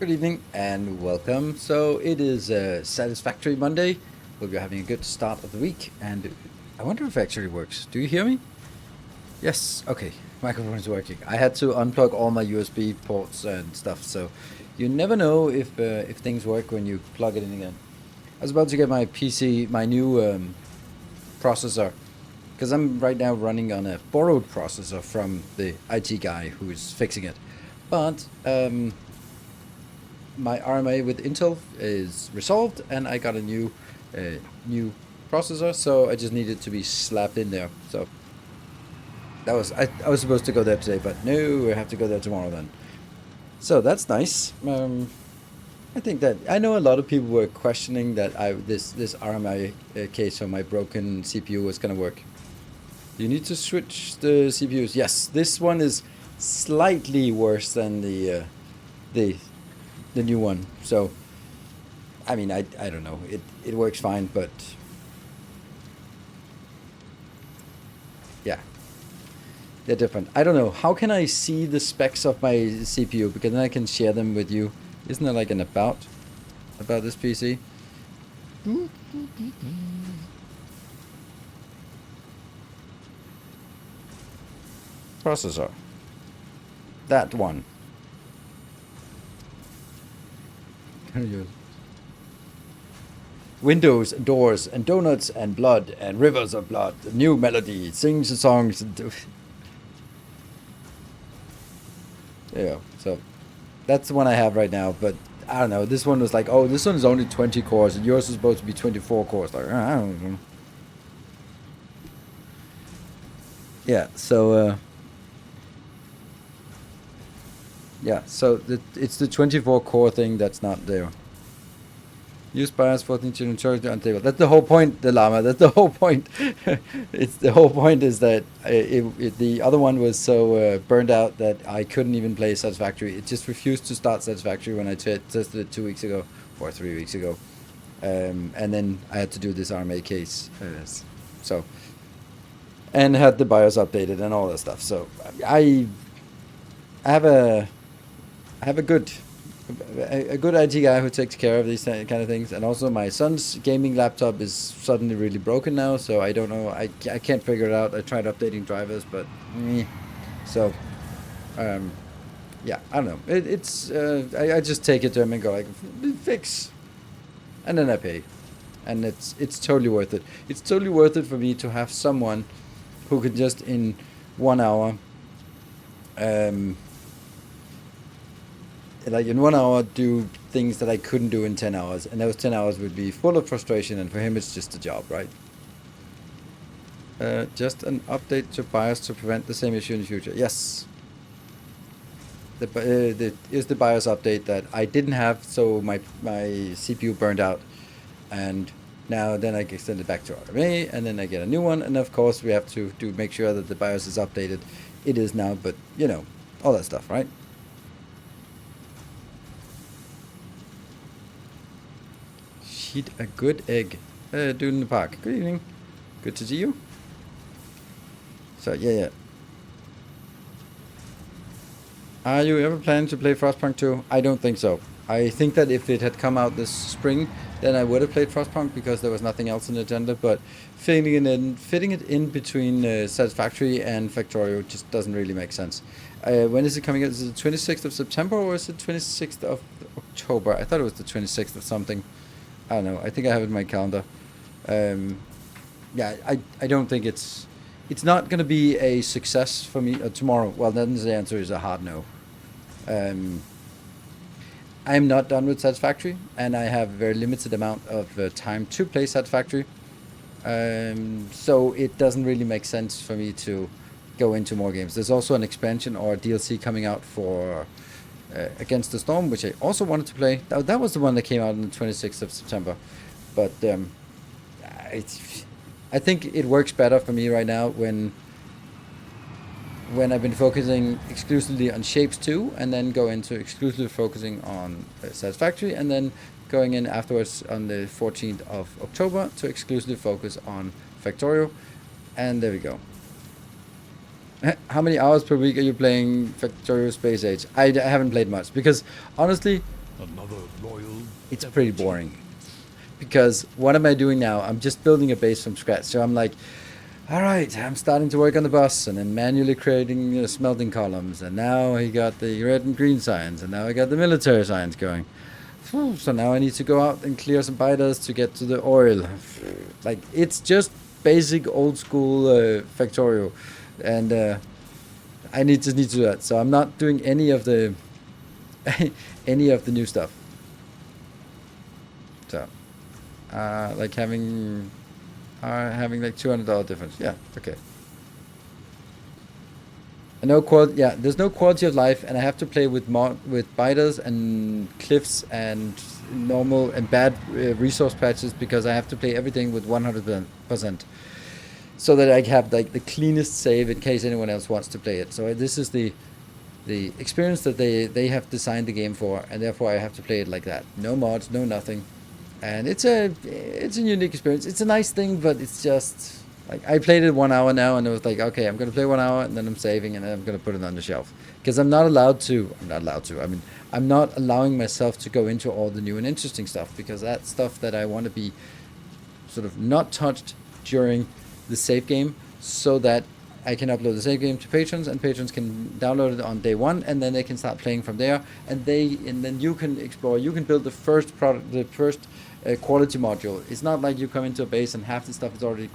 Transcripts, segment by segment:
Good evening and welcome. So it is Satisfactory Monday. Hope you're having a good start of the week. And I wonder if it actually works. Do you hear me? Yes. Okay. Microphone is working. I had to unplug all my USB ports and stuff. So you never know if things work when you plug it in again. I was about to get my PC, my new processor, because I'm right now running on a borrowed processor from the IT guy who is fixing it. But my RMA with Intel is resolved, and I got a new processor, so I just needed to be slapped in there. So that was I was supposed to go there today, but no, I have to go there tomorrow then. So that's nice. I think that I know a lot of people were questioning that this RMA case on my broken CPU was gonna work. You need to switch the CPUs. Yes, this one is slightly worse than the new one. So, I mean, I don't know. It works fine, but yeah, they're different. I don't know. How can I see the specs of my CPU? Because then I can share them with you. Isn't there like an about this PC? Processor. That one. Windows, doors, and donuts, and blood, and rivers of blood. A new melody sings the songs. Yeah, so that's the one I have right now. But I don't know. This one was like, oh, this one is only 20 cores, and yours is supposed to be 24 cores. Like, I don't know. Yeah. So. Yeah, so it's the 24 core thing that's not there. Use BIOS 14 to charge unstable. That's the whole point, the llama. That's the whole point. It's the whole point is that the other one was so burned out that I couldn't even play Satisfactory. It just refused to start Satisfactory when I tested it 2 weeks ago or 3 weeks ago, and then I had to do this RMA case. So and had the BIOS updated and all that stuff. So I have a good IT guy who takes care of these kind of things, and also my son's gaming laptop is suddenly really broken now, so I don't know. I can't figure it out. I tried updating drivers, but so yeah, I don't know. It's I just take it to him and go like fix, and then I pay, and it's totally worth it. It's totally worth it for me to have someone who can just in 1 hour like in 1 hour do things that I couldn't do in 10 hours, and those 10 hours would be full of frustration, and for him it's just a job, right? Just an update to BIOS to prevent the same issue in the future. Yes. Is the BIOS update that I didn't have, so my CPU burned out, and now then I can send it back to RMA, and then I get a new one, and of course we have to make sure that the BIOS is updated. It is now, but you know, all that stuff, right? Eat a good egg. Dude in the park. Good evening. Good to see you. So yeah. Are you ever planning to play Frostpunk 2? I don't think so. I think that if it had come out this spring, then I would have played Frostpunk because there was nothing else in the agenda. But fitting it in between Satisfactory and Factorio just doesn't really make sense. When is it coming out? Is it the 26th of September or is it 26th of October? I thought it was the 26th of something. I don't know. I think I have it in my calendar. Yeah, I don't think it's not going to be a success for me tomorrow. Well, then the answer is a hard no. I'm not done with Satisfactory, and I have a very limited amount of time to play Satisfactory. So it doesn't really make sense for me to go into more games. There's also an expansion or a DLC coming out for Against the Storm, which I also wanted to play. That was the one that came out on the 26th of September. But I think it works better for me right now when I've been focusing exclusively on Shapes 2, and then go into exclusively focusing on Satisfactory, and then going in afterwards on the 14th of October to exclusively focus on Factorio. And there we go. How many hours per week are you playing Factorio Space Age? I haven't played much because honestly, Another loyal. It's pretty boring. Because what am I doing now? I'm just building a base from scratch. So I'm like, all right, I'm starting to work on the bus and then manually creating smelting columns. And now he got the red and green signs. And now I got the military signs going. So now I need to go out and clear some biters to get to the oil. Like, it's just basic old school Factorio. And I need to do that. So I'm not doing any of the any of the new stuff. So like having like $200 difference. Yeah, okay. And no quality. Yeah, there's no quality of life, and I have to play with biters and cliffs and normal and bad resource patches because I have to play everything with 100%, so that I have like the cleanest save in case anyone else wants to play it. So this is the experience that they have designed the game for, and therefore I have to play it like that. No mods, no nothing. And it's a unique experience. It's a nice thing, but it's just like I played it 1 hour now, and it was like, okay, I'm gonna play 1 hour, and then I'm saving, and then I'm gonna put it on the shelf because I'm not allowed to. I mean, I'm not allowing myself to go into all the new and interesting stuff because that's stuff that I want to be sort of not touched during the save game, so that I can upload the save game to patrons, and patrons can download it on day one, and then they can start playing from there. And then you can explore. You can build the first product, the first quality module. It's not like you come into a base and half the stuff is already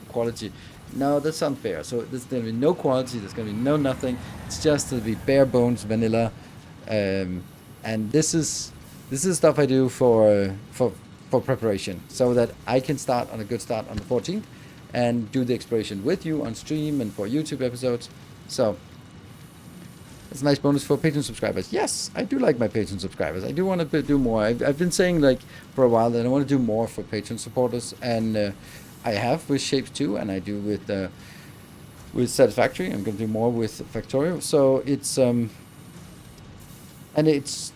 quality. No, that's unfair. So there's going to be no quality. There's going to be no nothing. It's just to be bare bones vanilla. And this is stuff I do for preparation, so that I can start on a good start on the 14th. And do the exploration with you on stream and for YouTube episodes. So it's a nice bonus for Patreon subscribers. Yes, I do like my Patreon subscribers. I do want to do more. I've been saying like for a while that I want to do more for Patreon supporters, and I have with Shapes 2, and I do with Satisfactory. I'm going to do more with Factorio. So it's and it's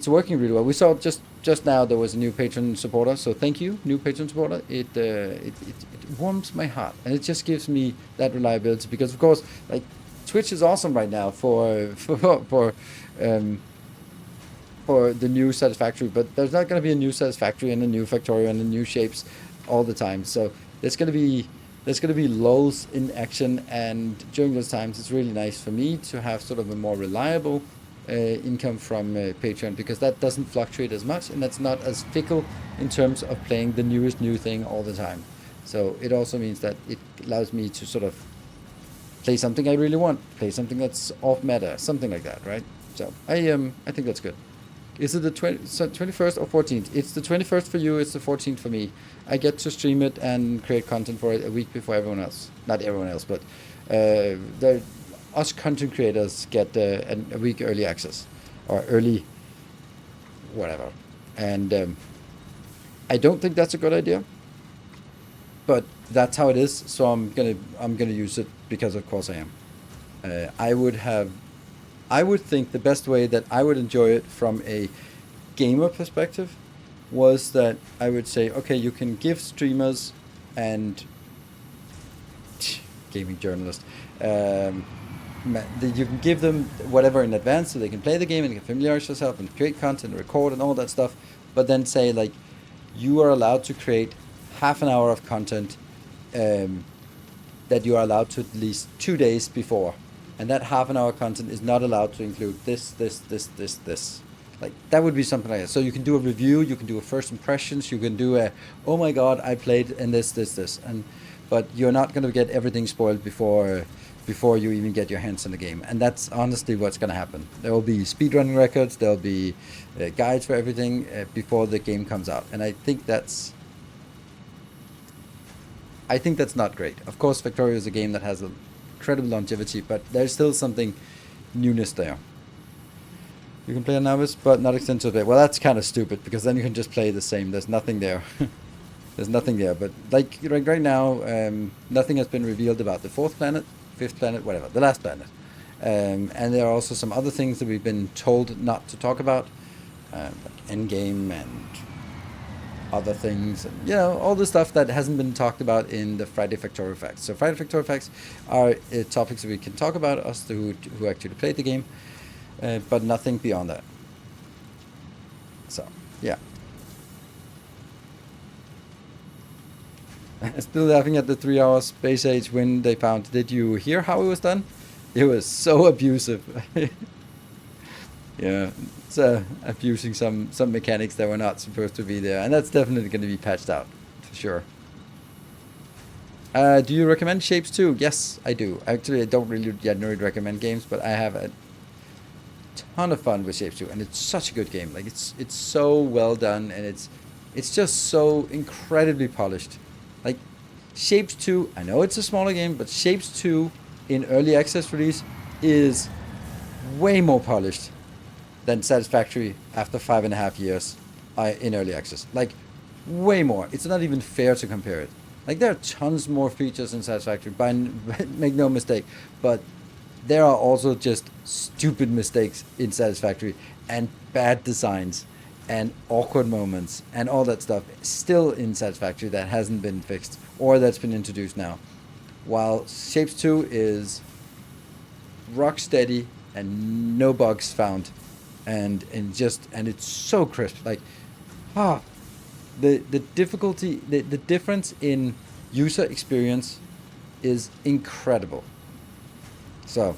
working really well. We saw just now there was a new patron supporter, so thank you, new patron supporter. It warms my heart, and it just gives me that reliability because, of course, like Twitch is awesome right now for the new Satisfactory, but there's not going to be a new Satisfactory and a new Factorio and a new Shapes all the time. So there's going to be lulls in action, and during those times, it's really nice for me to have sort of a more reliable income from Patreon, because that doesn't fluctuate as much, and that's not as fickle in terms of playing the newest new thing all the time. So it also means that it allows me to sort of play something I really want, play something that's off meta, something like that, right? So I think that's good. Is it the 21st or 14th? It's the 21st for you, it's the 14th for me. I get to stream it and create content for it a week before everyone else. Not everyone else, but us content creators get a week early access, or early whatever. And I don't think that's a good idea, but that's how it is. So I'm gonna use it because of course I am. I would think the best way that I would enjoy it from a gamer perspective was that I would say, okay, you can give streamers and gaming journalists, you can give them whatever in advance so they can play the game and they can familiarize themselves and create content, record and all that stuff, but then say like, you are allowed to create half an hour of content that you are allowed to at least 2 days before. And that half an hour content is not allowed to include this. Like, that would be something like that. So you can do a review, you can do a first impressions, you can do a, oh my god, I played in this. But you're not going to get everything spoiled before you even get your hands on the game. And that's honestly what's going to happen. There will be speedrunning records, there will be guides for everything before the game comes out. And I think that's not great. Of course, Factorio is a game that has a incredible longevity, but there's still something newness there. You can play a novice, but not extensive play. Well, that's kind of stupid, because then you can just play the same. There's nothing there. There's nothing there. But like right now, nothing has been revealed about the 4th planet, 5th planet, whatever, the last planet. And there are also some other things that we've been told not to talk about, like endgame and other things, and, all the stuff that hasn't been talked about in the Friday Factorio Facts. So Friday Factorio Facts are topics that we can talk about, us who actually played the game, but nothing beyond that. Yeah. Still laughing at the 3-hour space age when they found. Did you hear how it was done? It was so abusive. Yeah, it's abusing some mechanics that were not supposed to be there, and that's definitely going to be patched out for sure. Do you recommend Shapes 2? Yes, I do. Actually, I don't really generally recommend games, but I have a ton of fun with Shapes 2, and it's such a good game. Like it's so well done, and it's just so incredibly polished. Like Shapes 2, I know it's a smaller game, but Shapes 2 in early access release is way more polished than Satisfactory after 5.5 years in early access. Like, way more. It's not even fair to compare it. Like, there are tons more features in Satisfactory, make no mistake, but there are also just stupid mistakes in Satisfactory, and bad designs, and awkward moments, and all that stuff still in Satisfactory that hasn't been fixed, or that's been introduced now. While Shapes 2 is rock steady, and no bugs found. And it's so crisp. Like, the difficulty, the difference in user experience is incredible. So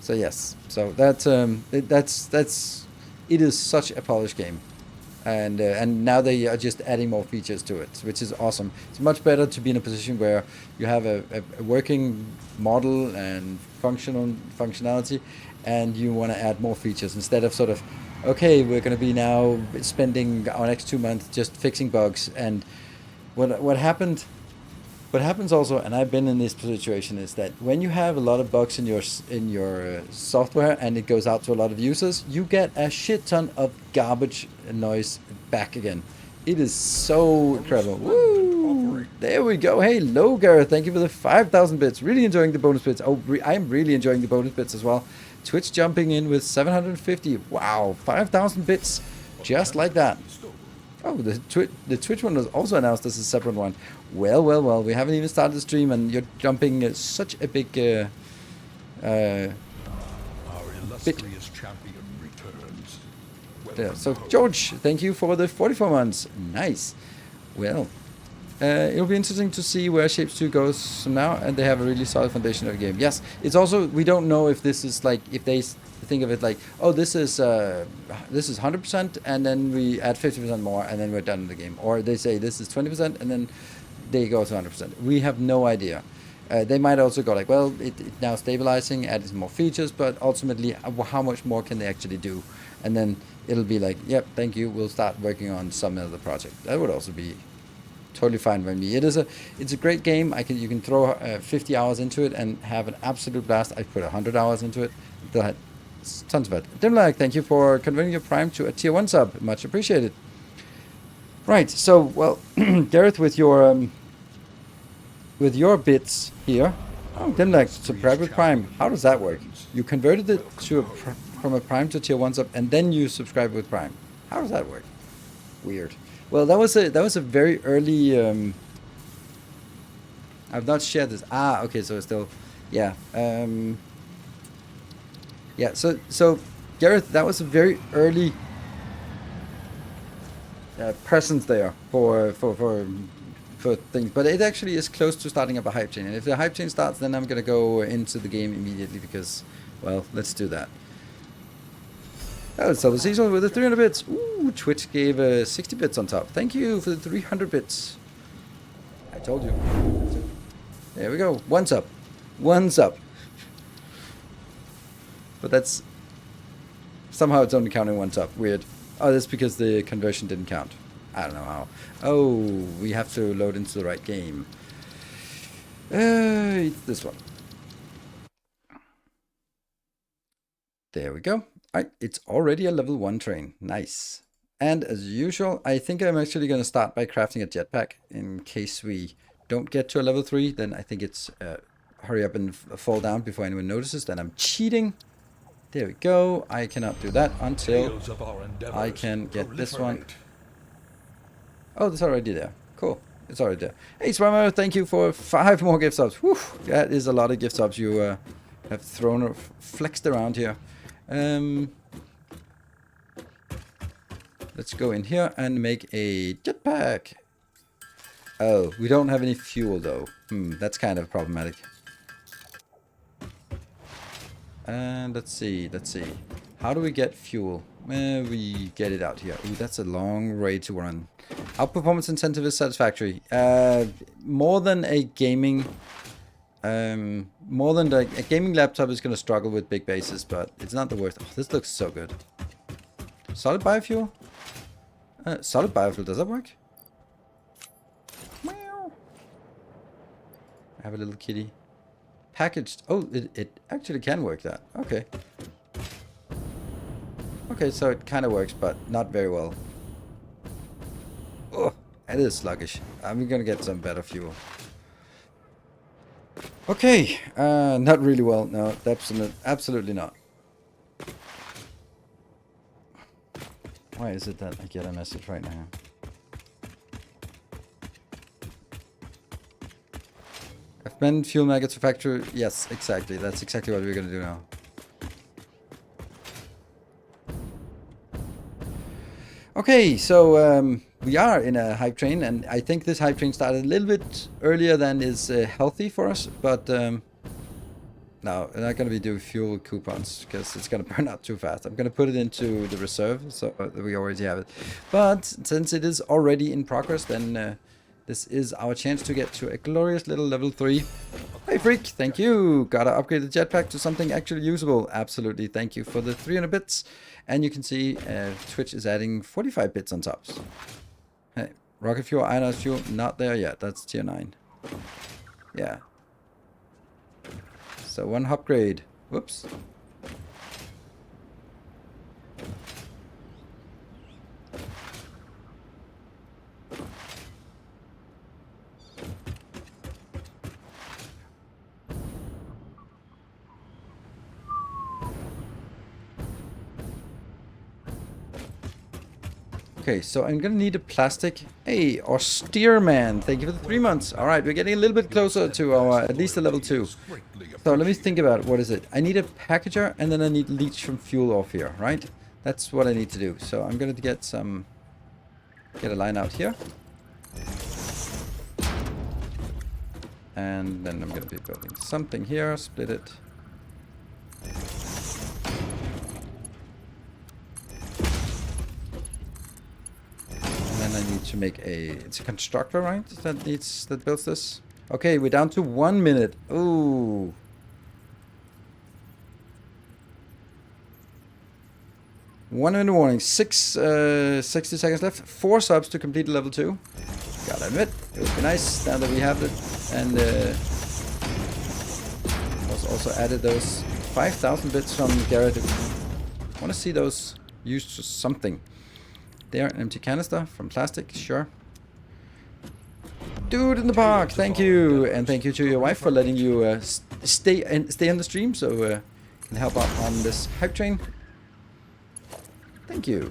yes. So that's it is such a polished game. And now they are just adding more features to it, which is awesome. It's much better to be in a position where you have a working model and functionality, and you want to add more features instead of sort of, okay, we're going to be now spending our next 2 months just fixing bugs. And what happens also, and I've been in this situation, is that when you have a lot of bugs in your software and it goes out to a lot of users, you get a shit ton of garbage noise back again. It is so incredible. Woo! There we go. Hey, Logar, thank you for the 5,000 bits. Really enjoying the bonus bits. Oh, I'm really enjoying the bonus bits as well. Twitch jumping in with 750. Wow, 5,000 bits, just like that. Oh, the Twitch one was also announced as a separate one. Well. We haven't even started the stream, and you're jumping such a big bit. Our illustrious champion returns. Yeah, so George, thank you for the 44 months. Nice. Well, it'll be interesting to see where Shapes 2 goes from now, and they have a really solid foundation of the game. Yes, it's also, we don't know if this is like, if they think of it like, oh, this is 100%, and then we add 50% more, and then we're done with the game. Or they say this is 20%, and then they go to 100%. We have no idea. They might also go like, well, it's now stabilizing, adding some more features, but ultimately, how much more can they actually do? And then it'll be like, yep, thank you, we'll start working on some other project. That would also be totally fine by me. It's a great game. You can throw 50 hours into it and have an absolute blast. I put 100 hours into it. Still had tons of it. Dimlag, thank you for converting your Prime to a tier 1 sub. Much appreciated. Right, so, well, Gareth, with your bits here. Oh, Dimlag, subscribe with Prime. How does that work? You converted it from a Prime to tier 1 sub, and then you subscribe with Prime. How does that work? Weird. Well, that was a very early. I've not shared this. Okay, so it's still, yeah, yeah. So Gareth, that was a very early presence there for things, but it actually is close to starting up a hype chain. And if the hype chain starts, then I'm gonna go into the game immediately because, well, let's do that. Oh, so the season with the 300 bits. Ooh, Twitch gave 60 bits on top. Thank you for the 300 bits. I told you. There we go. One's up. But that's... somehow it's only counting once up. Weird. Oh, that's because the conversion didn't count. I don't know how. Oh, we have to load into the right game. It's this one. There we go. Alright, it's already a level 1 train. Nice. And as usual, I think I'm actually going to start by crafting a jetpack in case we don't get to a level 3. Then I think it's hurry up and fall down before anyone notices that I'm cheating. There we go. I cannot do that until I can get this one. Oh, that's already there. Cool. It's already there. Hey, Swammer, thank you for 5 more gift subs. Whew, that is a lot of gift subs you have flexed around here. Let's go in here and make a jetpack. Oh, we don't have any fuel though. That's kind of problematic. And let's see. How do we get fuel? We get it out here. Ooh, that's a long way to run. Our performance incentive is satisfactory. More than a gaming... more than a gaming laptop is going to struggle with big bases, but it's not the worst. Oh, this looks so good. Solid biofuel? Solid biofuel, does that work? Meow. I have a little kitty. Packaged. Oh, it actually can work that. Okay. Okay, so it kind of works, but not very well. Oh, it is sluggish. I'm gonna get some better fuel. Okay, not really well. No, absolutely not. Why is it that I get a message right now? I've been fuel maggots to factory. Yes, exactly. That's exactly what we're gonna do now. Okay, so we are in a hype train, and I think this hype train started a little bit earlier than is healthy for us, but no, we're not going to be doing fuel coupons because it's going to burn out too fast. I'm going to put it into the reserve so that we already have it. But since it is already in progress, then this is our chance to get to a glorious little level 3. Hey Freak, thank you. Gotta upgrade the jetpack to something actually usable. Absolutely, thank you for the 300 bits. And you can see Twitch is adding 45 bits on top. Hey, rocket fuel, ionized fuel, not there yet. That's tier 9. Yeah. So 1 upgrade. Whoops. Okay, so I'm gonna need a plastic. Hey, austere man, thank you for the 3 months. All right, we're getting a little bit closer to our at least a level 2. So let me think about it. What is it? I need a packager, and then I need leech from fuel off here, right? That's what I need to do. So I'm gonna get a line out here, and then I'm gonna be building something here. Split it. I need to make it's a constructor, right? That builds this. Okay, we're down to 1 minute. Ooh. One minute warning. 60 seconds left. 4 subs to complete level 2. Gotta admit, it would be nice now that we have it. And also added those 5,000 bits from Garrett. I want to see those used for something. There, an empty canister from plastic, sure. Dude in the park, thank you, and thank you to your wife for letting you stay on the stream, so can help out on this hype train. Thank you.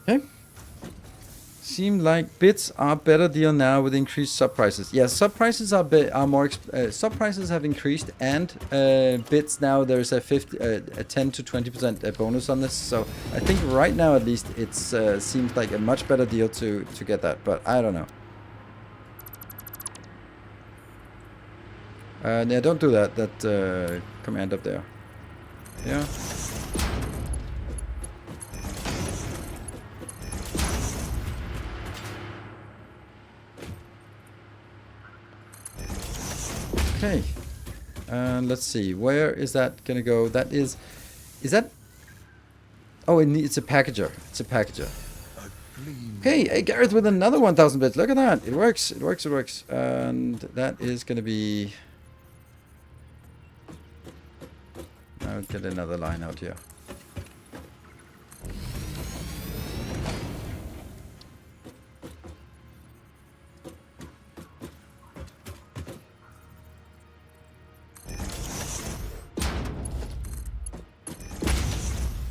Okay. Seem like bits are better deal now with increased sub prices. Yes, sub prices are more sub prices have increased, and bits now there's a 10 to 20% bonus on this. So I think right now at least it seems like a much better deal to get that, but I don't know. Yeah, don't do that. That command up there. Yeah. Okay, let's see, where is that gonna go? That is that? Oh, it's a packager. It's a packager. Okay, hey, Gareth with another 1,000 bits. Look at that. It works. It works. It works. And that is gonna be. I'll get another line out here.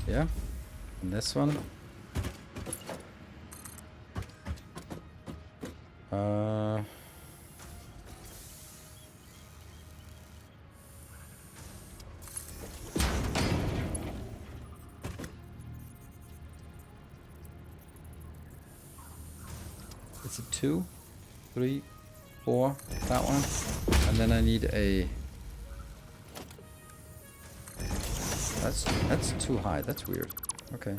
Yeah, and this one. It's a 2, 3, 4, that one. And then I need a... That's too high, that's weird. Okay.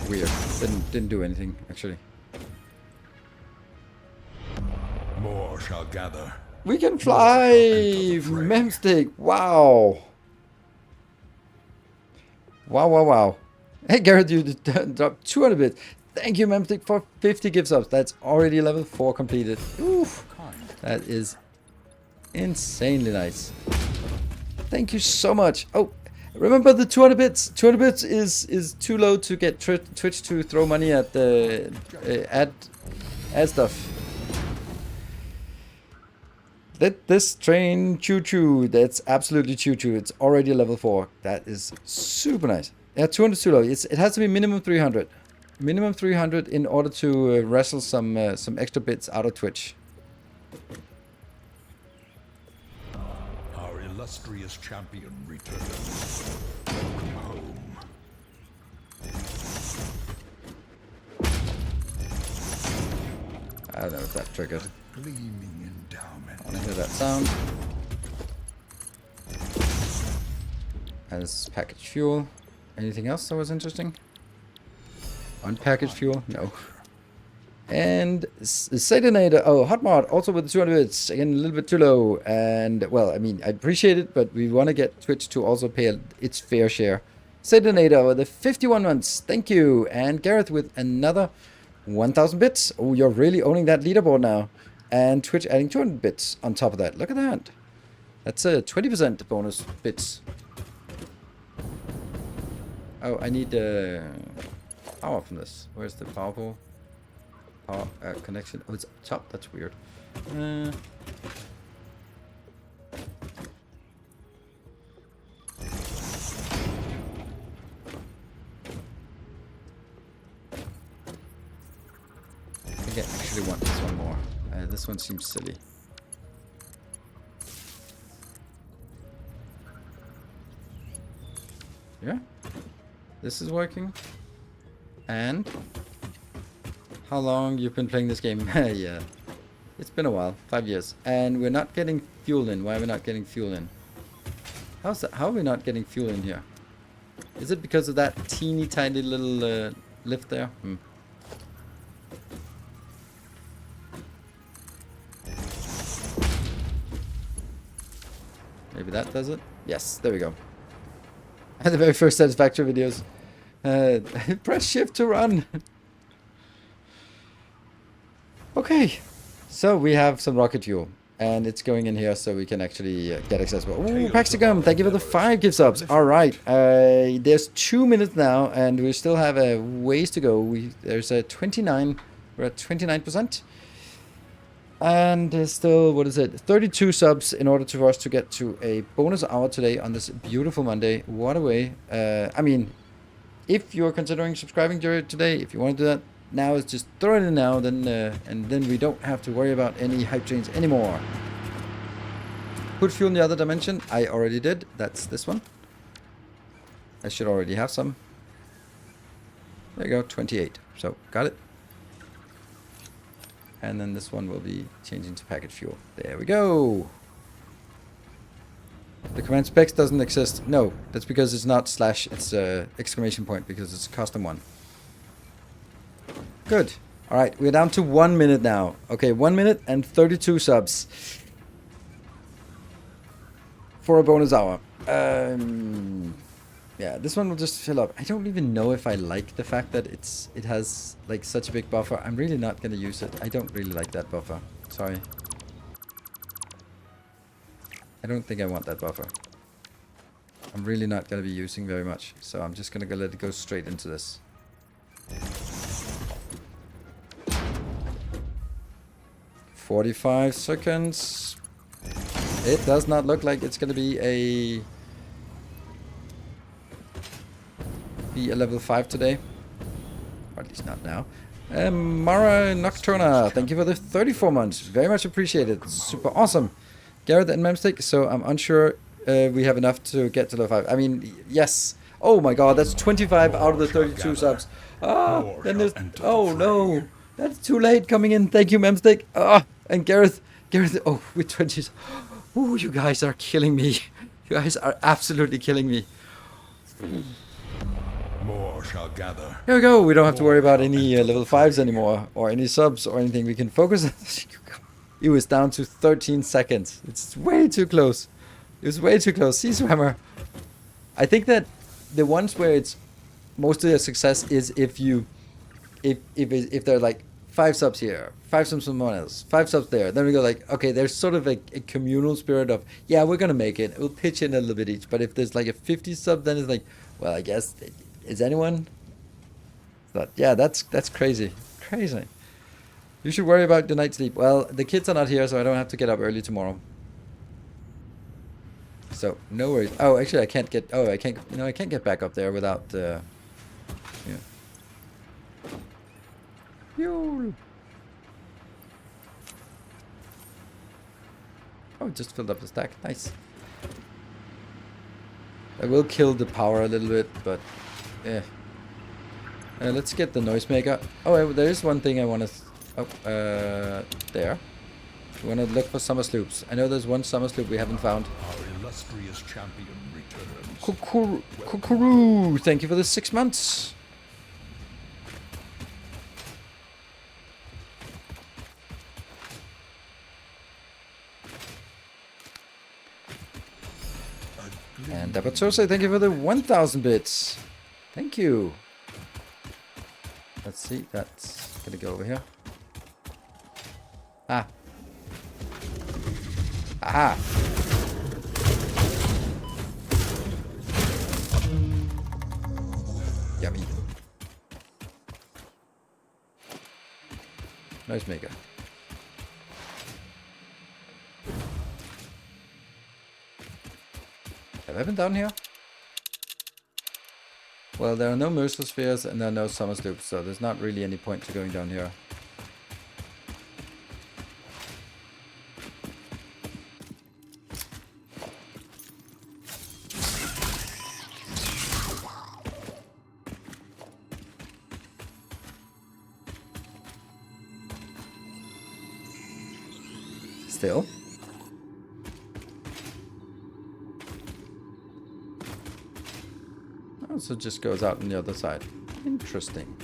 Weird. Didn't do anything, actually. More shall gather. We can fly! Memstick! Wow! Wow, wow, wow. Hey Garrett, you dropped 200 bits. Thank you, Memstick, for 50 gift subs. That's already level 4 completed. Oof. That is insanely nice. Thank you so much. Oh, remember the 200 bits. 200 bits is too low to get Twitch to throw money at the ad stuff. This train choo-choo. That's absolutely choo-choo. It's already level 4. That is super nice. Yeah, 200 is too low. It has to be minimum 300. Minimum 300 in order to wrestle some extra bits out of Twitch. Our illustrious champion returns. Welcome home. I don't know if that triggered. Gleaming endowment. I want to hear that sound. And this is packaged fuel. Anything else that was interesting? Unpackaged fuel? No. And Satanator, oh, hot mod, also with the 200 bits, again, a little bit too low. And, well, I mean, I appreciate it, but we want to get Twitch to also pay its fair share. Satanator with the 51 months, thank you. And Gareth with another 1,000 bits. Oh, you're really owning that leaderboard now. And Twitch adding 200 bits on top of that. Look at that. That's a 20% bonus bits. Oh, I need power from this. Where's the power pole? Power connection. Oh, it's up top. That's weird. I think I actually want this one more. This one seems silly. Yeah. This is working. And how long you've been playing this game? Yeah, it's been a while, 5 years, and we're not getting fuel in. Why are we not getting fuel in? How's that? How are we not getting fuel in here? Is it because of that teeny tiny little lift there? Maybe that does it. Yes, there we go. The very first Satisfactory videos. Press shift to run. Okay, so we have some rocket fuel, and it's going in here so we can actually get accessible. Ooh, Paxicum, thank you for the 5 gift subs. All right, there's 2 minutes now, and we still have a ways to go. There's a 29. We're at 29%. And there's still, what is it, 32 subs in order for us to get to a bonus hour today on this beautiful Monday. What a way. I mean, if you're considering subscribing today, if you want to do that, now is just throw it in now, then and then we don't have to worry about any hype trains anymore. Put fuel in the other dimension. I already did. That's this one. I should already have some. There you go, 28. So, got it. And then this one will be changing to package fuel. There we go. The command specs doesn't exist. No, that's because it's not slash, it's exclamation point, because it's a custom one. Good. All right, we're down to 1 minute now. Okay, 1 minute and 32 subs for a bonus hour. Yeah, this one will just fill up. I don't even know if I like the fact that it has like such a big buffer. I'm really not gonna use it. I don't really like that buffer. Sorry. I don't think I want that buffer. I'm really not gonna be using very much, so I'm just gonna let it go straight into this. "45 seconds. It does not look like it's going to be a level 5 today. Or at least not now. Mara Nocturna, thank you for the 34 months. Very much appreciated. Super awesome. Garrett and Memstick, so I'm unsure we have enough to get to level 5. I mean, yes. Oh my god, that's 25 out of the 32 subs. Ah, then there's... Oh no. That's too late coming in. Thank you, Memstick. Ah, and Gareth, oh, with 20s. Ooh, you guys are killing me. You guys are absolutely killing me. More shall gather. Here we go. We don't have to worry about any level 5s anymore, or any subs, or anything. We can focus on... It was down to 13 seconds. It's way too close. It was way too close. Sea Swammer. I think that the ones where it's mostly a success is if you... If they're like 5 subs here, 5 subs from someone else, 5 subs there, then we go like, okay, there's sort of a communal spirit of, yeah, we're gonna make it. We'll pitch in a little bit each. But if there's like a 50 sub, then it's like, well, I guess, is anyone? But yeah, that's crazy, crazy. You should worry about the night's sleep. Well, the kids are not here, so I don't have to get up early tomorrow. So no worries. Oh, actually, I can't get. Oh, I can't. You know, I can't get back up there without. Yeah. Yo. Oh, just filled up the stack. Nice. I will kill the power a little bit, but yeah. Let's get the noisemaker. Oh, there is one thing I want to... there. We want to look for summer sloops. I know there's one summer sloop we haven't found. Our illustrious champion returns. Kukuru, thank you for the 6 months. And Dabatose, thank you for the 1,000 bits. Thank you. Let's see, that's gonna go over here. Ah. Aha. Yummy. Noisemaker. Have I been down here? Well, there are no Mercer Spheres and there are no Summer Sloops, so there's not really any point to going down here. Still. Oh, so it just goes out on the other side. Interesting.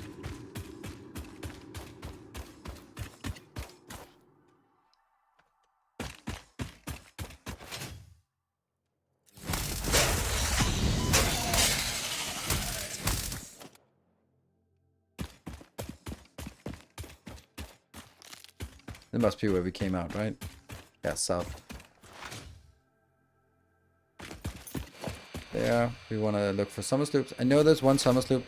That must be where we came out, right? Yeah, south. There, we want to look for summer sloops. I know there's one summer sloop.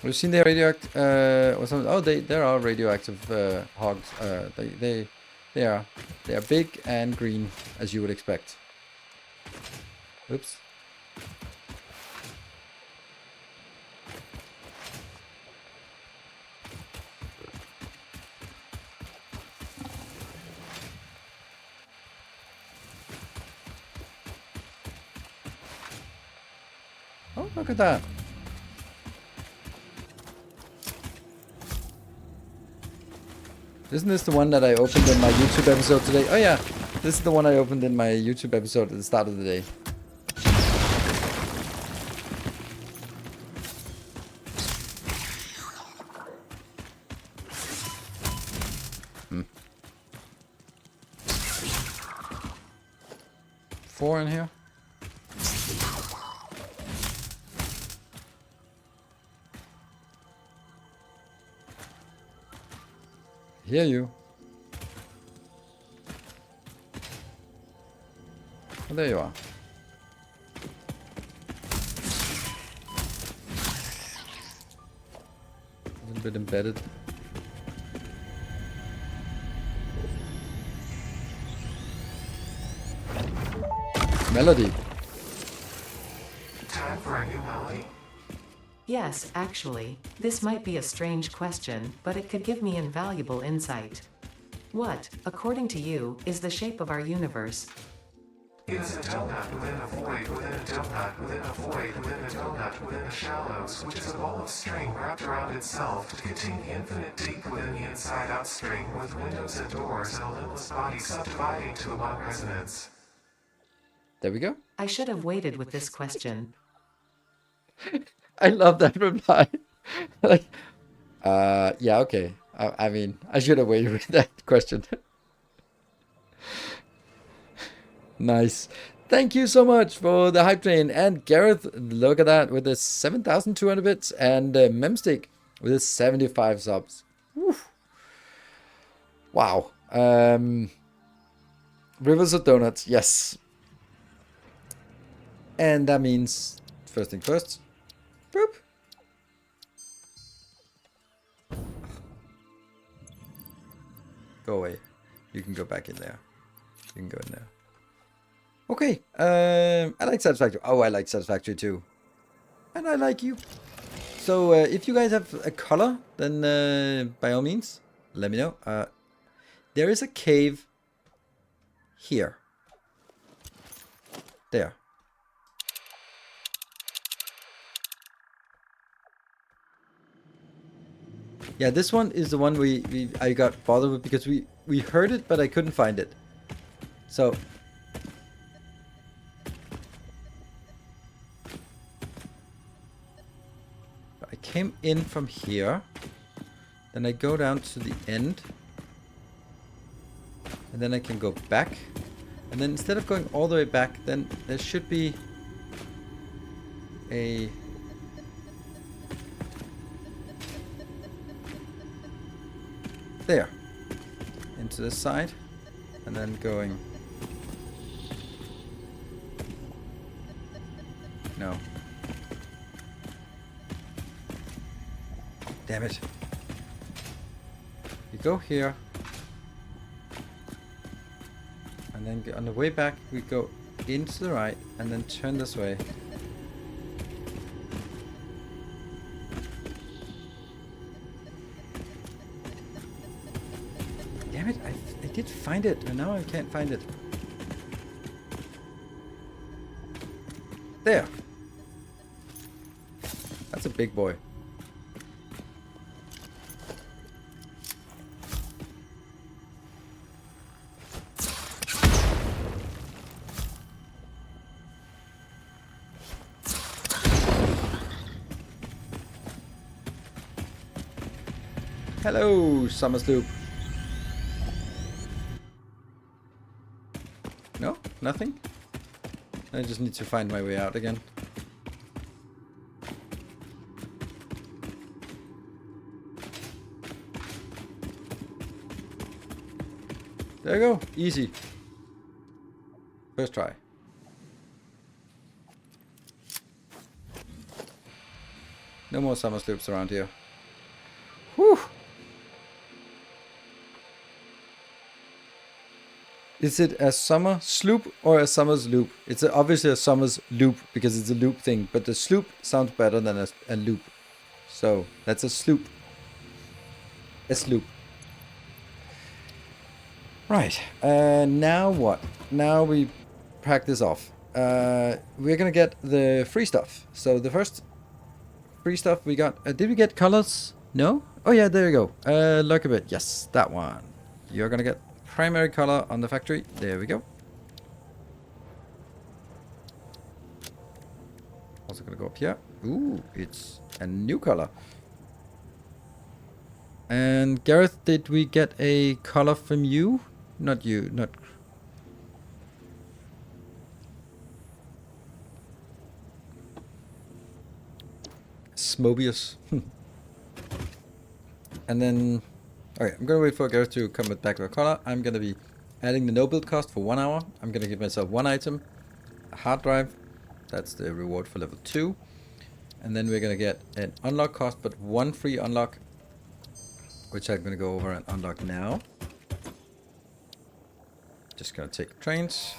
We've seen the radioactive, or something. Oh, there are radioactive hogs. They are big and green, as you would expect. Oops. Oh, look at that. Isn't this the one that I opened in my YouTube episode today? Oh yeah, this is the one I opened in my YouTube episode at the start of the day. Hmm. 4 in here. Hear you. Oh, there you are. A little bit embedded. Melody. Time for a new melody? Yes, actually, this might be a strange question, but it could give me invaluable insight. What, according to you, is the shape of our universe? It is a donut within a void within a donut within a void within a donut within the shallows, which is a ball of string wrapped around itself to contain the infinite deep within the inside-out string, with windows and doors and a limitless body subdividing to the one resonance. There we go. I should have waited with this question. I love that reply. Like, yeah, okay. I mean, I should have waited with that question. Nice. Thank you so much for the hype train. And Gareth, look at that with the 7,200 bits. And Memstick with his 75 subs. Woof. Wow. Rivers of Donuts, yes. And that means, first thing first. Boop. Go away. You can go back in there. You can go in there. Okay. I like Satisfactory. Oh, I like Satisfactory too. And I like you. So if you guys have a color, then by all means, let me know. There is a cave here. There. Yeah, this one is the one I got bothered with because we heard it, but I couldn't find it. So I came in from here, then I go down to the end, and then I can go back, and then instead of going all the way back, then there should be a there into the side, and then going no. Damn it. You go here, and then on the way back we go into the right and then turn this way. Damn it, I did find it, and now I can't find it. There. That's a big boy. Hello, Summer Sloop. No? Nothing? I just need to find my way out again. There you go. Easy. First try. No more Summer Sloops around here. Whew! Is it a summer sloop or a summer's loop? It's obviously a summer's loop because it's a loop thing, but the sloop sounds better than a loop. So that's a sloop. A sloop. Right. Now what? Now we practice off. We're gonna get the free stuff. So the first free stuff we got. Did we get colors? No? Oh yeah, there you go. Look a bit. Yes, that one. You're gonna get primary color on the factory. There we go. Also gonna go up here. Ooh, it's a new color. And Gareth, did we get a color from you? Not you, not... Smobius. And then... Okay, I'm gonna wait for Gareth to come back with a color. I'm gonna be adding the no build cost for 1 hour. I'm gonna give myself 1 item, a hard drive. That's the reward for level 2. And then we're gonna get an unlock cost, but 1 free unlock, which I'm gonna go over and unlock now. Just gonna take trains.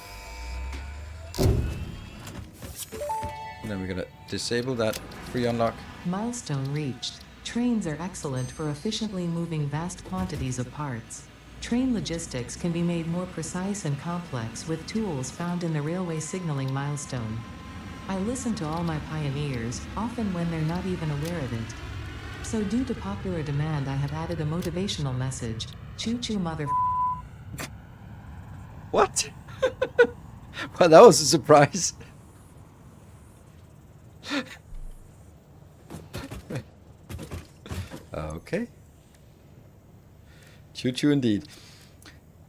And then we're gonna disable that free unlock. Milestone reached. Trains are excellent for efficiently moving vast quantities of parts. Train logistics can be made more precise and complex with tools found in the railway signaling milestone. I listen to all my pioneers, often when they're not even aware of it. So due to popular demand, I have added a motivational message. Choo-choo mother... What? Well, that was a surprise. Okay. Choo-choo indeed.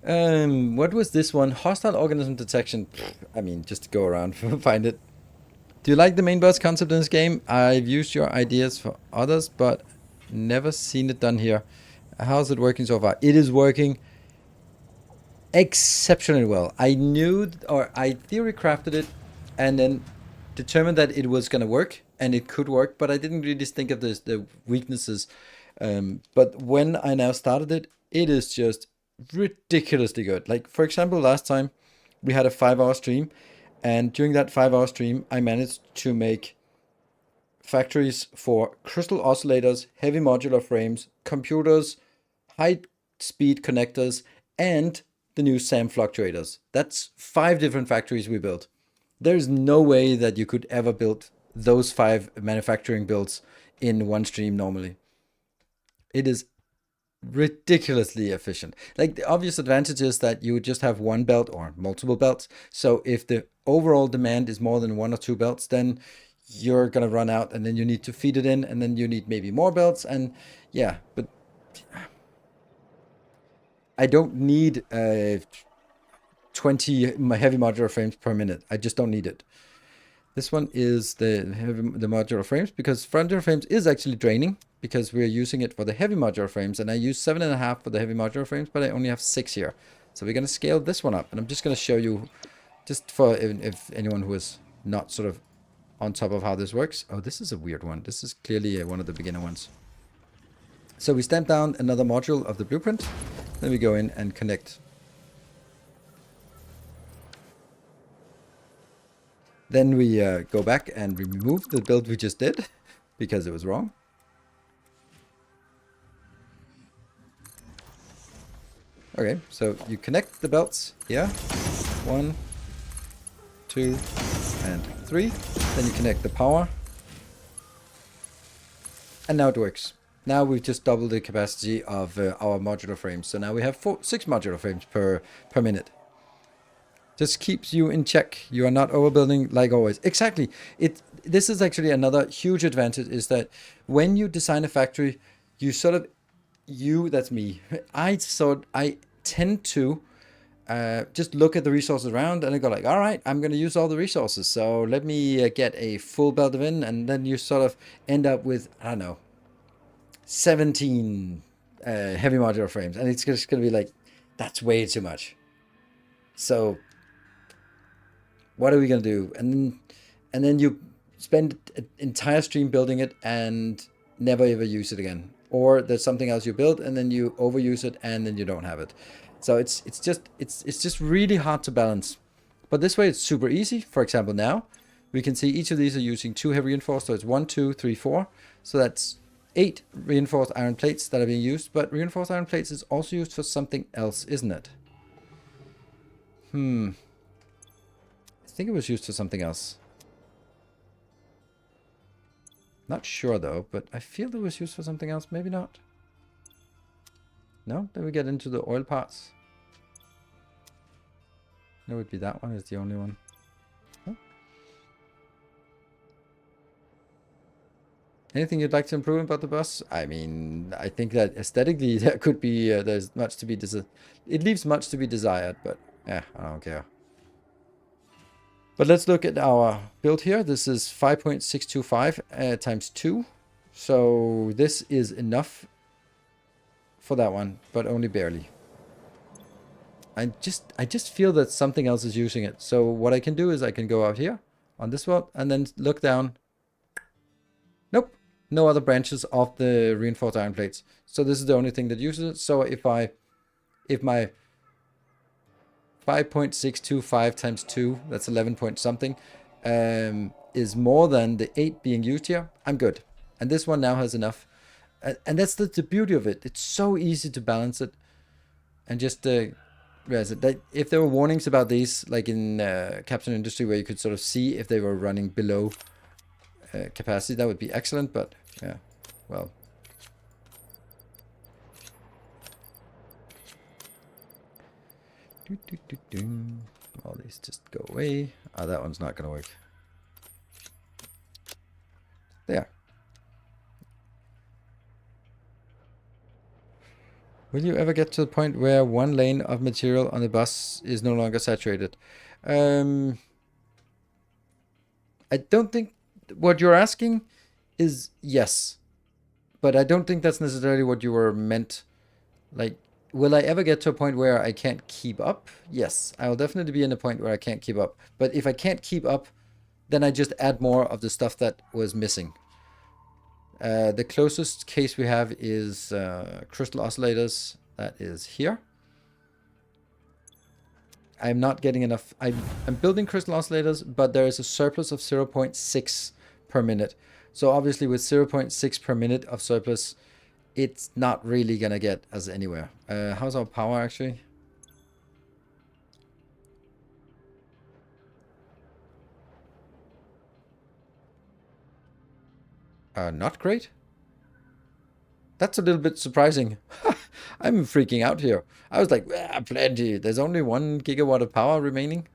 What was this one? Hostile organism detection. I mean, just go around find it. Do you like the main boss concept in this game? I've used your ideas for others, but never seen it done here. How's it working so far? It is working exceptionally well. I knew, or I theory crafted it, and then determined that it was gonna work, and it could work, but I didn't really think of the weaknesses. But when I now started it, it is just ridiculously good. Like, for example, last time we had a 5-hour stream, and during that 5-hour stream, I managed to make factories for crystal oscillators, heavy modular frames, computers, high-speed connectors, and the new SAM fluctuators. That's 5 different factories we built. There's no way that you could ever build those 5 manufacturing builds in one stream normally. It is ridiculously efficient. Like, the obvious advantage is that you would just have one belt or multiple belts. So if the overall demand is more than 1 or 2 belts, then you're gonna run out, and then you need to feed it in, and then you need maybe more belts, and yeah, but I don't need 20 heavy modular frames per minute. I just don't need it. This one is the modular frames, because modular frames is actually draining, because we're using it for the heavy modular frames, and I use 7.5 for the heavy modular frames, but I only have 6 here. So we're going to scale this one up, and I'm just going to show you, just for if anyone who is not sort of on top of how this works. Oh, this is a weird one. This is clearly one of the beginner ones. So we stamp down another module of the blueprint, then we go in and connect. Then we go back and we remove the build we just did because it was wrong. Okay, so you connect the belts here. 1, 2, and 3. Then you connect the power. And now it works. Now we've just doubled the capacity of our modular frames. So now we have 6 modular frames per minute. Just keeps you in check. You are not overbuilding like always. Exactly. This is actually another huge advantage, is that when you design a factory, you sort of, that's me. I tend to just look at the resources around and I go like, all right, I'm going to use all the resources. So let me get a full belt of in, and then you sort of end up with, I don't know, 17 heavy modular frames. And it's just going to be like, that's way too much. So what are we going to do? And then you spend an entire stream building it and never ever use it again. Or there's something else you build and then you overuse it and then you don't have it. So it's just really hard to balance. But this way it's super easy. For example, now we can see each of these are using 2 heavy reinforced. So it's 1, 2, 3, 4. So that's 8 reinforced iron plates that are being used. But reinforced iron plates is also used for something else, isn't it? I think it was used for something else. Not sure though, but I feel it was used for something else. Maybe not. No? Then we get into the oil parts. It would be that one is the only one. Huh? Anything you'd like to improve about the bus? I mean, I think that aesthetically there could be, there's much to be, it leaves much to be desired, but yeah, I don't care. But let's look at our build here. This is 5.625 times 2. So this is enough for that one, but only barely. I just feel that something else is using it. So what I can do is I can go out here on this one and then look down. Nope, no other branches of the reinforced iron plates. So this is the only thing that uses it. So if my 5.625 times 2, that's 11 point something. is more than the 8 being used here, I'm good. And this one now has enough. And that's the beauty of it. It's so easy to balance it. And just realize it. That if there were warnings about these, like in Captain Industry, where you could sort of see if they were running below capacity, that would be excellent. But yeah, well. All these just go away. Ah, that one's not going to work. There. Will you ever get to the point where one lane of material on the bus is no longer saturated? I don't think what you're asking is yes, but I don't think that's necessarily what you were meant. Like, will I ever get to a point where I can't keep up? Yes, I will definitely be in a point where I can't keep up. But if I can't keep up, then I just add more of the stuff that was missing. The closest case we have is crystal oscillators. That is here. I'm not getting enough. I'm building crystal oscillators, but there is a surplus of 0.6 per minute. So obviously with 0.6 per minute of surplus, it's not really going to get us anywhere. How's our power actually? Not great. That's a little bit surprising. I'm freaking out here. I was like, plenty. There's only 1 gigawatt of power remaining.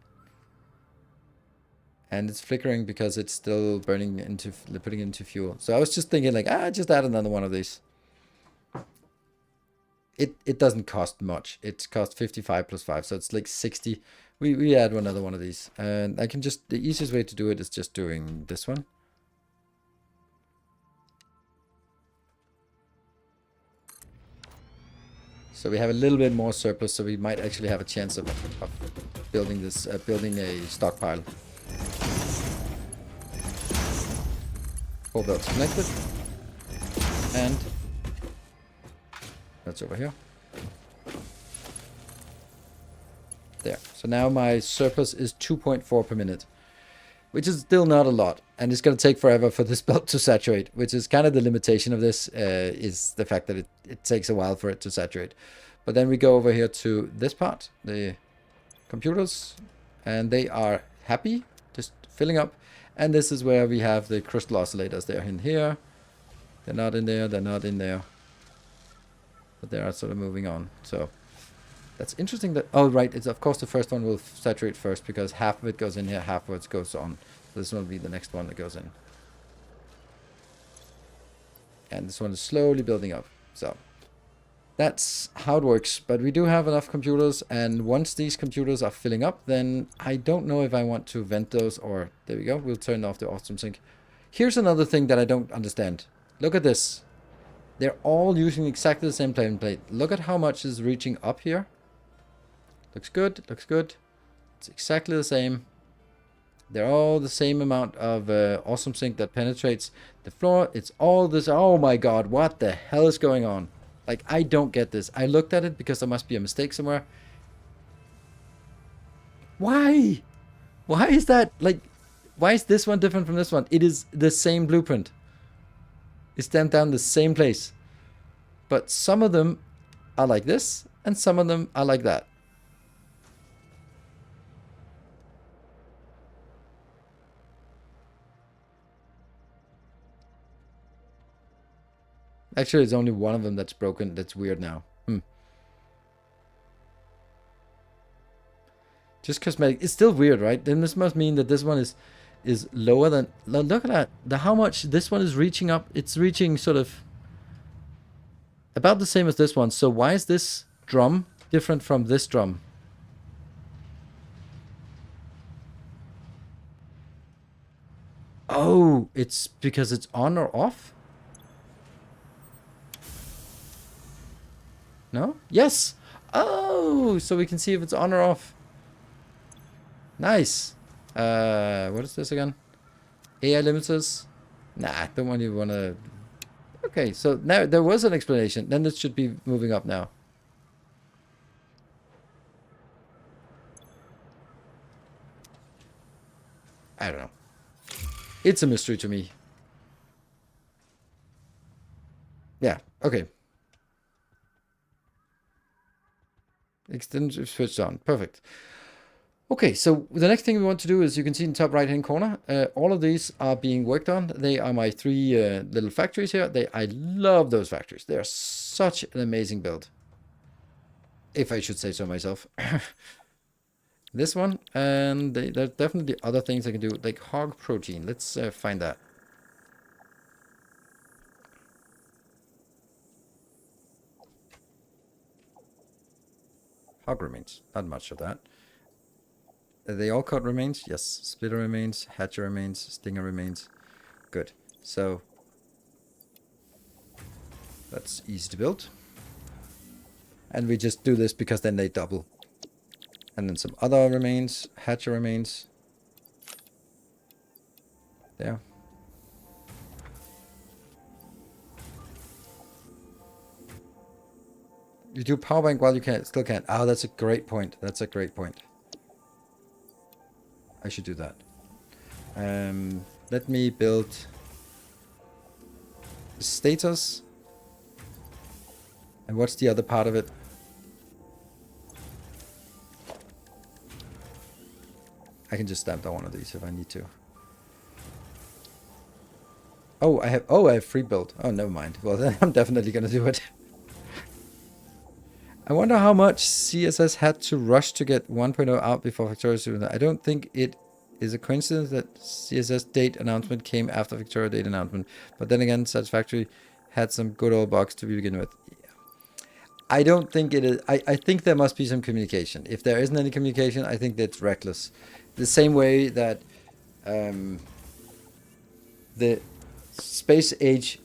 And it's flickering because it's still burning into, putting into fuel. So I was just thinking like, just add another one of these. It doesn't cost much. It costs 55 plus 5. So it's like 60. We add another one of these. And I can just, the easiest way to do it is just doing this one. So we have a little bit more surplus, so we might actually have a chance of building this, building a stockpile. 4 belts connected, and that's over here. There. So now my surplus is 2.4 per minute, which is still not a lot, and it's going to take forever for this belt to saturate, which is kind of the limitation of this, is the fact that it takes a while for it to saturate. But then we go over here to this part, the computers, and they are happy, just filling up. And this is where we have the crystal oscillators. They're in here, they're not in there, they're not in there, but they are sort of moving on. So that's interesting that, oh right, it's of course the first one will saturate first because half of it goes in here, half of it goes on. So this one will be the next one that goes in. And this one is slowly building up. So that's how it works. But we do have enough computers, and once these computers are filling up, then I don't know if I want to vent those, or there we go, we'll turn off the awesome sync. Here's another thing that I don't understand. Look at this. They're all using exactly the same plate. Look at how much is reaching up here. Looks good, looks good. It's exactly the same. They're all the same amount of awesome sync that penetrates the floor. It's all this. Oh my god, what the hell is going on? Like, I don't get this. I looked at it because there must be a mistake somewhere. Why? Why is that? Like, why is this one different from this one? It is the same blueprint. It's stamped down the same place. But some of them are like this, and some of them are like that. Actually, it's only one of them that's broken. That's weird now. Just cosmetic. It's still weird, right? Then this must mean that this one is lower than... Look at that. How much this one is reaching up. It's reaching sort of about the same as this one. So why is this drum different from this drum? Oh, it's because it's on or off? No? Yes! Oh, so we can see if it's on or off. Nice. What is this again? AI limiters? Nah, don't want you wanna... Okay, so now there was an explanation. Then it should be moving up now. I don't know. It's a mystery to me. Yeah, okay. Extend switched on. Perfect. Okay, so the next thing we want to do is, you can see in the top right hand corner, all of these are being worked on. They are my 3 little factories here. I love those factories. They are such an amazing build, if I should say so myself. This one, and there's definitely other things I can do, like hog protein. Let's find that. Hog remains, not much of that. They all cut remains? Yes. Splitter remains, hatcher remains, stinger remains. Good. So that's easy to build. And we just do this because then they double. And then some other remains, hatcher remains. There. You do power bank while you still can't. Oh, that's a great point. That's a great point. I should do that. Let me build status. And what's the other part of it? I can just stamp down one of these if I need to. Oh, I have free build. Oh, never mind. Well, then I'm definitely gonna do it. I wonder how much CSS had to rush to get 1.0 out before Victoria's. I don't think it is a coincidence that CSS date announcement came after Victoria date announcement. But then again, Satisfactory had some good old bugs to begin with. I don't think it is. I think there must be some communication. If there isn't any communication, I think that's reckless. The same way that the Space Age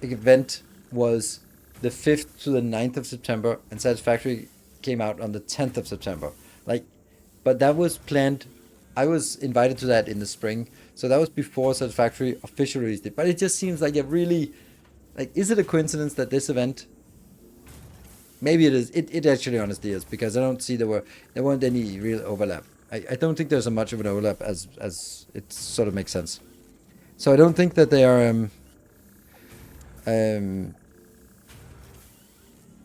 event was the 5th to the 9th of September, and Satisfactory came out on the 10th of September. But that was planned. I was invited to that in the spring, so that was before Satisfactory officially released it. But it just seems like is it a coincidence that this event? Maybe it is. It actually honestly is, because I don't see there weren't any real overlap. I don't think there's a much of an overlap as it sort of makes sense. So I don't think that they are.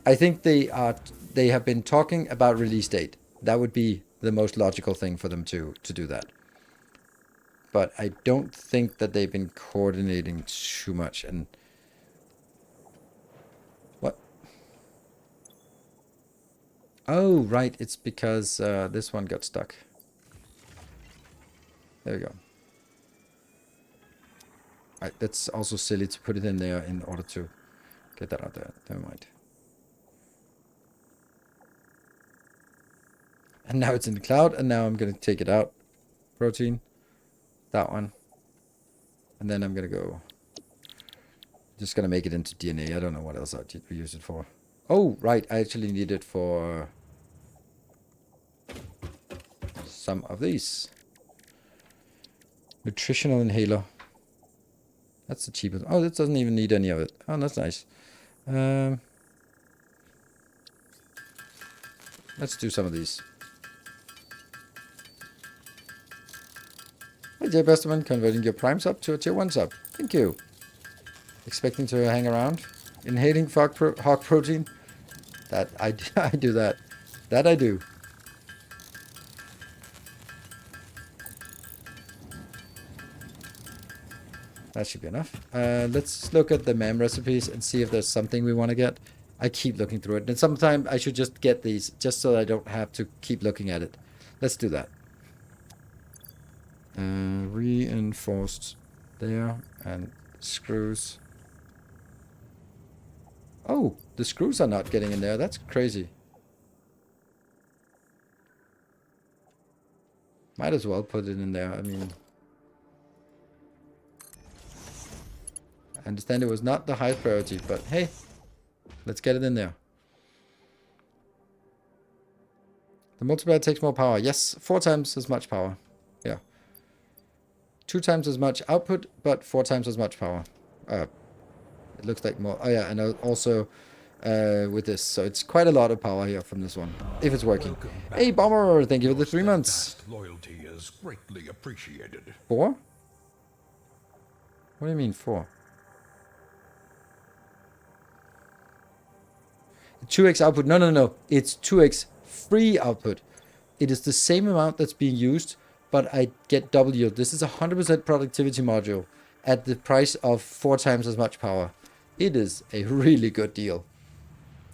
I think they have been talking about release date. That would be the most logical thing for them to do that. But I don't think that they've been coordinating too much. And what? Oh, right. It's because this one got stuck. There we go. Right, that's also silly to put it in there in order to get that out there. Never mind. And now it's in the cloud, and now I'm going to take it out. Protein. That one. And then I'm going to go. Just going to make it into DNA. I don't know what else I'd use it for. Oh, right. I actually need it for some of these. Nutritional inhaler. That's the cheapest. Oh, this doesn't even need any of it. Oh, that's nice. Let's do some of these. Hey, Jay Besterman, converting your prime sub to a tier 1 sub. Thank you. Expecting to hang around? Inhaling hog protein? That I do that. That I do. That should be enough. Let's look at the MAM recipes and see if there's something we want to get. I keep looking through it. And sometimes I should just get these just so I don't have to keep looking at it. Let's do that. Reinforced there. And screws. Oh, the screws are not getting in there. That's crazy. Might as well put it in there. I mean... I understand it was not the highest priority, but hey, let's get it in there. The multiplier takes more power. Yes, 4 times as much power. Yeah. 2 times as much output, but 4 times as much power. It looks like more. Oh yeah, and also with this. So it's quite a lot of power here from this one, if it's working. Hey, Bomber, thank you for the 3 months. Loyalty is greatly appreciated. 4? What do you mean 4? 2x output. No, no, no. It's 2x free output. It is the same amount that's being used, but I get double yield. This is a 100% productivity module at the price of 4 times as much power. It is a really good deal.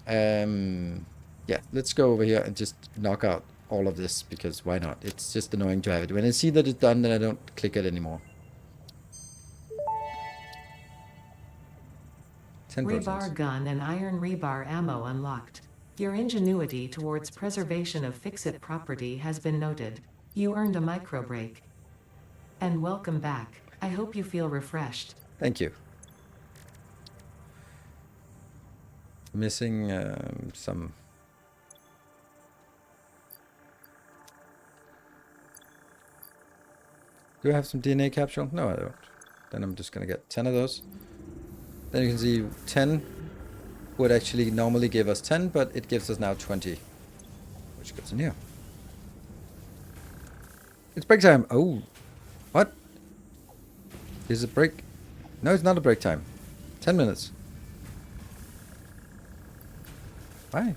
Yeah, let's go over here and just knock out all of this, because why not? It's just annoying to have it. When I see that it's done, then I don't click it anymore. 10%. Rebar gun and iron rebar ammo unlocked. Your ingenuity towards preservation of fix-it property has been noted. You earned a micro break. And welcome back. I hope you feel refreshed. Thank you. Missing some... Do I have some DNA capsule? No, I don't. Then I'm just gonna get 10 of those. Then you can see 10 would actually normally give us 10, but it gives us now 20. Which goes in here. It's break time. Oh, what? Is it break? No, it's not a break time. 10 minutes. Why?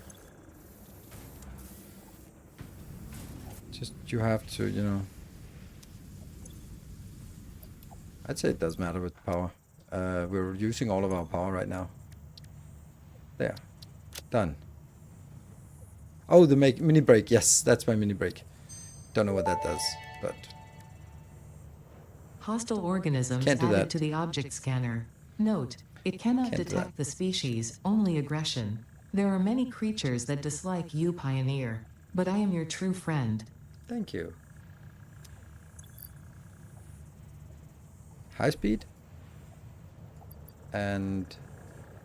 Just, you have to, you know. I'd say it does matter with power. We're using all of our power right now. There. Done. Oh, the mini break. Yes, that's my mini break. Don't know what that does, but... Hostile organisms Can't do added that. to the object scanner. Note, it cannot Can't do detect that. the species, only aggression. There are many creatures that dislike you, Pioneer, but I am your true friend. Thank you. High speed. And...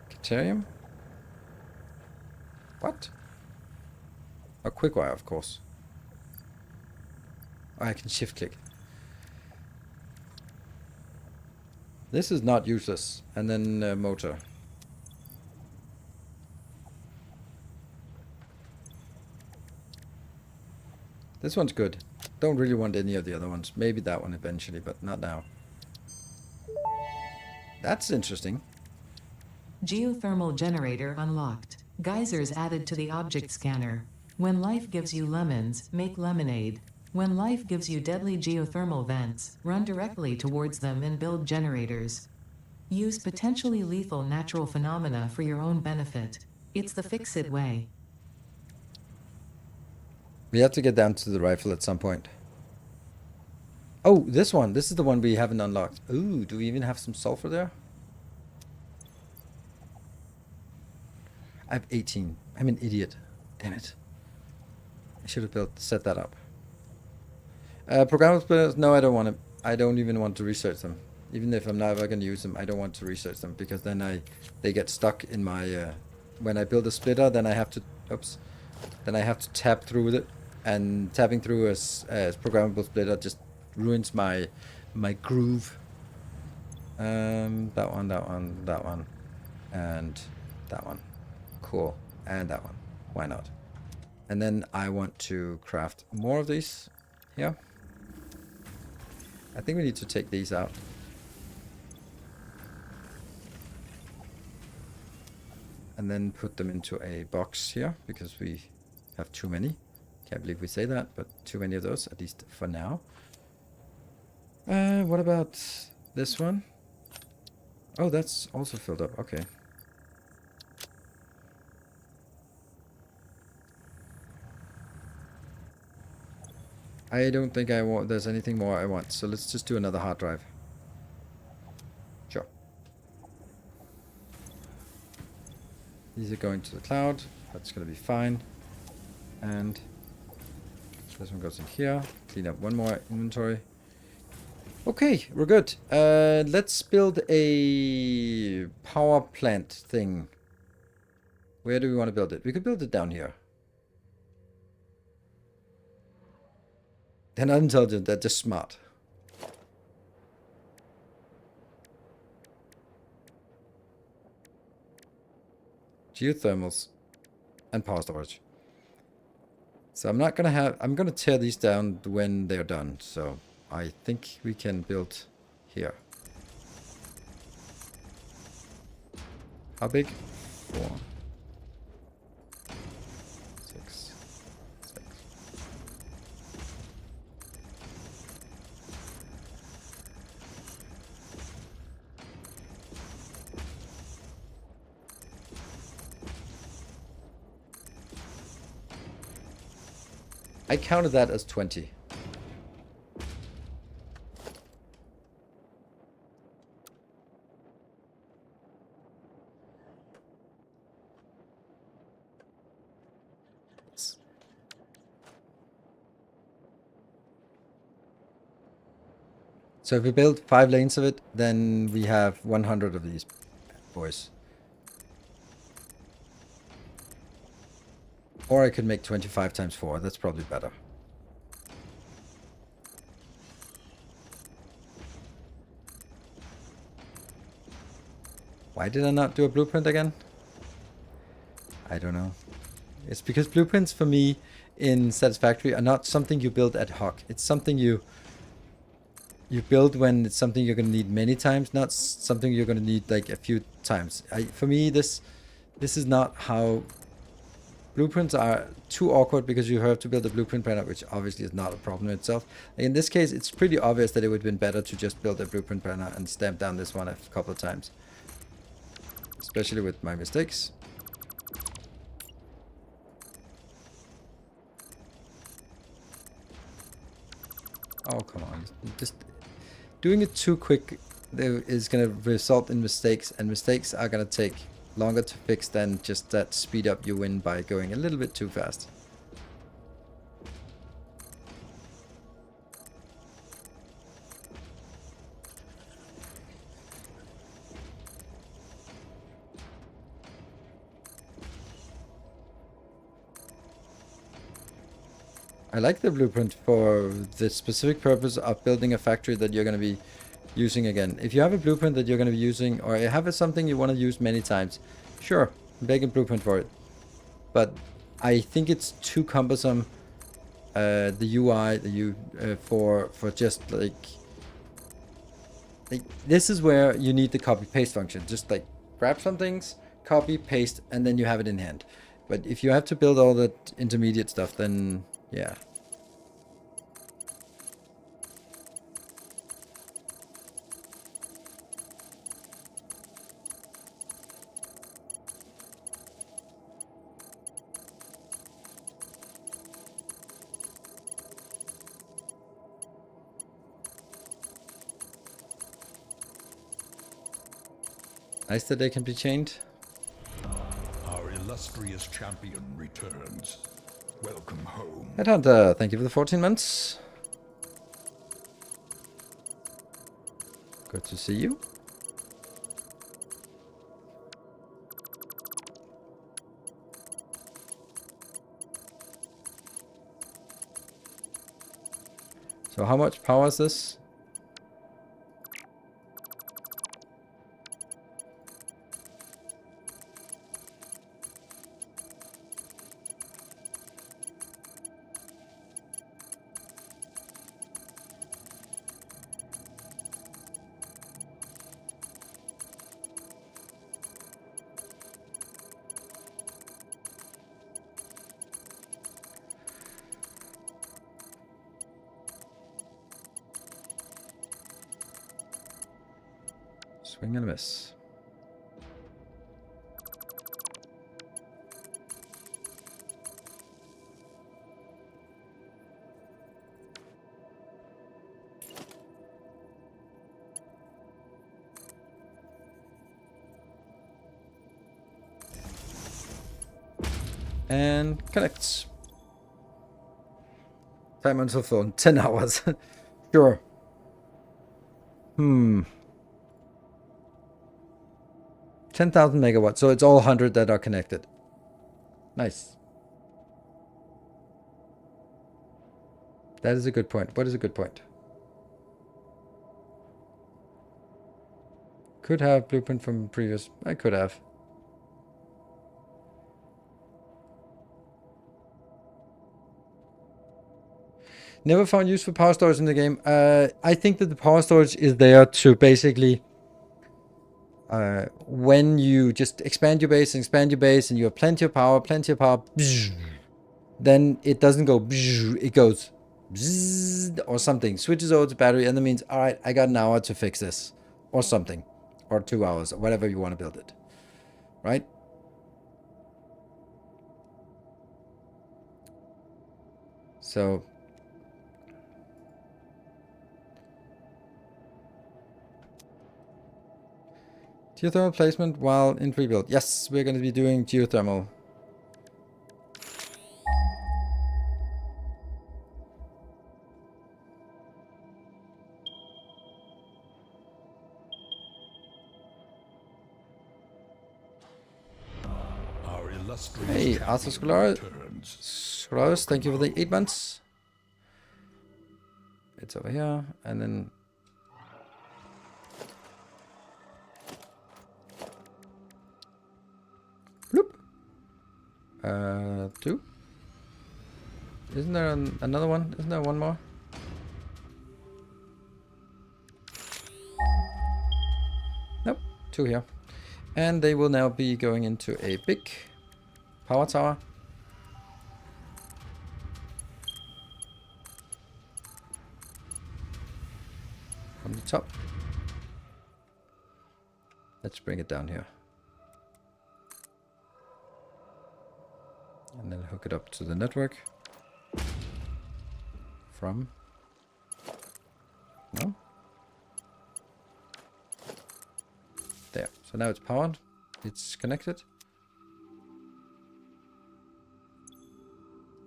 Caterium? What? A quick wire, of course. Oh, I can shift click. This is not useless. And then motor. This one's good. Don't really want any of the other ones. Maybe that one eventually, but not now. That's interesting. Geothermal generator unlocked. Geysers added to the object scanner. When life gives you lemons, make lemonade. When life gives you deadly geothermal vents, run directly towards them and build generators. Use potentially lethal natural phenomena for your own benefit. It's the fix-it way. We have to get down to the rifle at some point. Oh, this one. This is the one we haven't unlocked. Ooh, do we even have some sulfur there? I have 18. I'm an idiot. Damn it. I should have set that up. Programmable splitters? No, I don't want to. I don't even want to research them. Even if I'm never going to use them, I don't want to research them, because then they get stuck in my... when I build a splitter, then I have to... Oops. Then I have to tap through it. And tapping through a programmable splitter just ruins my groove. That one, that one, that one. And that one. Cool. And that one. Why not? And then I want to craft more of these here. I think we need to take these out. And then put them into a box here, because we have too many. Can't believe we say that, but too many of those, at least for now. What about this one? Oh, that's also filled up. Okay. I don't think there's anything more I want, so let's just do another hard drive. Sure. These are going to the cloud. That's going to be fine. And this one goes in here. Clean up one more inventory. Okay, we're good. Let's build a power plant thing. Where do we want to build it? We could build it down here. They're not intelligent, they're just smart. Geothermals and power storage. So I'm not gonna have, I'm gonna tear these down when they're done. So I think we can build here. How big? 4, 6, 6. I counted that as 20. So if we build 5 lanes of it, then we have 100 of these boys. Or I could make 25 times 4. That's probably better. Why did I not do a blueprint again? I don't know. It's because blueprints for me in Satisfactory are not something you build ad hoc. It's something you build when it's something you're going to need many times, not something you're going to need like a few times. For me, this is not how blueprints are. Too awkward because you have to build a blueprint planner, which obviously is not a problem in itself. In this case, it's pretty obvious that it would have been better to just build a blueprint planner and stamp down this one a couple of times, especially with my mistakes. Oh, come on. Just doing it too quick is going to result in mistakes, and mistakes are going to take longer to fix than just that speed up you win by going a little bit too fast. I like the blueprint for the specific purpose of building a factory that you're going to be using again. If you have a blueprint that you're going to be using, or you have something you want to use many times, sure, make a blueprint for it. But I think it's too cumbersome, the UI, for just like this is where you need the copy paste function. Just like grab some things, copy, paste, and then you have it in hand. But if you have to build all that intermediate stuff, then yeah. Nice that they can be chained. Our illustrious champion returns. Welcome home. Headhunter, thank you for the 14 months. Good to see you. So how much power is this? Swing and a miss. And connects. Time until phone, 10 hours. Sure. 10,000 megawatts, so it's all 100 that are connected. Nice. That is a good point. What is a good point? Could have blueprint from previous. I could have. Never found use for power storage in the game. I think that the power storage is there to basically when you just expand your base and you have plenty of power, then it doesn't go, it goes or something, switches over to battery, and that means, all right, I got an hour to fix this, or something, or 2 hours, or whatever you want to build it, right? So geothermal placement while in pre-build. Yes, we're going to be doing geothermal. Our illustrious Hey, champion Arthur Scolaris, returns. thank you for the 8 months. It's over here, and then bloop. 2. Isn't there another one? Isn't there one more? Nope, 2 here. And they will now be going into a big power tower. On the top. Let's bring it down here. And then hook it up to the network. From... No? There. So now it's powered. It's connected.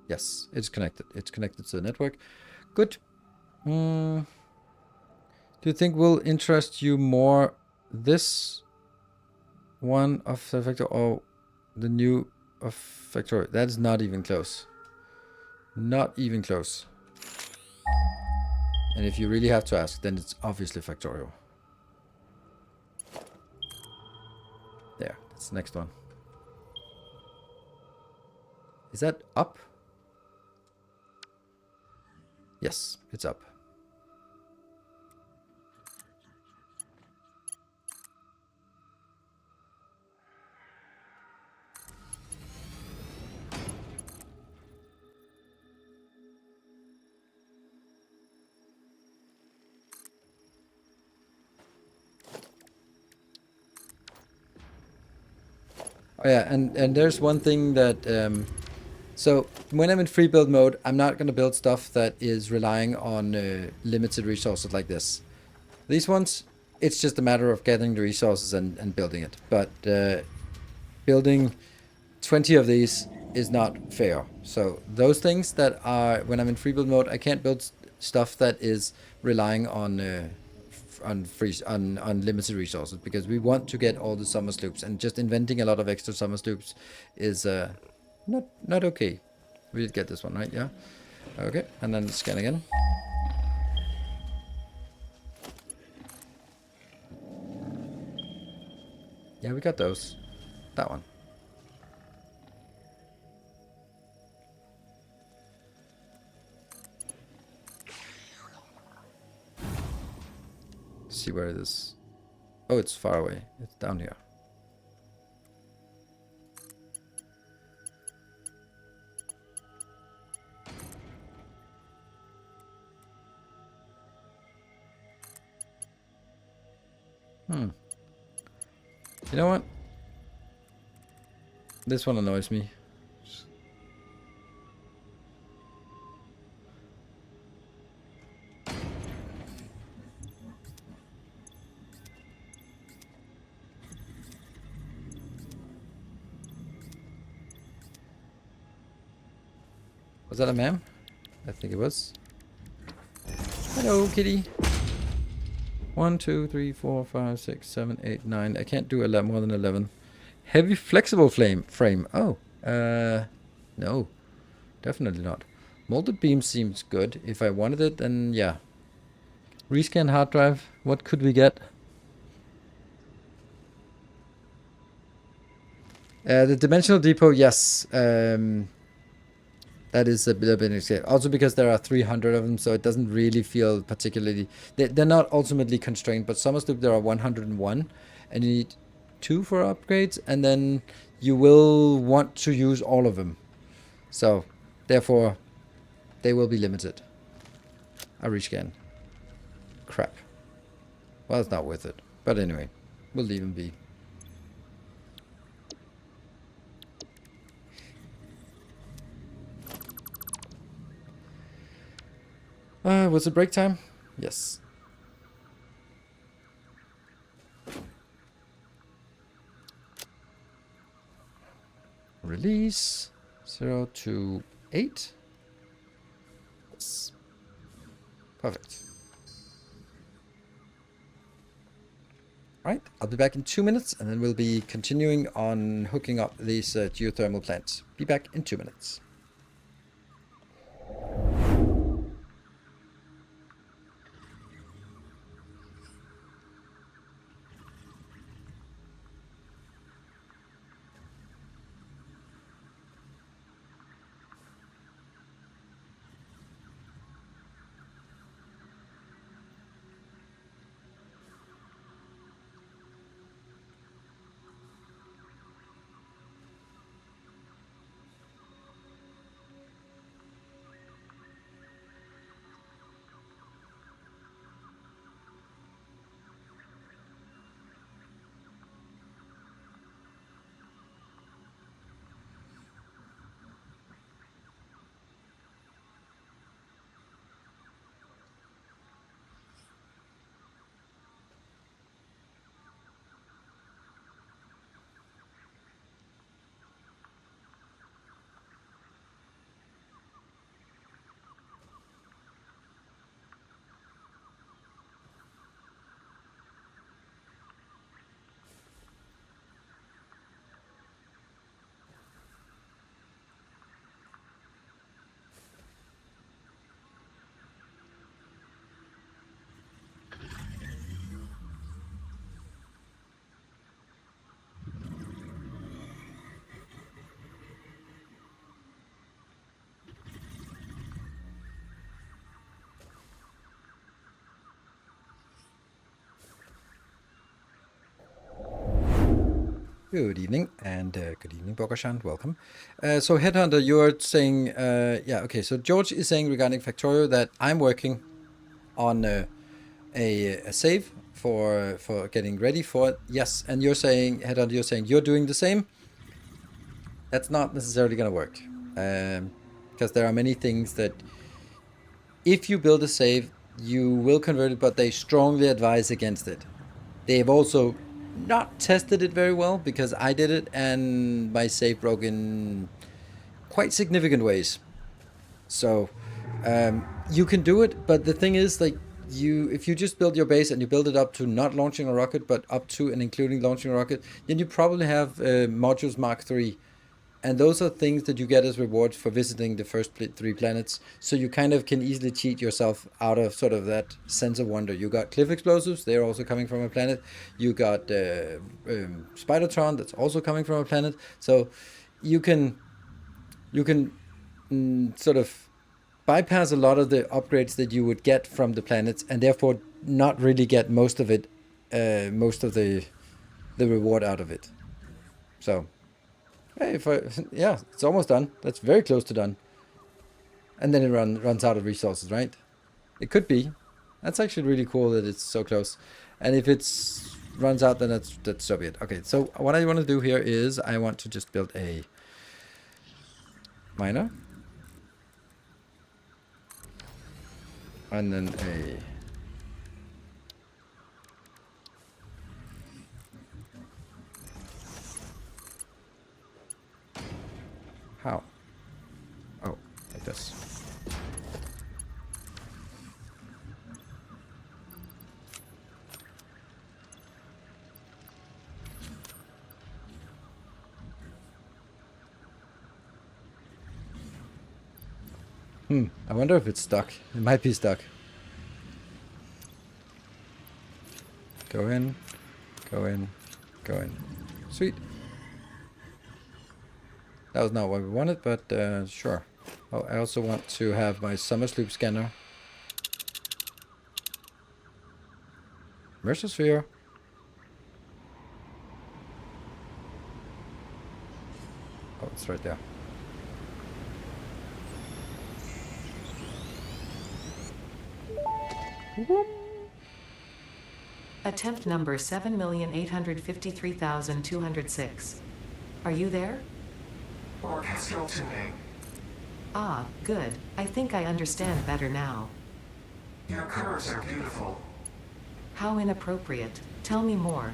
Yes, it's connected. It's connected to the network. Good. Do you think will interest you more this one of Satisfactory or the new of Factory? That is not even close. Not even close. And if you really have to ask, then it's obviously Factorial. There, that's the next one. Is that up? Yes, it's up. Oh yeah, and there's one thing that so when I'm in free build mode, I'm not going to build stuff that is relying on limited resources like this. These ones, it's just a matter of getting the resources and building it. But building 20 of these is not fair. So those things that are, when I'm in free build mode, I can't build stuff that is relying on limited resources, because we want to get all the summer sloops, and just inventing a lot of extra summer sloops is not okay. We'll get this one right, yeah. Okay, and then scan again. Yeah, we got those. That one. See where it is. Oh, it's far away. It's down here. You know what? This one annoys me. Was that a ma'am? I think it was. Hello, kitty. 1, 2, 3, 4, 5, 6, 7, 8, 9. I can't do more than 11. Heavy flexible frame. Oh, no, definitely not. Molded beam seems good. If I wanted it, then yeah. Rescan hard drive. What could we get? The dimensional depot, yes. That is a bit exciting. Also because there are 300 of them, so it doesn't really feel particularly... They're not ultimately constrained, but Summer Sloop there are 101. and you need 2 for upgrades, and then you will want to use all of them. So, therefore, they will be limited. I rescan. Crap. Well, it's not worth it. But anyway, we'll leave them be. Was it break time? Yes. Release 0 to 8. Yes. Perfect. Right, I'll be back in 2 minutes, and then we'll be continuing on hooking up these geothermal plants. Be back in 2 minutes. Good evening, and good evening, Bogoshan. Welcome. So, Headhunter, you're saying, yeah, okay. So, George is saying regarding Factorio that I'm working on a save for getting ready for it. Yes, and you're saying, Headhunter, you're saying you're doing the same. That's not necessarily going to work, because there are many things that if you build a save, you will convert it, but they strongly advise against it. They've also not tested it very well, because I did it and my save broke in quite significant ways. So you can do it, but the thing is, like, if you just build your base and you build it up to not launching a rocket, but up to and including launching a rocket, then you probably have modules Mark III. And those are things that you get as rewards for visiting the first 3 planets. So you kind of can easily cheat yourself out of sort of that sense of wonder. You got cliff explosives, they're also coming from a planet. You got Spidertron, that's also coming from a planet. So you can sort of bypass a lot of the upgrades that you would get from the planets, and therefore not really get most of it, most of the reward out of it. So. Hey, yeah, it's almost done. That's very close to done. And then it runs out of resources, right? It could be. That's actually really cool that it's so close. And if it runs out, then that's so be it. Okay, so what I want to do here is I want to just build a miner. And then a... How? Oh, like this. I wonder if it's stuck. It might be stuck. Go in, go in, go in. Sweet. That was not what we wanted, but sure. Oh, I also want to have my summer sloop scanner. Mercer sphere. It's right there. Attempt number 7,853,206. Are you there? Orchestral tuning. Ah, good. I think I understand better now. Your curves are beautiful. How inappropriate. Tell me more.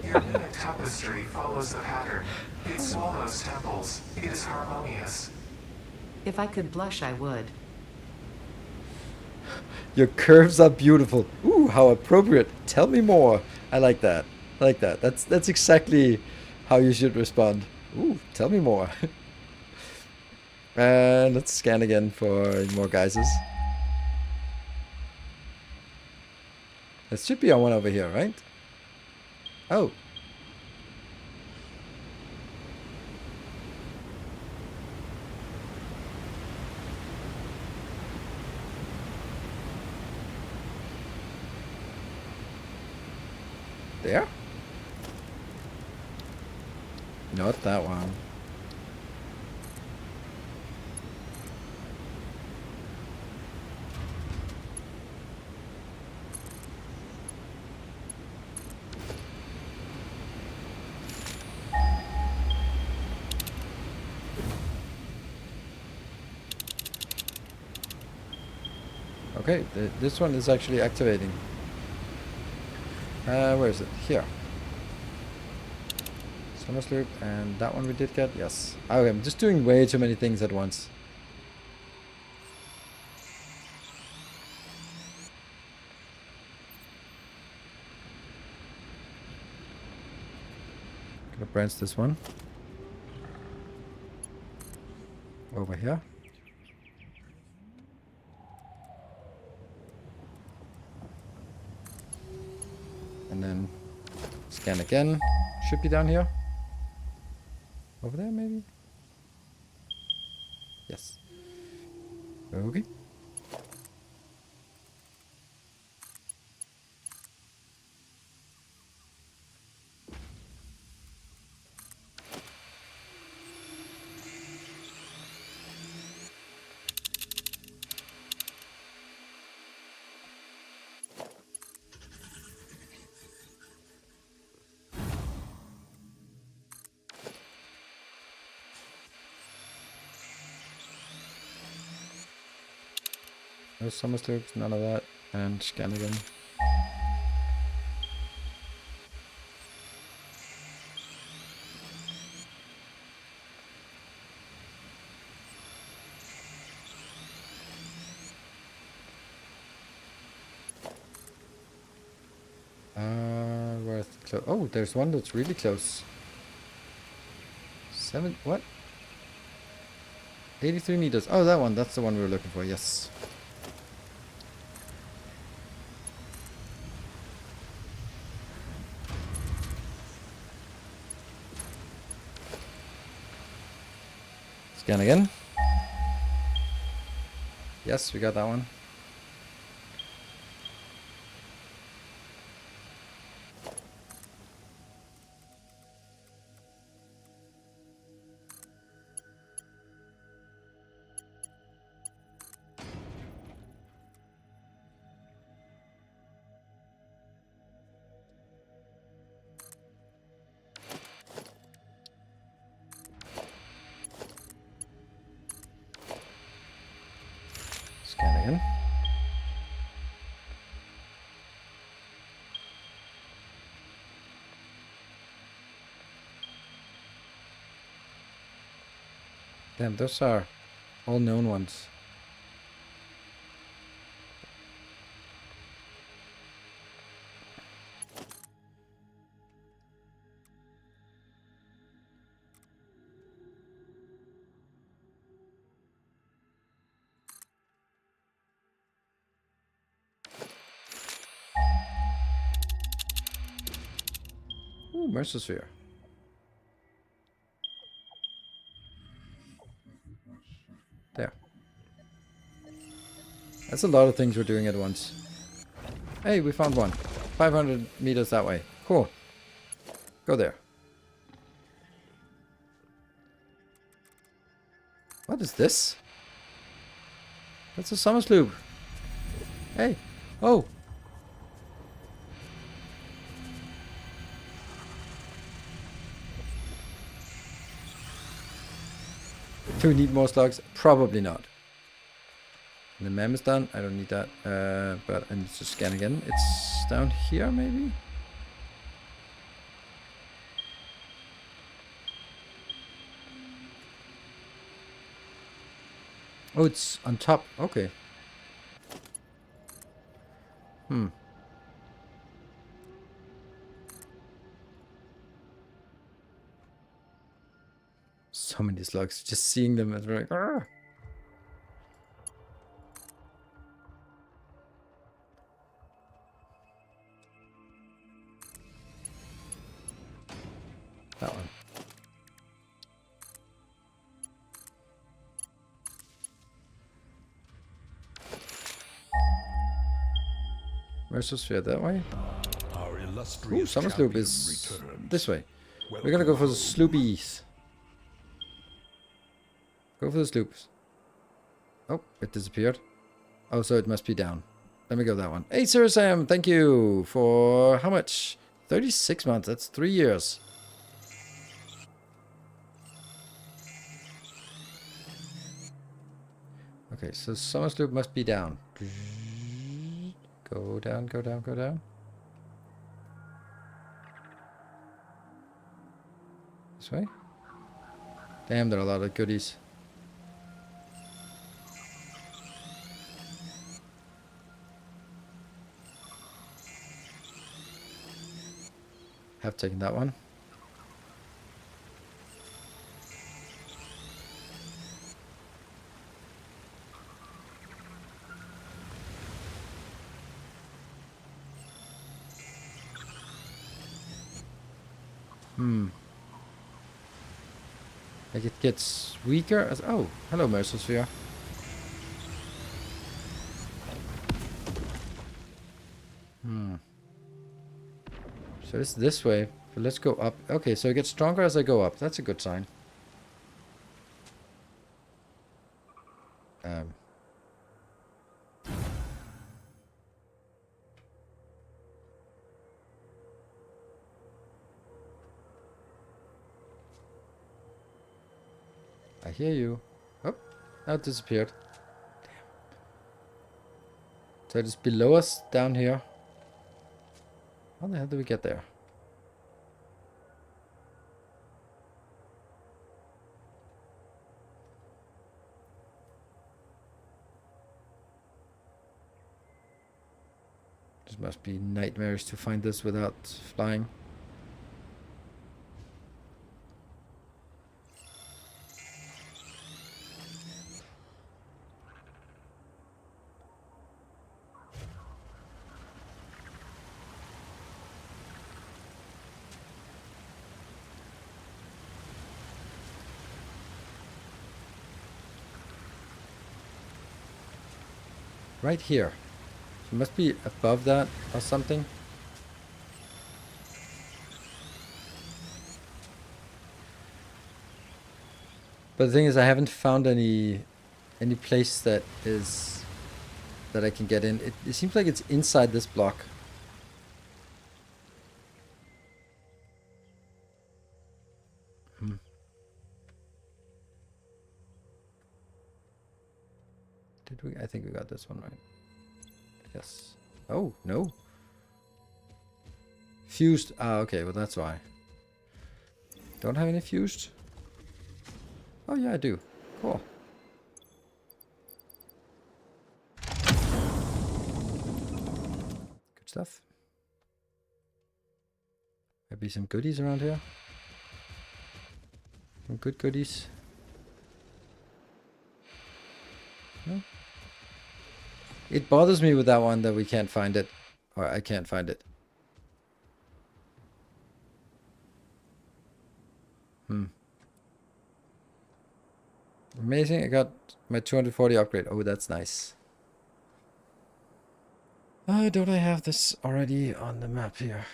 Your mimic tapestry follows the pattern. It swallows temples. It is harmonious. If I could blush, I would. Your curves are beautiful. Ooh, how appropriate. Tell me more. I like that. I like that. That's exactly how you should respond. Ooh, tell me more. And let's scan again for more geysers. There should be one over here, right? Oh. There? Not that one. Okay, this one is actually activating. Where is it? Here. Summer Sloop, and that one we did get? Yes. Okay, I'm just doing way too many things at once. Gonna branch this one. Over here. And then scan again. Should be down here. Over there, maybe? Yes. Okay. No summer slopes, none of that. And scan again. Where's the close? Oh, there's one that's really close. 83 meters. Oh, that one. That's the one we were looking for. Yes. Scan again. Yes, we got that one. Scan again. Damn, those are all known ones. Ooh, Mercer. There. That's a lot of things we're doing at once. Hey, we found one. 500 meters that way. Cool. Go there. What is this? That's a summer sloop. Hey. Oh. Do we need more slugs? Probably not. The map is done. I don't need that. But I need to scan again. It's down here, maybe? Oh, it's on top. Okay. So many slugs. Just seeing them is like... Argh! That one. Mercer that way. Our Ooh, illustrious summer sloop champion is returns. this way. Welcome We're gonna go for the home. sloopies. Go for the sloops. Oh, it disappeared. Oh, so it must be down. Let me go that one. Hey, Sir Sam, thank you for how much? 36 months. That's 3 years. Okay, so summer sloop must be down. Go down, go down, go down. This way? Damn, there are a lot of goodies. Have taken that one. Like it gets weaker as... Oh, hello, Mercersphere. So it's this way. But let's go up. Okay, so it gets stronger as I go up. That's a good sign. I hear you. Oh, now it disappeared. Damn. So it is below us down here. How the hell did we get there? This must be nightmares to find this without flying. Right here. It must be above that or something. But the thing is, I haven't found any place that is that I can get in. It seems like it's inside this block. Did we? I think we got this one right. Yes. Oh, no. Fused. Ah, okay. Well, that's why. Don't have any fused? Oh, yeah, I do. Cool. Good stuff. Maybe some goodies around here. Some good goodies. No? It bothers me with that one that we can't find it. Or I can't find it. Amazing, I got my 240 upgrade. Oh, that's nice. Don't I have this already on the map here?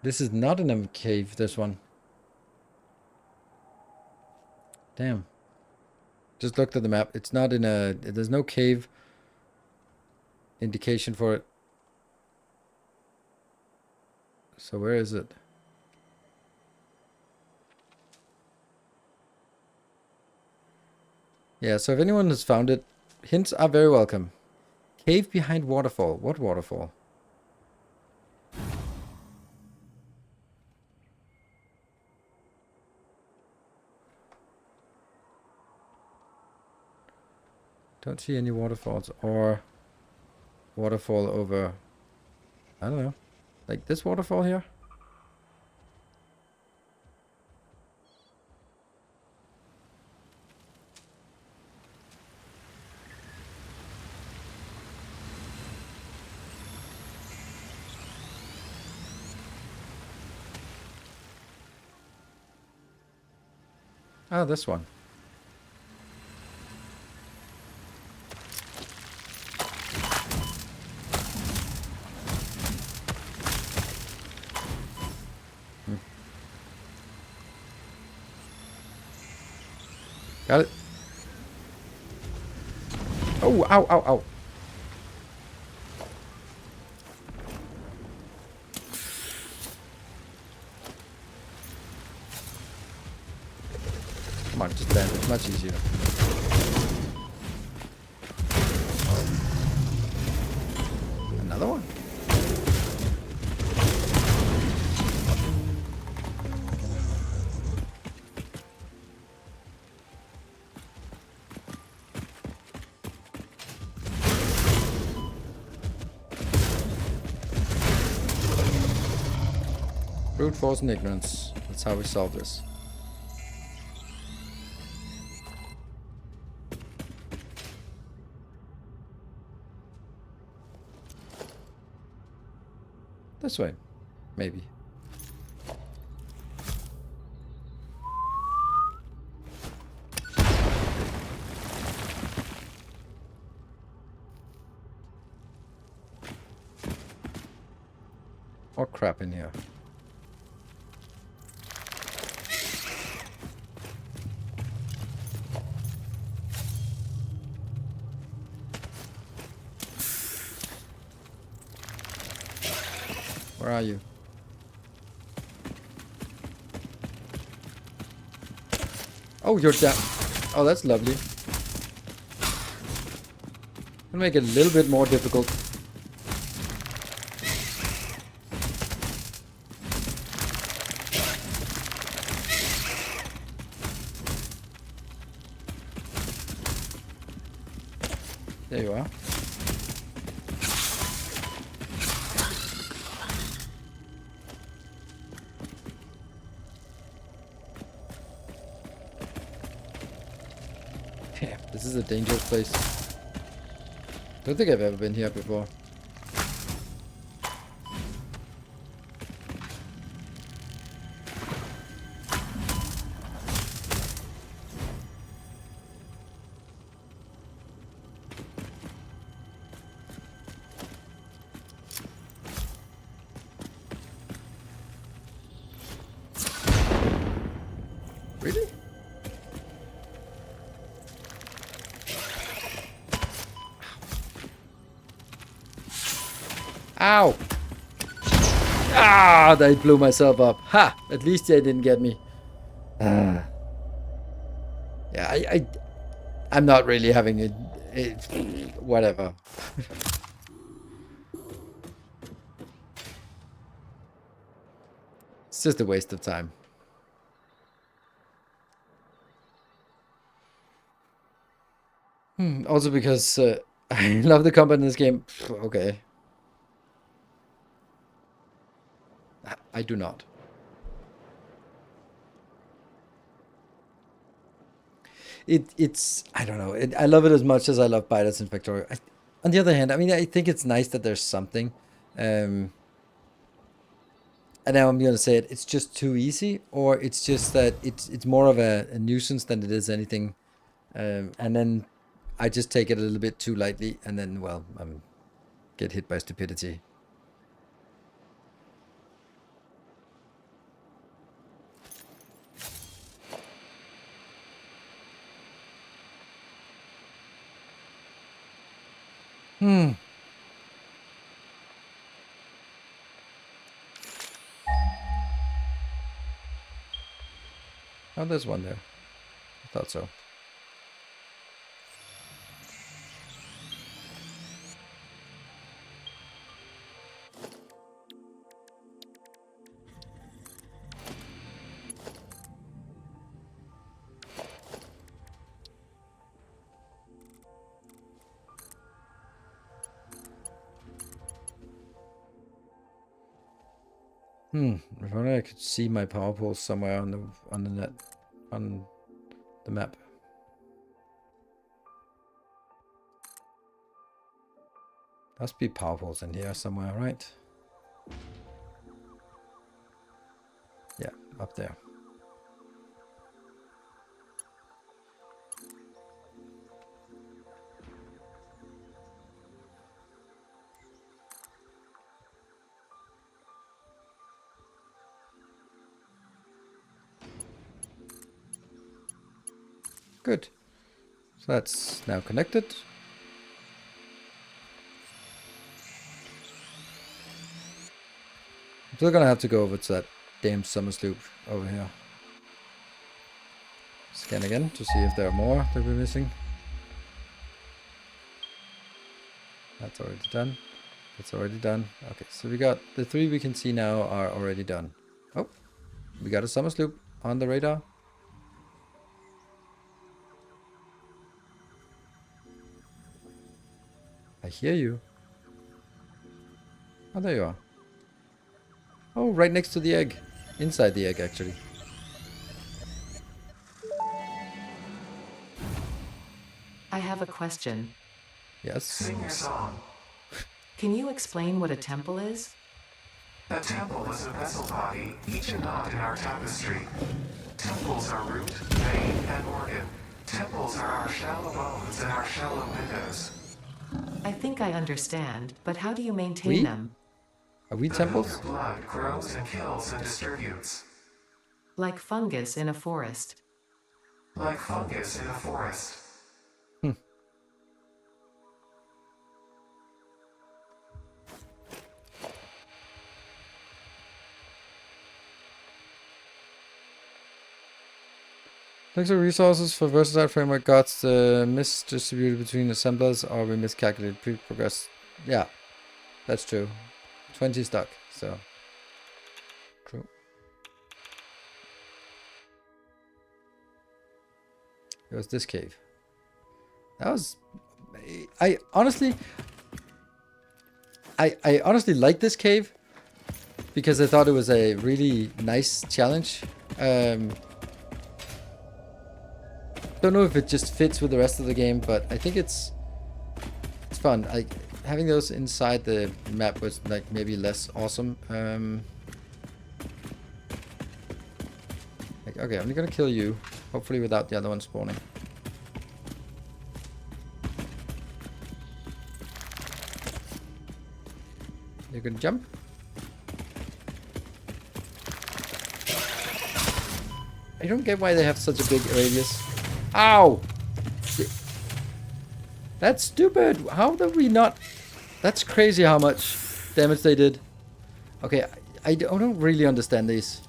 This is not in a cave, this one. Damn. Just looked at the map. It's not in a... There's no cave indication for it. So where is it? Yeah, so if anyone has found it, hints are very welcome. Cave behind waterfall. What waterfall? Don't see any waterfalls or waterfall over... I don't know. Like this waterfall here? Ah, this one. Got it. Oh, ow, ow, ow. Come on, just land it. Much easier. Another one. Brute force and ignorance. That's how we solve this. This way. Maybe. Or crap in here. Where are you? Oh, you're down. Oh, that's lovely. I'll make it a little bit more difficult. There you are. Yeah, this is a dangerous place. Don't think I've ever been here before. Really? Ow! Ah, I blew myself up. Ha! At least they didn't get me. Yeah, I'm not really having it. Whatever. It's just a waste of time. Also because I love the combat in this game. Okay. I do not. It's I don't know. I love it as much as I love Pilots in Factorio. On the other hand, I mean, I think it's nice that there's something. And now I'm gonna say it. It's just too easy, or it's just that it's more of a nuisance than it is anything. And then I just take it a little bit too lightly, and then well, get hit by stupidity. Oh, there's one there. I thought so. If only I could see my power poles somewhere on the net, on the map. Must be power poles in here somewhere, right? Yeah, up there. Good. So that's now connected. I'm still gonna have to go over to that damn summer sloop over here. Scan again to see if there are more that we're missing. That's already done. That's already done. Okay, so we got the 3 we can see now are already done. Oh, we got a summer sloop on the radar. I hear you. Oh, there you are. Oh, right next to the egg. Inside the egg, actually. I have a question. Yes. Sing your song. Can you explain what a temple is? A temple is a vessel body, each a knot in our tapestry. Temples are root, vein, and organ. Temples are our shallow bones and our shallow windows. I think I understand, but how do you maintain We? them? Are we The temples? milk of blood grows and kills and distributes. Like fungus in a forest. Like fungus in a forest. Thanks for resources for versatile framework gods misdistributed between assemblers or we miscalculated pre-progress. Yeah, that's true. 20 stuck, so true. It was this cave. That was I honestly like this cave because I thought it was a really nice challenge. Don't know if it just fits with the rest of the game, but I think it's fun. Having those inside the map was like maybe less awesome. Like, okay, I'm gonna kill you, hopefully without the other one spawning. You can jump. I don't get why they have such a big radius. Ow! That's stupid. How did we not... That's crazy how much damage they did. Okay, I don't really understand these.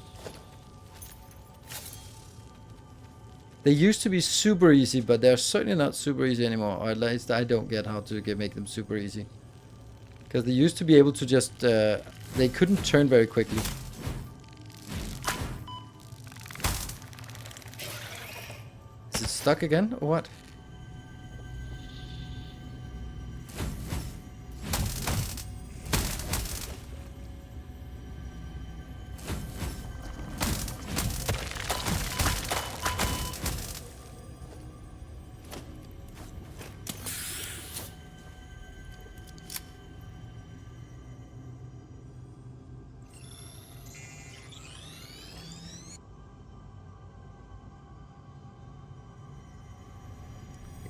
They used to be super easy, but they're certainly not super easy anymore. Or at least I don't get how to make them super easy. Because they used to be able to just... they couldn't turn very quickly. Is it stuck again, or what?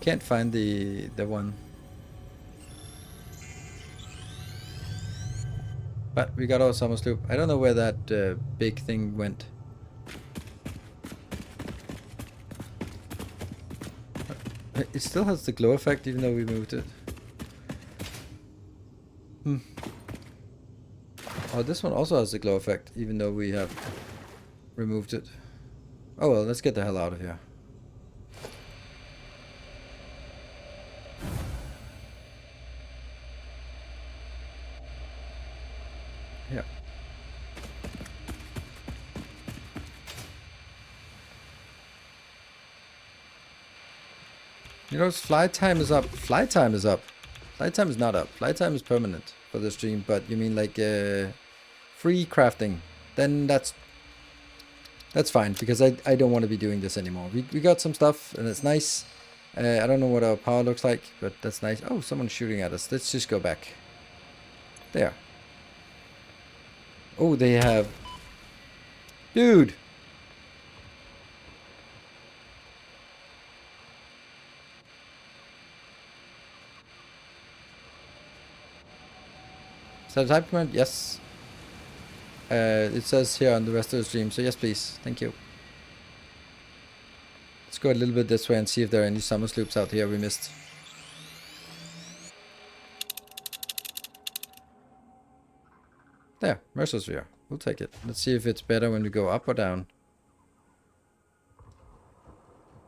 Can't find the one, but we got our summer sloop. I don't know where that big thing went. It still has the glow effect even though we moved it. Oh, this one also has the glow effect, even though we have removed it. Oh well, let's get the hell out of here. Yeah. You know, flight time is up. Flight time is up. Flight time is not up. Flight time is permanent for the stream, but you mean like free crafting? Then that's fine, because I don't want to be doing this anymore. We got some stuff and it's nice. I don't know what our power looks like, but that's nice. Oh, someone's shooting at us. Let's just go back. There. Oh, they have... Dude! Is that a type command? Yes. It says here on the rest of the stream, so yes please. Thank you. Let's go a little bit this way and see if there are any summer sloops out here we missed. There, Mercersphere. We'll take it. Let's see if it's better when we go up or down.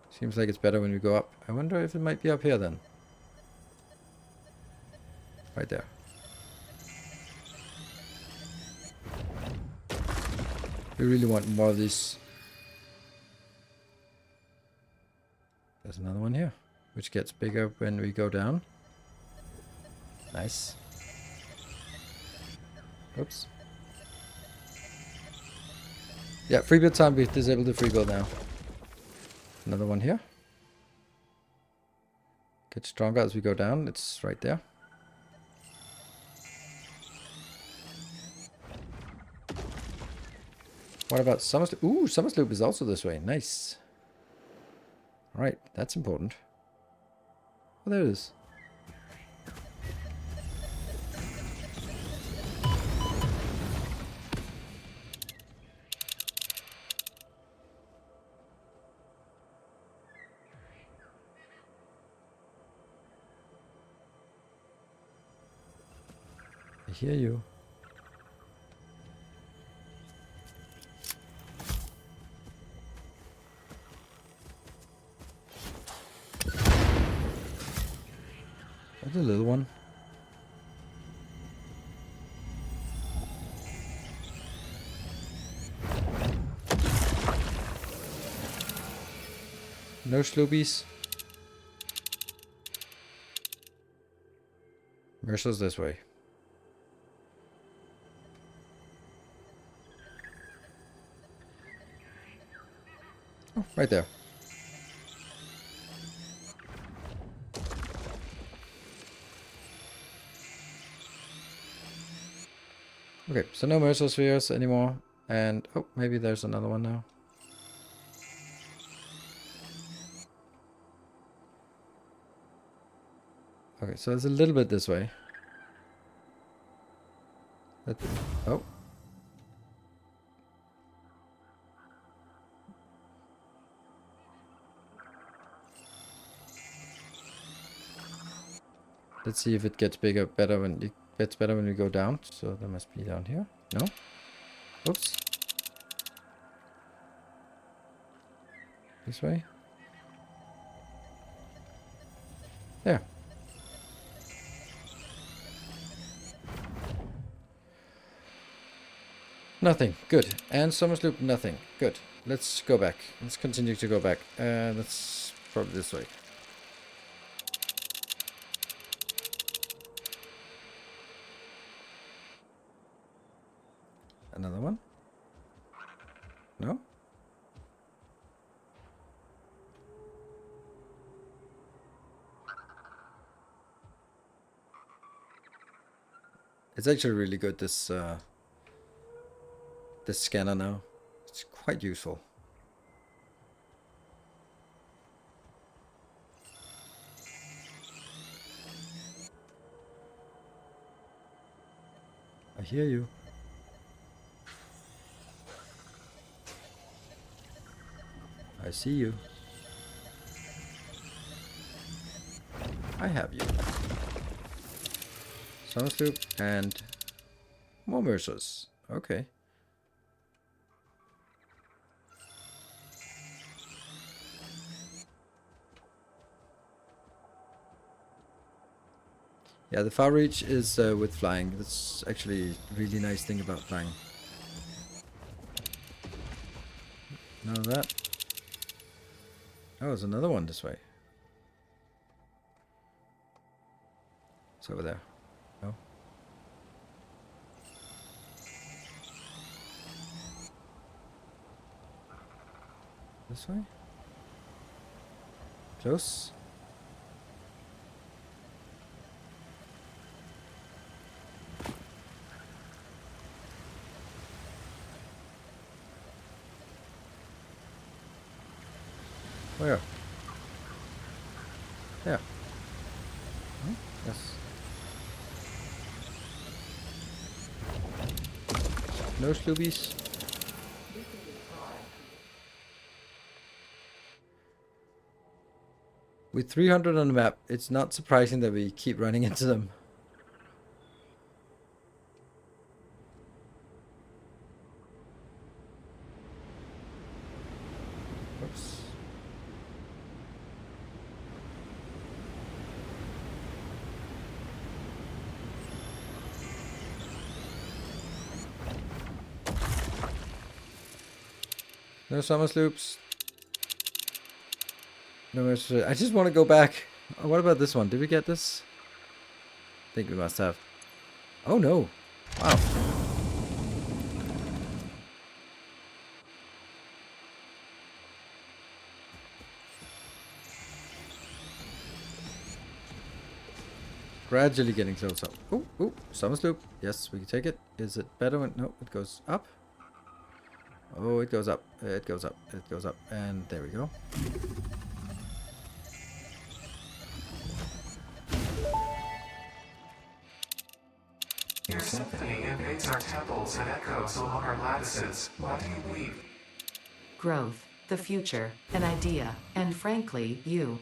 Seems like it's better when we go up. I wonder if it might be up here then. Right there. We really want more of these. There's another one here, which gets bigger when we go down. Nice. Oops. Yeah, free build time, we've disabled the free build now. Another one here. Gets stronger as we go down, it's right there. What about Summer Sloop? Ooh, Summer Sloop is also this way. Nice. Alright, that's important. Oh, there it is. I hear you. That's a little one. No sloopies. Mercer's this way. Oh, right there. Okay, so no Mercer spheres anymore. And, oh, maybe there's another one now. Okay, so it's a little bit this way. Oh. Let's see if it gets better when it gets better when we go down. So that must be down here. No? Oops. This way. There. Nothing. Good. And Summer Sloop, nothing. Good. Let's go back. Let's continue to go back. That's probably this way. Another one? No? It's actually really good, this scanner now. It's quite useful. I hear you. I see you. Summer sloop and more Mercers. Okay. Yeah, the far reach is with flying. That's actually a really nice thing about flying. None of that. Oh, there's another one this way. It's over there. No. This way? Close? Where? Yeah. Hmm? Yes. No sloobies. With 300 on the map, it's not surprising that we keep running into them. Oops. No summer sloops. No, I just want to go back. Oh, what about this one? Did we get this? I think we must have. Oh no. Wow. Gradually getting closer. Oh, oh, summer sloop. Yes, we can take it. Is it better when... No, it goes up. Oh, it goes up. It goes up. It goes up. And there we go. Your symphony invades our temples and echoes along our lattices. What do you believe? Growth, the future, an idea, and frankly, you.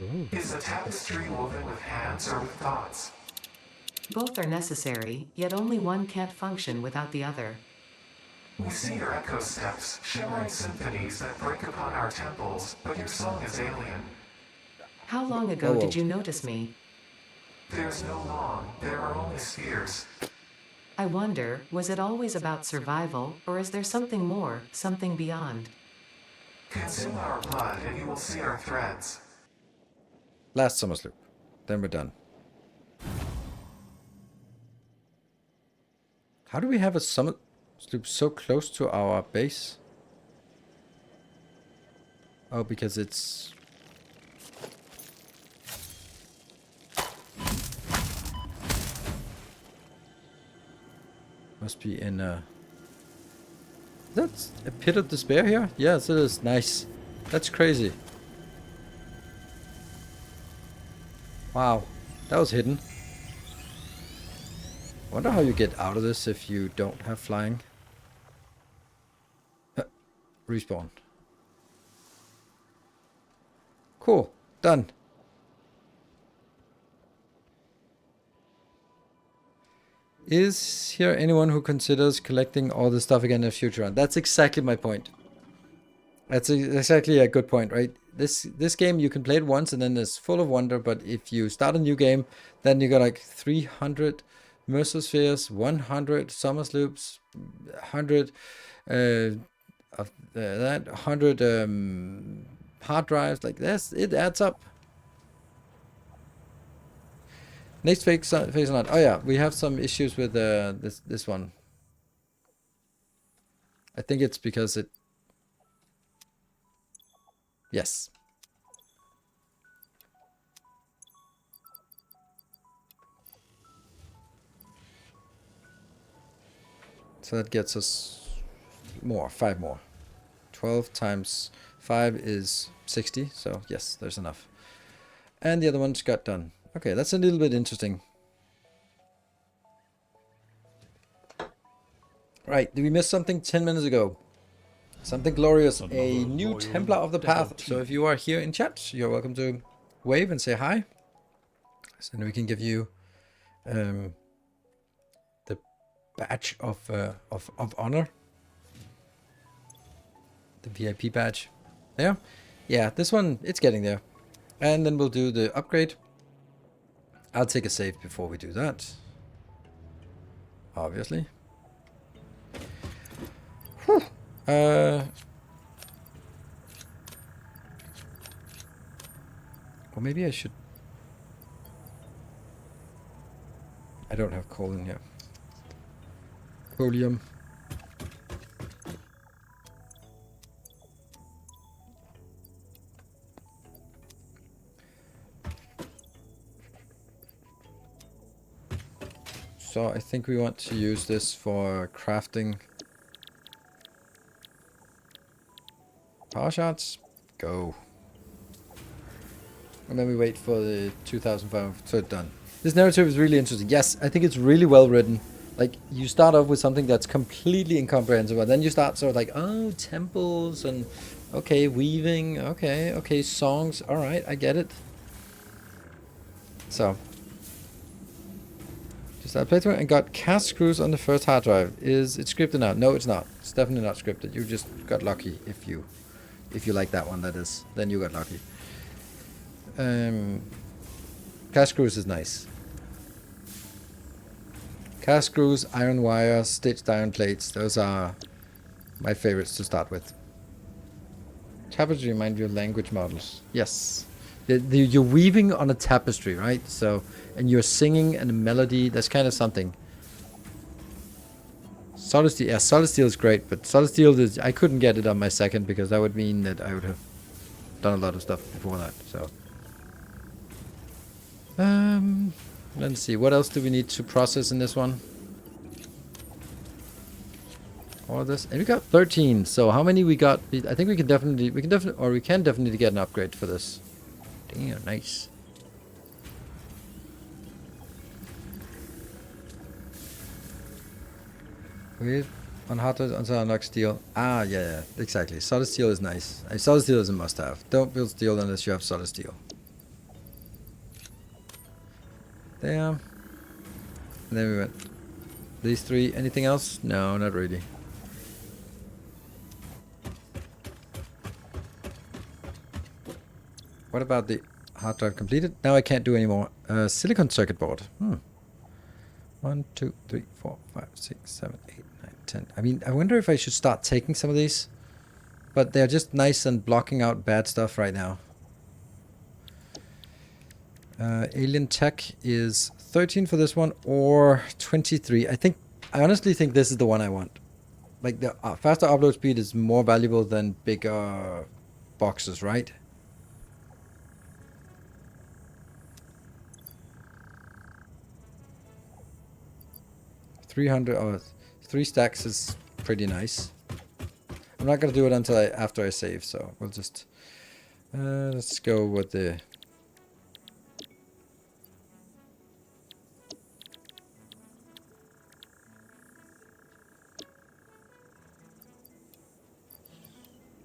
Ooh. Is a tapestry woven with hands or with thoughts? Both are necessary, yet only one can't function without the other. We see your echo steps, shimmering symphonies that break upon our temples, but your song is alien. How long ago Whoa. did you notice me? There's no long, there are only spheres. I wonder, was it always about survival, or is there something more, something beyond? Consume our blood and you will see our threads. Last summer sloop. Then we're done. How do we have a summer sloop so close to our base? Oh, because it's... Must be in a... That's a pit of despair here? Yes, it is. Nice. That's crazy. Wow. That was hidden. Wonder how you get out of this if you don't have flying. Respawn. Cool. Done. Is here anyone who considers collecting all this stuff again in the future? And that's exactly my point. That's exactly a good point, right? This game, you can play it once and then it's full of wonder, but if you start a new game, then you got like 300 Mercer spheres, 100 summer sloops, 100 of that, 100 hard drives, like this, it adds up. Next phase or not? Oh yeah, we have some issues with this one. I think it's because it... Yes. So that gets us more, 5 more. 12 times 5 is 60, so yes, there's enough. And the other one just got done. Okay, that's a little bit interesting. Right, did we miss something 10 minutes ago? Something glorious, a new Templar of the Path. So if you are here in chat, you're welcome to wave and say hi. So then we can give you badge of honor. The VIP badge. There. Yeah, this one, it's getting there. And then we'll do the upgrade. I'll take a save before we do that. Obviously. Whew. Or maybe I should... I don't have coal in here. Coalium. So I think we want to use this for crafting power shots. Go. And then we wait for the 2005 to done. This narrative is really interesting. Yes, I think it's really well written. Like, you start off with something that's completely incomprehensible, and then you start sort of like, oh, temples, and okay, weaving, okay, songs, alright, I get it. So, just that playthrough and got cast screws on the first hard drive. Is it scripted now? No, it's not. It's definitely not scripted. You just got lucky if you like that one, that is. Then you got lucky. Cast screws is nice. Cast screws, iron wire, stitched iron plates. Those are my favorites to start with. Tapestry remind you of language models. Yes. You're weaving on a tapestry, right? So, and you're singing and a melody. That's kind of something. Solid steel. Yeah, solid steel is great, but solid steel is... I couldn't get it on my second because that would mean that I would have done a lot of stuff before that. So. Let's see. What else do we need to process in this one? All of this, and we got 13. So how many we got? I think we can definitely get an upgrade for this. Damn, nice. With on hot until unlock steel. Ah, yeah, exactly. Solid steel is nice. Solid steel is a must-have. Don't build steel unless you have solid steel. There. And then we went. These three. Anything else? No, not really. What about the hard drive completed? Now I can't do any more. Silicon circuit board. 1, 2, 3, 4, 5, 6, 7, 8, 9, 10. I mean, I wonder if I should start taking some of these. But they're just nice and blocking out bad stuff right now. Alien Tech is 13 for this one, or 23. I honestly think this is the one I want. Like, the faster upload speed is more valuable than bigger boxes, right? $300 3 stacks is pretty nice. I'm not gonna do it until after I save, so we'll just let's go with the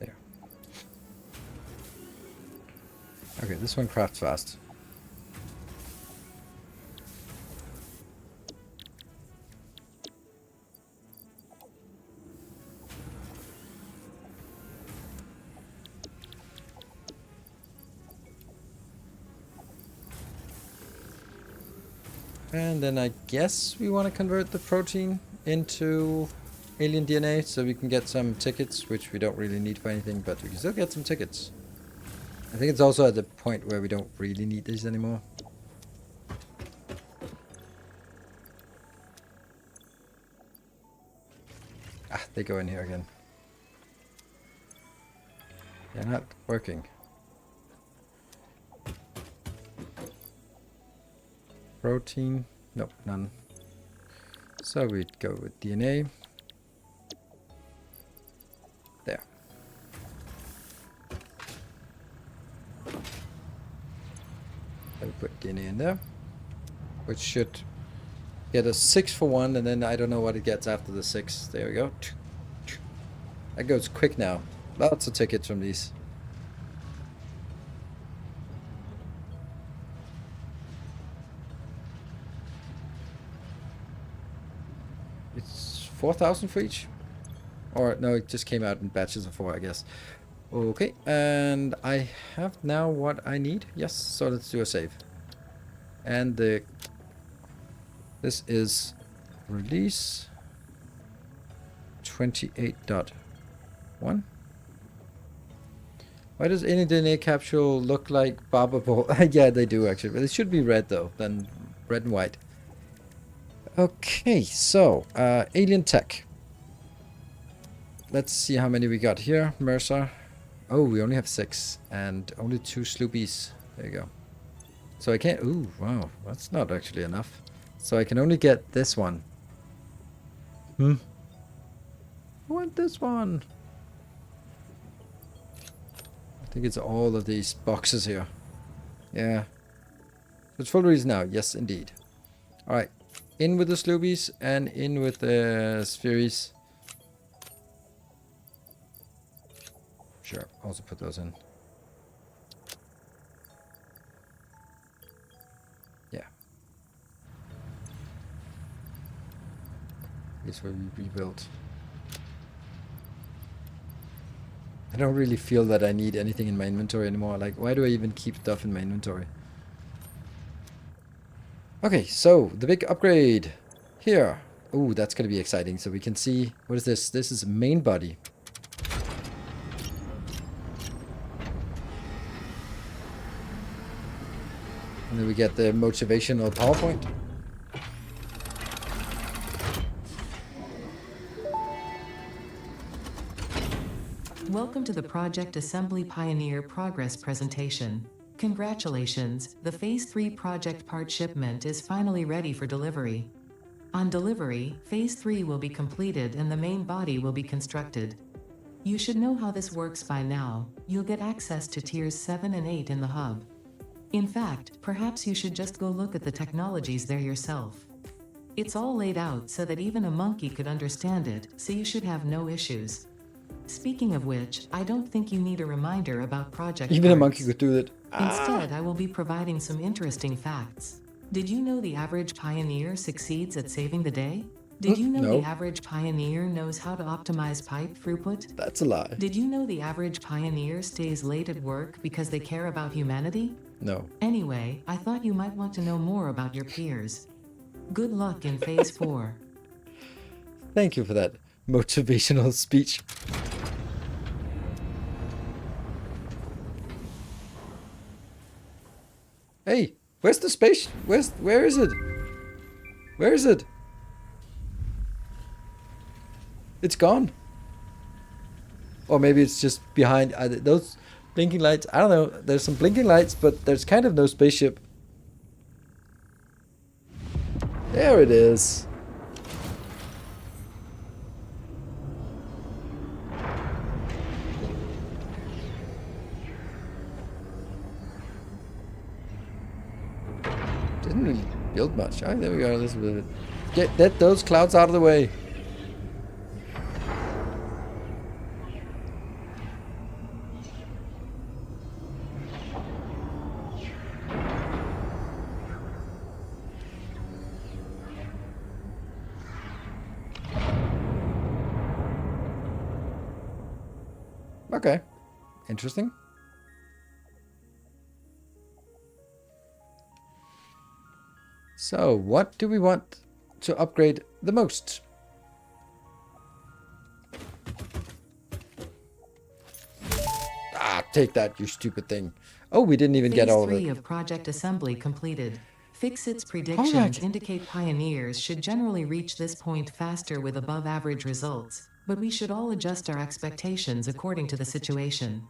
there. Okay, this one crafts fast. And then I guess we want to convert the protein into alien DNA so we can get some tickets, which we don't really need for anything, but we can still get some tickets. I think it's also at the point where we don't really need these anymore. Ah, they go in here again. They're not working. Protein, nope, none. So we'd go with DNA. There. So we put DNA in there, which should get us 6 for 1, and then I don't know what it gets after the 6. There we go. That goes quick now. Lots of tickets from these. 4,000 for each. Or no, it just came out in batches of 4, I guess. Okay, and I have now what I need. Yes, so let's do a save. And this is release 28.1. Why does any DNA capsule look like Baba Ball? Yeah, they do actually, but it should be red though, then red and white. Okay, so alien tech. Let's see how many we got here. Mercer. Oh, we only have 6 and only 2 sloopies. There you go. So I can't. Ooh, wow, that's not actually enough. So I can only get this one. I want this one. I think it's all of these boxes here. Yeah. So it's full release now. Yes, indeed. All right. In with the sloopies and in with the spheres. Sure, also put those in. Yeah. This will be rebuilt. I don't really feel that I need anything in my inventory anymore. Like, why do I even keep stuff in my inventory? Okay, so the big upgrade here. Ooh, that's gonna be exciting. So we can see, what is this? This is main body. And then we get the motivational PowerPoint. Welcome to the Project Assembly Pioneer Progress presentation. Congratulations, the Phase 3 project part shipment is finally ready for delivery. On delivery, Phase 3 will be completed and the main body will be constructed. You should know how this works by now. You'll get access to Tiers 7 and 8 in the hub. In fact, perhaps you should just go look at the technologies there yourself. It's all laid out so that even a monkey could understand it, so you should have no issues. Speaking of which, I don't think you need a reminder about project Even a parts. monkey could do that. Instead, I will be providing some interesting facts. Did you know the average pioneer succeeds at saving the day? Did you know No. the average pioneer knows how to optimize pipe throughput? That's a lie. Did you know the average pioneer stays late at work because they care about humanity? No. Anyway, I thought you might want to know more about your peers. Good luck in Phase 4. Thank you for that motivational speech. Hey, where's the space? Where is it? Where is it? It's gone. Or maybe it's just behind those blinking lights. I don't know. There's some blinking lights, but there's kind of no spaceship. There it is. Didn't really build much. Oh, there we go. This is it. Get those clouds out of the way. Okay. Interesting. So, what do we want to upgrade the most? Ah, take that, you stupid thing. Oh, we didn't even get Phase all of 3 it. of Project Assembly completed. Fixit's predictions Alright. indicate pioneers should generally reach this point faster with above-average results, but we should all adjust our expectations according to the situation.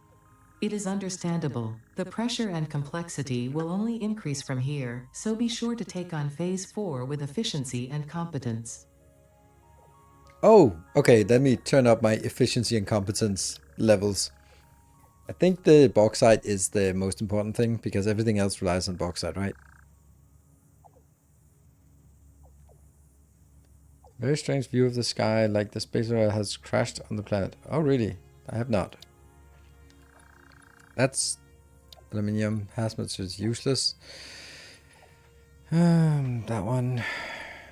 It is understandable. The pressure and complexity will only increase from here, so be sure to take on Phase 4 with efficiency and competence. Oh, okay, let me turn up my efficiency and competence levels. I think the bauxite is the most important thing, because everything else relies on bauxite, right? Very strange view of the sky, like the space oil has crashed on the planet. Oh, really? I have not. That's aluminium. Hazmat is useless. That one.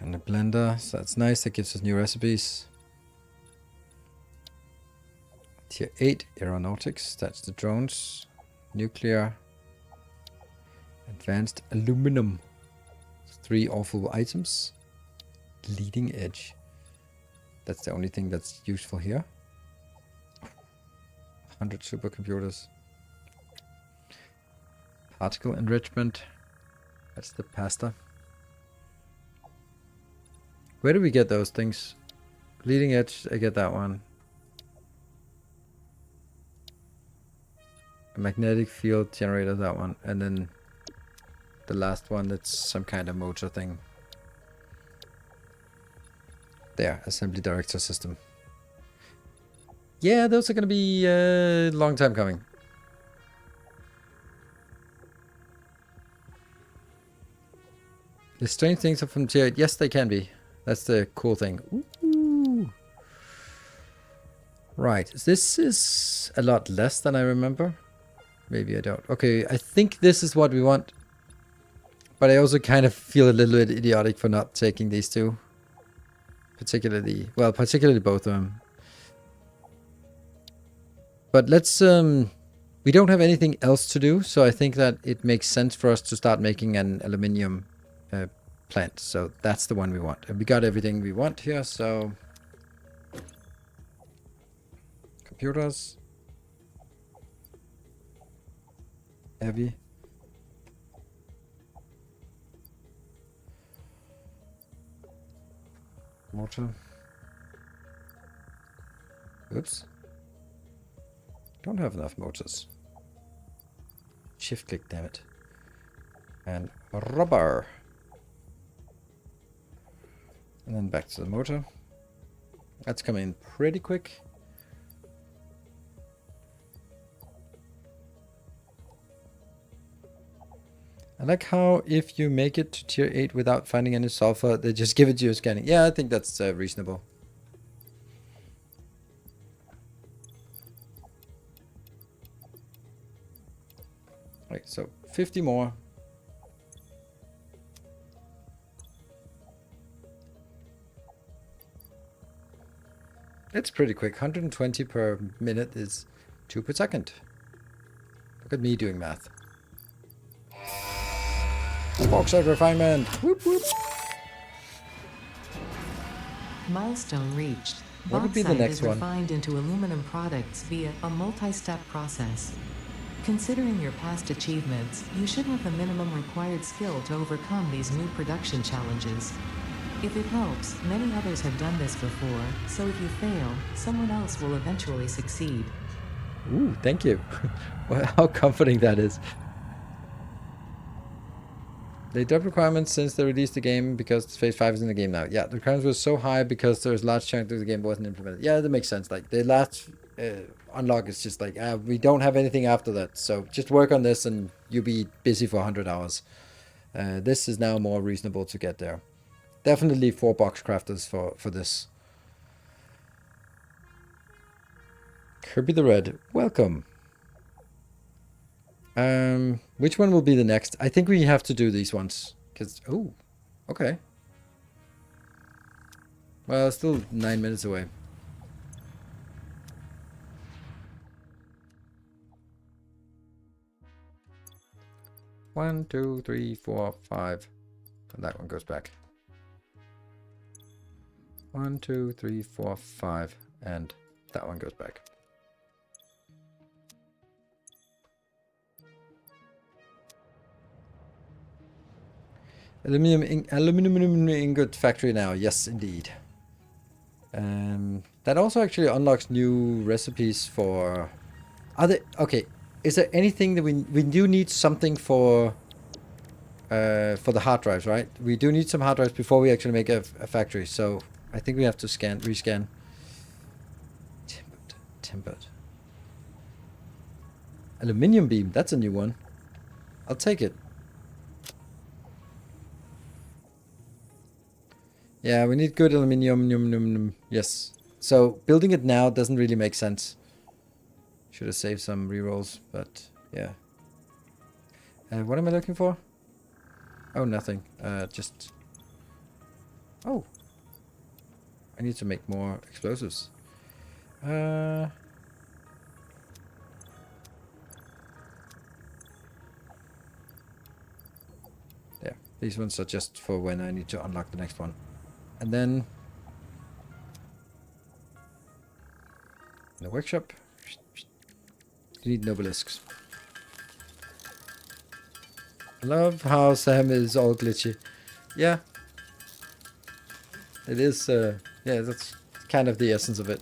And the blender, so that's nice. That gives us new recipes. Tier 8 aeronautics. That's the drones. Nuclear. Advanced aluminum. 3 awful items. Leading edge. That's the only thing that's useful here. 100 supercomputers. Particle enrichment. That's the pasta. Where do we get those things? Leading edge, I get that one. A magnetic field generator, that one. And then the last one, that's some kind of motor thing. There, assembly director system. Yeah, those are going to be a long time coming. The strange things are from tier 8. Yes, they can be. That's the cool thing. Ooh. Right, this is a lot less than I remember. Maybe I don't. Okay, I think this is what we want. But I also kind of feel a little bit idiotic for not taking these two. Particularly both of them. But let's, we don't have anything else to do, so I think that it makes sense for us to start making an aluminium plant. So that's the one we want. And we got everything we want here, so... Computers. Heavy. Motor. Oops. Don't have enough motors. Shift click, damn it. And rubber. And then back to the motor. That's coming in pretty quick. I like how if you make it to tier 8 without finding any sulfur, they just give it to you scanning. Yeah, I think that's reasonable. Right, so 50 more. It's pretty quick. 120 per minute is 2 per second. Look at me doing math. Bauxite refinement. Whoop whoop. Milestone reached. What would be the Bauxite next is one? refined into aluminum products via a multi-step process. Considering your past achievements, you should have the minimum required skill to overcome these new production challenges. If it helps, many others have done this before, so if you fail, someone else will eventually succeed. Ooh, thank you. Well, how comforting that is. They dropped requirements since they released the game because phase 5 is in the game now. Yeah, the requirements were so high because there was a large chunk of the game wasn't implemented. Yeah, that makes sense. Like the last unlock is just like, we don't have anything after that. So just work on this and you'll be busy for 100 hours. This is now more reasonable to get there. Definitely 4 box crafters for this. Kirby the Red, welcome. Which one will be the next? I think we have to do these ones. Cause, oh, okay. Well, still 9 minutes away. One, 2, 3, 4, 5. And that one goes back. 1, 2, 3, 4, 5. And that one goes back. Aluminum ingot factory now. Yes, indeed. That also actually unlocks new recipes for... Okay, is there anything that we do need something for the hard drives, right? We do need some hard drives before we actually make a factory. So I think we have to rescan. Tempered. Aluminium beam. That's a new one. I'll take it. Yeah, we need good aluminium. Yes. So building it now doesn't really make sense. Should have saved some rerolls, but yeah. What am I looking for? Oh, nothing. Just Oh. I need to make more explosives. Yeah, these ones are just for when I need to unlock the next one. And then in the workshop, you need nobelisks. I love how Sam is all glitchy. Yeah. It is, yeah, that's kind of the essence of it.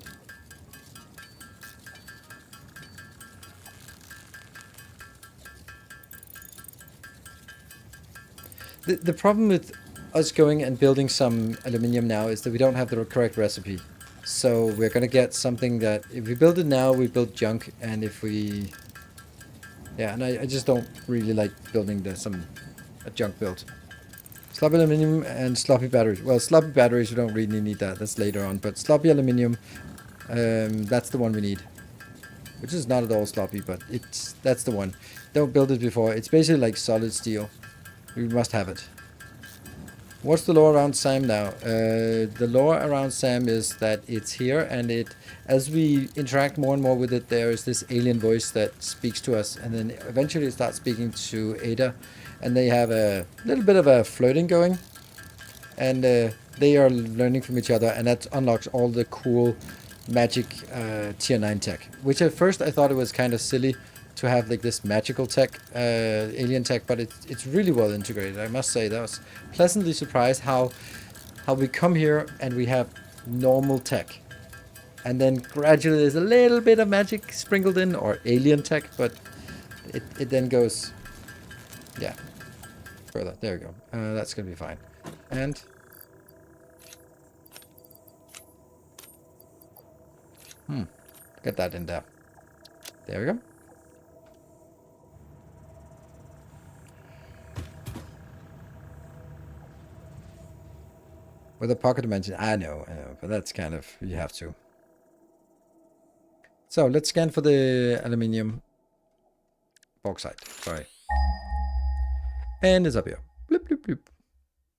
The problem with us going and building some aluminium now is that we don't have the correct recipe. So we're gonna get something that, if we build it now, we build junk, and if we... Yeah, and I just don't really like building a junk build. Sloppy aluminium and sloppy batteries. Well, sloppy batteries, we don't really need that. That's later on. But sloppy aluminium, that's the one we need. Which is not at all sloppy, but that's the one. Don't build it before. It's basically like solid steel. We must have it. What's the lore around Sam now? The lore around Sam is that it's here, and as we interact more and more with it, there is this alien voice that speaks to us, and then eventually it starts speaking to Ada, and they have a little bit of a flirting going, and they are learning from each other, and that unlocks all the cool magic tier 9 tech, which at first I thought it was kind of silly to have like this magical tech, alien tech, but it's really well integrated. I must say that I was pleasantly surprised how we come here and we have normal tech, and then gradually there's a little bit of magic sprinkled in, or alien tech, but it then goes, yeah, further. There we go. That's gonna be fine. And get that in there. There we go. With a pocket dimension, I know, but that's kind of, you have to. So let's scan for the aluminium bauxite. Sorry. And it's up here. Bloop, bloop, bloop.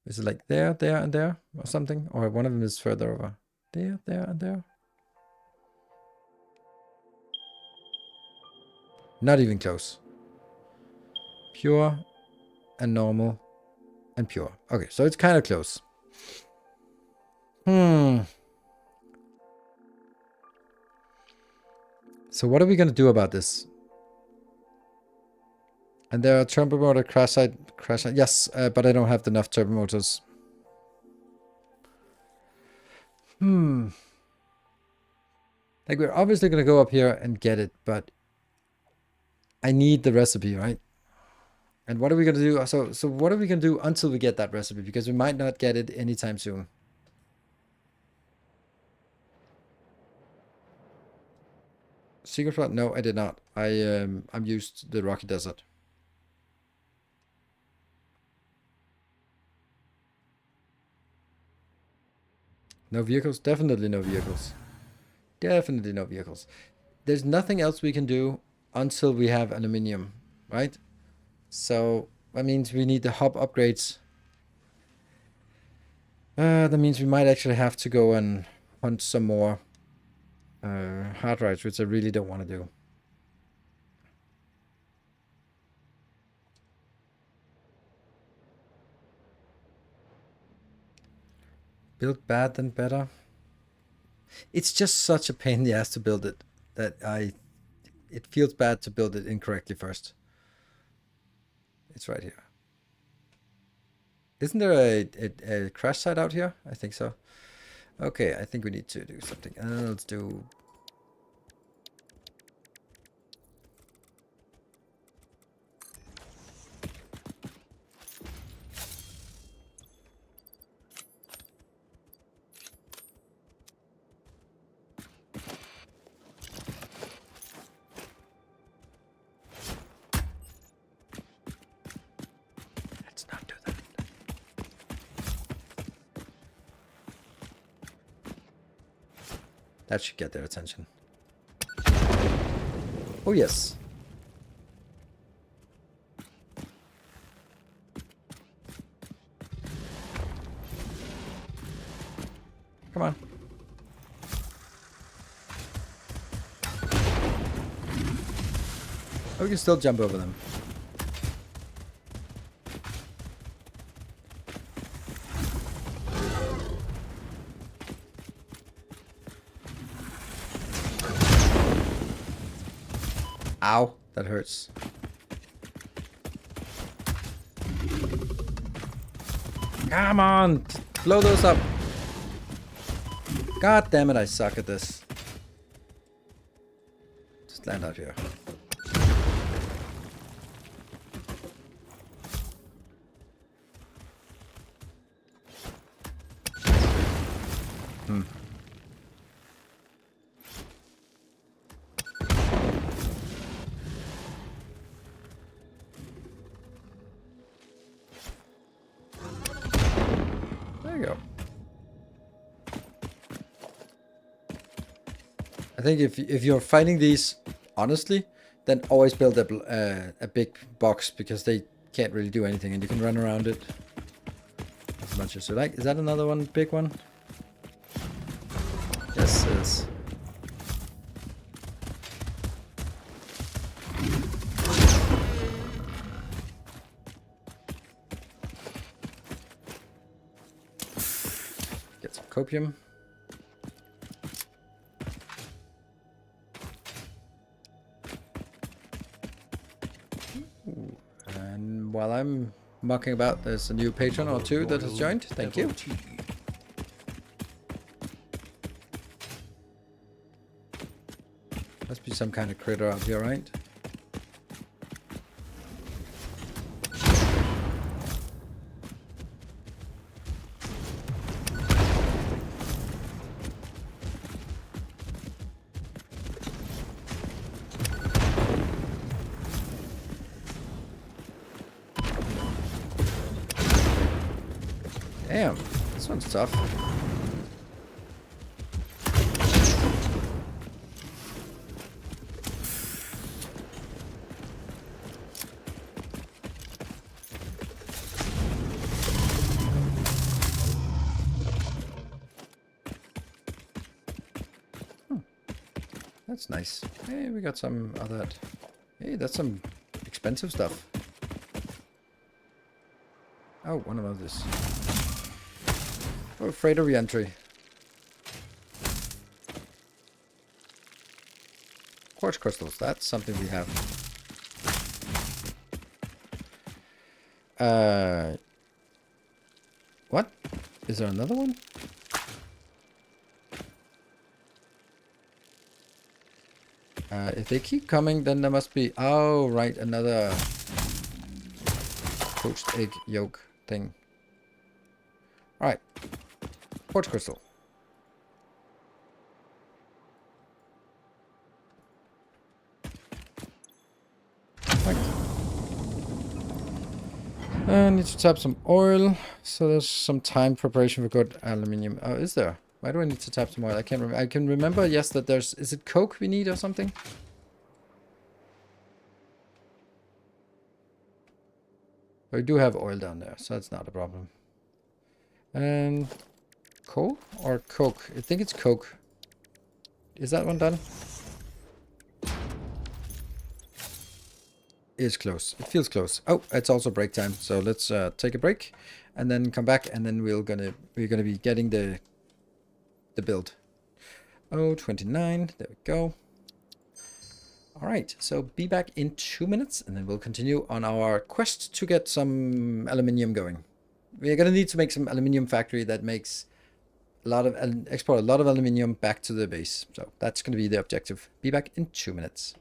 Is it like there, there, and there, or something? Or one of them is further over. There, there, and there. Not even close. Pure and normal and pure. Okay, so it's kind of close. So what are we going to do about this? And there are turbo motor crash site. Yes, but I don't have enough turbo motors. Like, we're obviously going to go up here and get it, but I need the recipe, right? And what are we going to do? So what are we going to do until we get that recipe? Because we might not get it anytime soon. Secret spot? No, I did not. I'm used to the rocky desert. No vehicles? Definitely no vehicles. Definitely no vehicles. There's nothing else we can do until we have aluminium, right? So that means we need the hub upgrades. That means we might actually have to go and hunt some more hard drives, which I really don't want to do. Build bad then better. It's just such a pain in the ass to build it that it feels bad to build it incorrectly first. It's right here. Isn't there a crash site out here? I think so. Okay, I think we need to do something. Let's do... Let's not do that. That should get their attention. Oh yes. Oh, we can still jump over them. Ow, that hurts. Come on, blow those up. God damn it, I suck at this. Just land out here. There you go. I think if you're fighting these honestly, then always build a big box because they can't really do anything and you can run around it as much as you like. Is that another one, big one? Yes, it is. Get some copium. Ooh. And while I'm mucking about, there's a new patron or two that has joined. Thank you. Must be some kind of critter out here, right? Damn, this one's tough. That's nice. Hey, we got some of that. Hey, that's some expensive stuff. Oh, one of those. Oh, freighter re-entry. Quartz crystals, that's something we have. What? Is there another one? If they keep coming, then there must be... Oh, right, another poached egg yolk thing. Alright. Quartz crystal. Right. I need to tap some oil. So there's some time preparation for good aluminium. Oh, is there? Why do I need to tap some oil? I can't remember. I can remember, yes, that there's... Is it coke we need or something? We do have oil down there, so that's not a problem. And... Coal or coke? I think it's coke. Is that one done? It's close. It feels close. Oh, it's also break time. So let's take a break and then come back and then we're gonna be getting the build. Oh, 29. There we go. All right. So be back in 2 minutes and then we'll continue on our quest to get some aluminium going. We're gonna need to make some aluminium factory that makes a lot of export a lot of aluminium back to the base. So that's gonna be the objective. Be back in 2 minutes.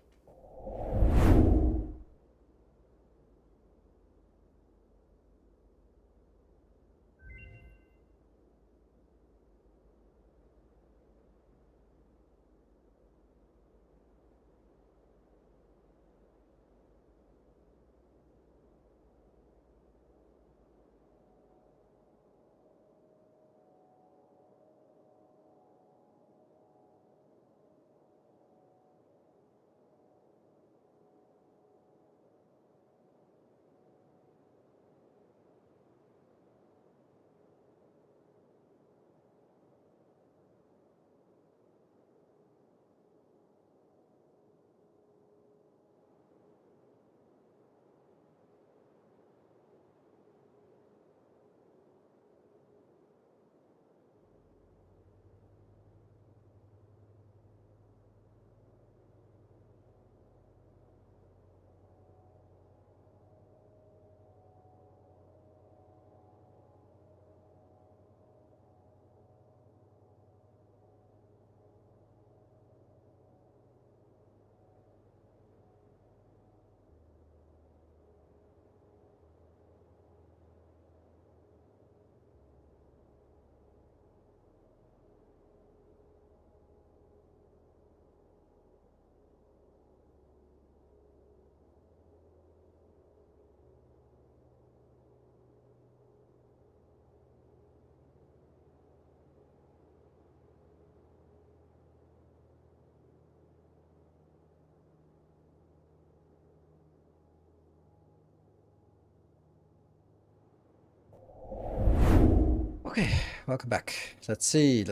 Okay, welcome back. Let's see.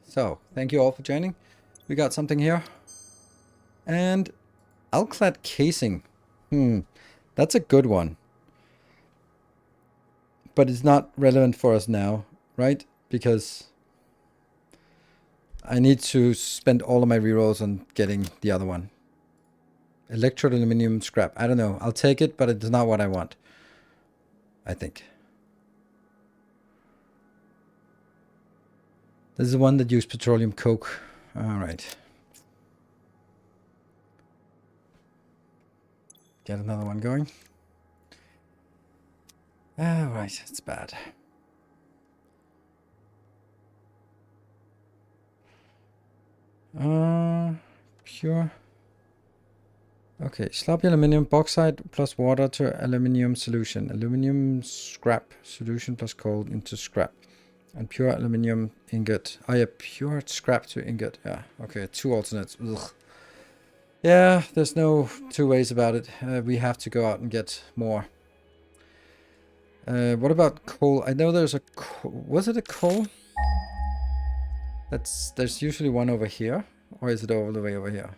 So, thank you all for joining. We got something here. And Alclad casing. That's a good one. But it's not relevant for us now, right? Because I need to spend all of my rerolls on getting the other one. Electrode aluminum scrap. I don't know. I'll take it, but it's not what I want. I think. This is the one that used petroleum coke. Alright. Get another one going. Alright, it's bad. Pure. Okay, sloppy aluminum bauxite plus water to aluminum solution. Aluminum scrap solution plus coal into scrap. And pure aluminum ingot. Oh yeah, pure scrap to ingot. Yeah, okay, 2 alternates. Ugh. Yeah, there's no 2 ways about it. We have to go out and get more. What about coal? I know there's a was it a coal? There's usually one over here. Or is it all the way over here?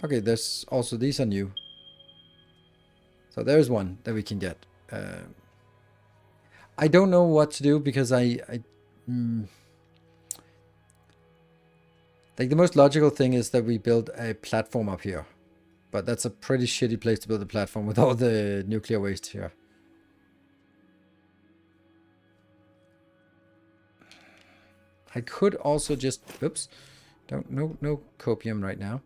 Okay, there's also, these are new. So there's one that we can get. I don't know what to do because like the most logical thing is that we build a platform up here. But that's a pretty shitty place to build a platform with all the nuclear waste here. I could also just, oops, no copium right now.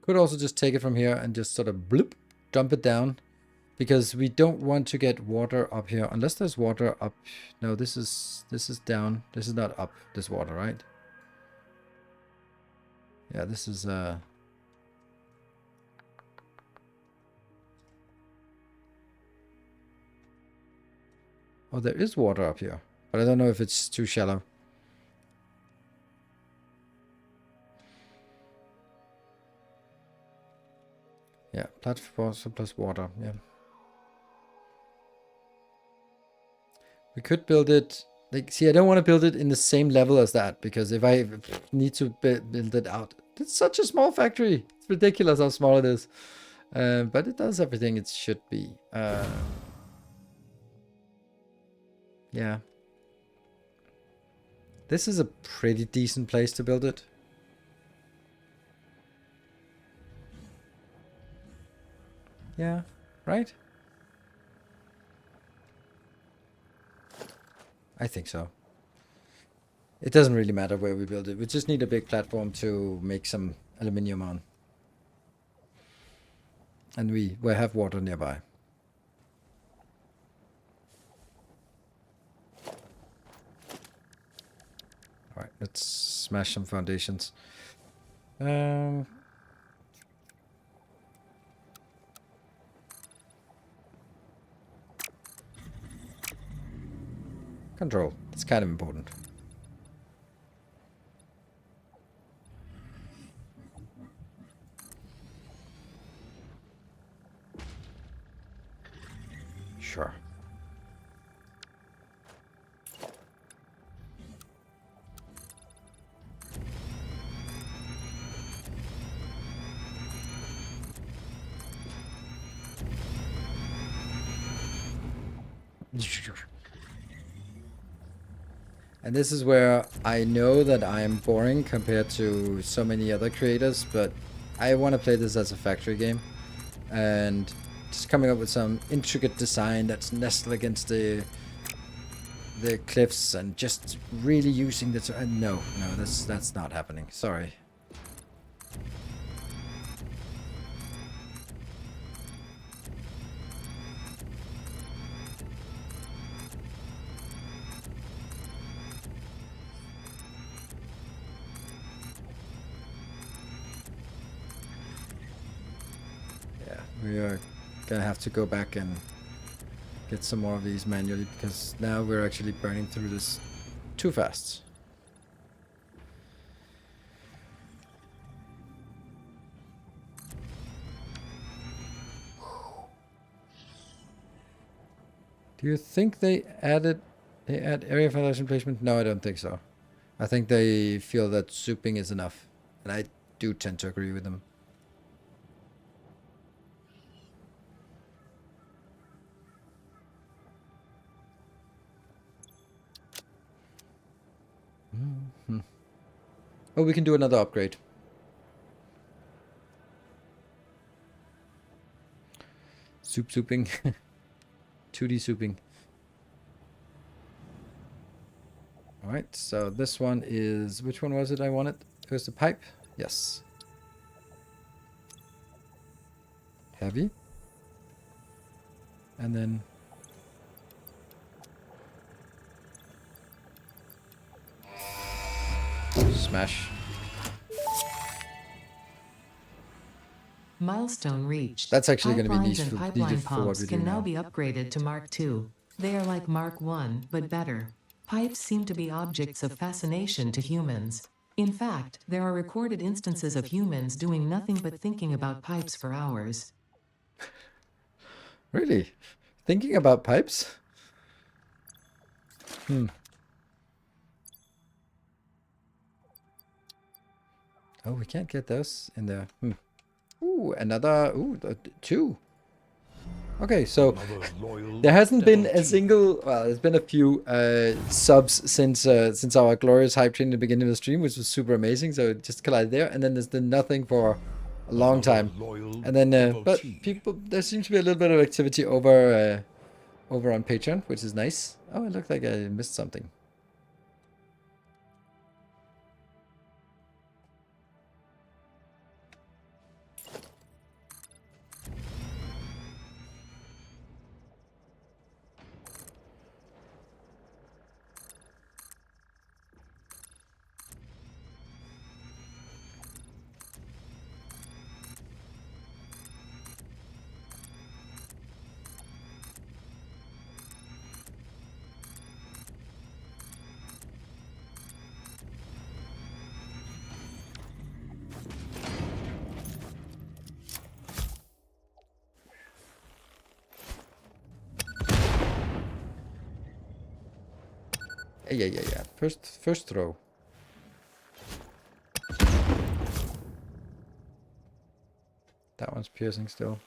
Could also just take it from here and just sort of bloop, dump it down. Because we don't want to get water up here, unless there's water up. No, this is down. This is not up, this water, right? Yeah, this is, oh, there is water up here. But I don't know if it's too shallow. Yeah, platform plus water, yeah. We could build it, like, see, I don't want to build it in the same level as that, because if I need to build it out, it's such a small factory. It's ridiculous how small it is. But it does everything it should be. Yeah. This is a pretty decent place to build it. Yeah, right? I think so. It doesn't really matter where we build it. We just need a big platform to make some aluminium on. And we have water nearby. Alright, let's smash some foundations. Control. It's kind of important. Sure. And this is where I know that I'm boring compared to so many other creators, but I want to play this as a factory game. And just coming up with some intricate design that's nestled against the cliffs and just really using the... no, that's not happening. Sorry. We are gonna have to go back and get some more of these manually, because now we're actually burning through this too fast. Do you think they add area foundation placement? No, I don't think so. I think they feel that souping is enough. And I do tend to agree with them. Oh, we can do another upgrade. Souping. 2D souping. Alright, so this one is... Which one was it I wanted? It was the pipe? Yes. Heavy. And then... Smash. Milestone reached. That's actually going to be Pipelines needed and for pipeline what pumps we do can now now. be upgraded to Mark II. They are like Mark I, but better. Pipes seem to be objects of fascination to humans. In fact, there are recorded instances of humans doing nothing but thinking about pipes for hours. Really? Thinking about pipes? Oh, we can't get those in there. Ooh, another... Ooh, 2. Okay, so Another loyal there hasn't been a devotee. single... Well, there's been a few subs since our glorious hype train in the beginning of the stream, which was super amazing. So it just collided there. And then there's been nothing for a long Another time. loyal And then, but devotee. people... There seems to be a little bit of activity over on Patreon, which is nice. Oh, it looked like I missed something. Yeah. First throw. That one's piercing still.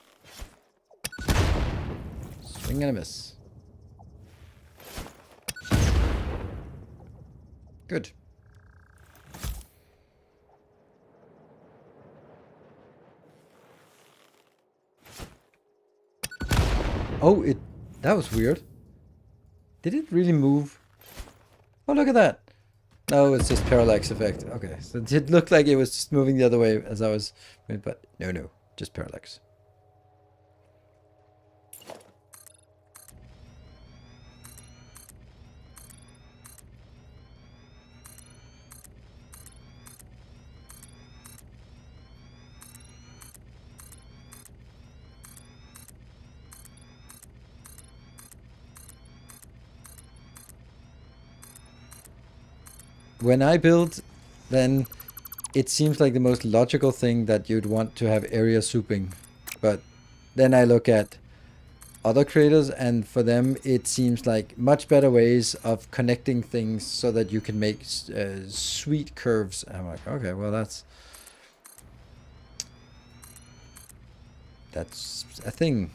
Swing and a miss. Good. Oh, that was weird. Did it really move? Oh, look at that. No, it's just parallax effect. Okay, so it did look like it was just moving the other way as I was, but no, just parallax. When I build, then it seems like the most logical thing that you'd want to have area souping. But then I look at other creators, and for them it seems like much better ways of connecting things so that you can make sweet curves. And I'm like, okay, well that's a thing.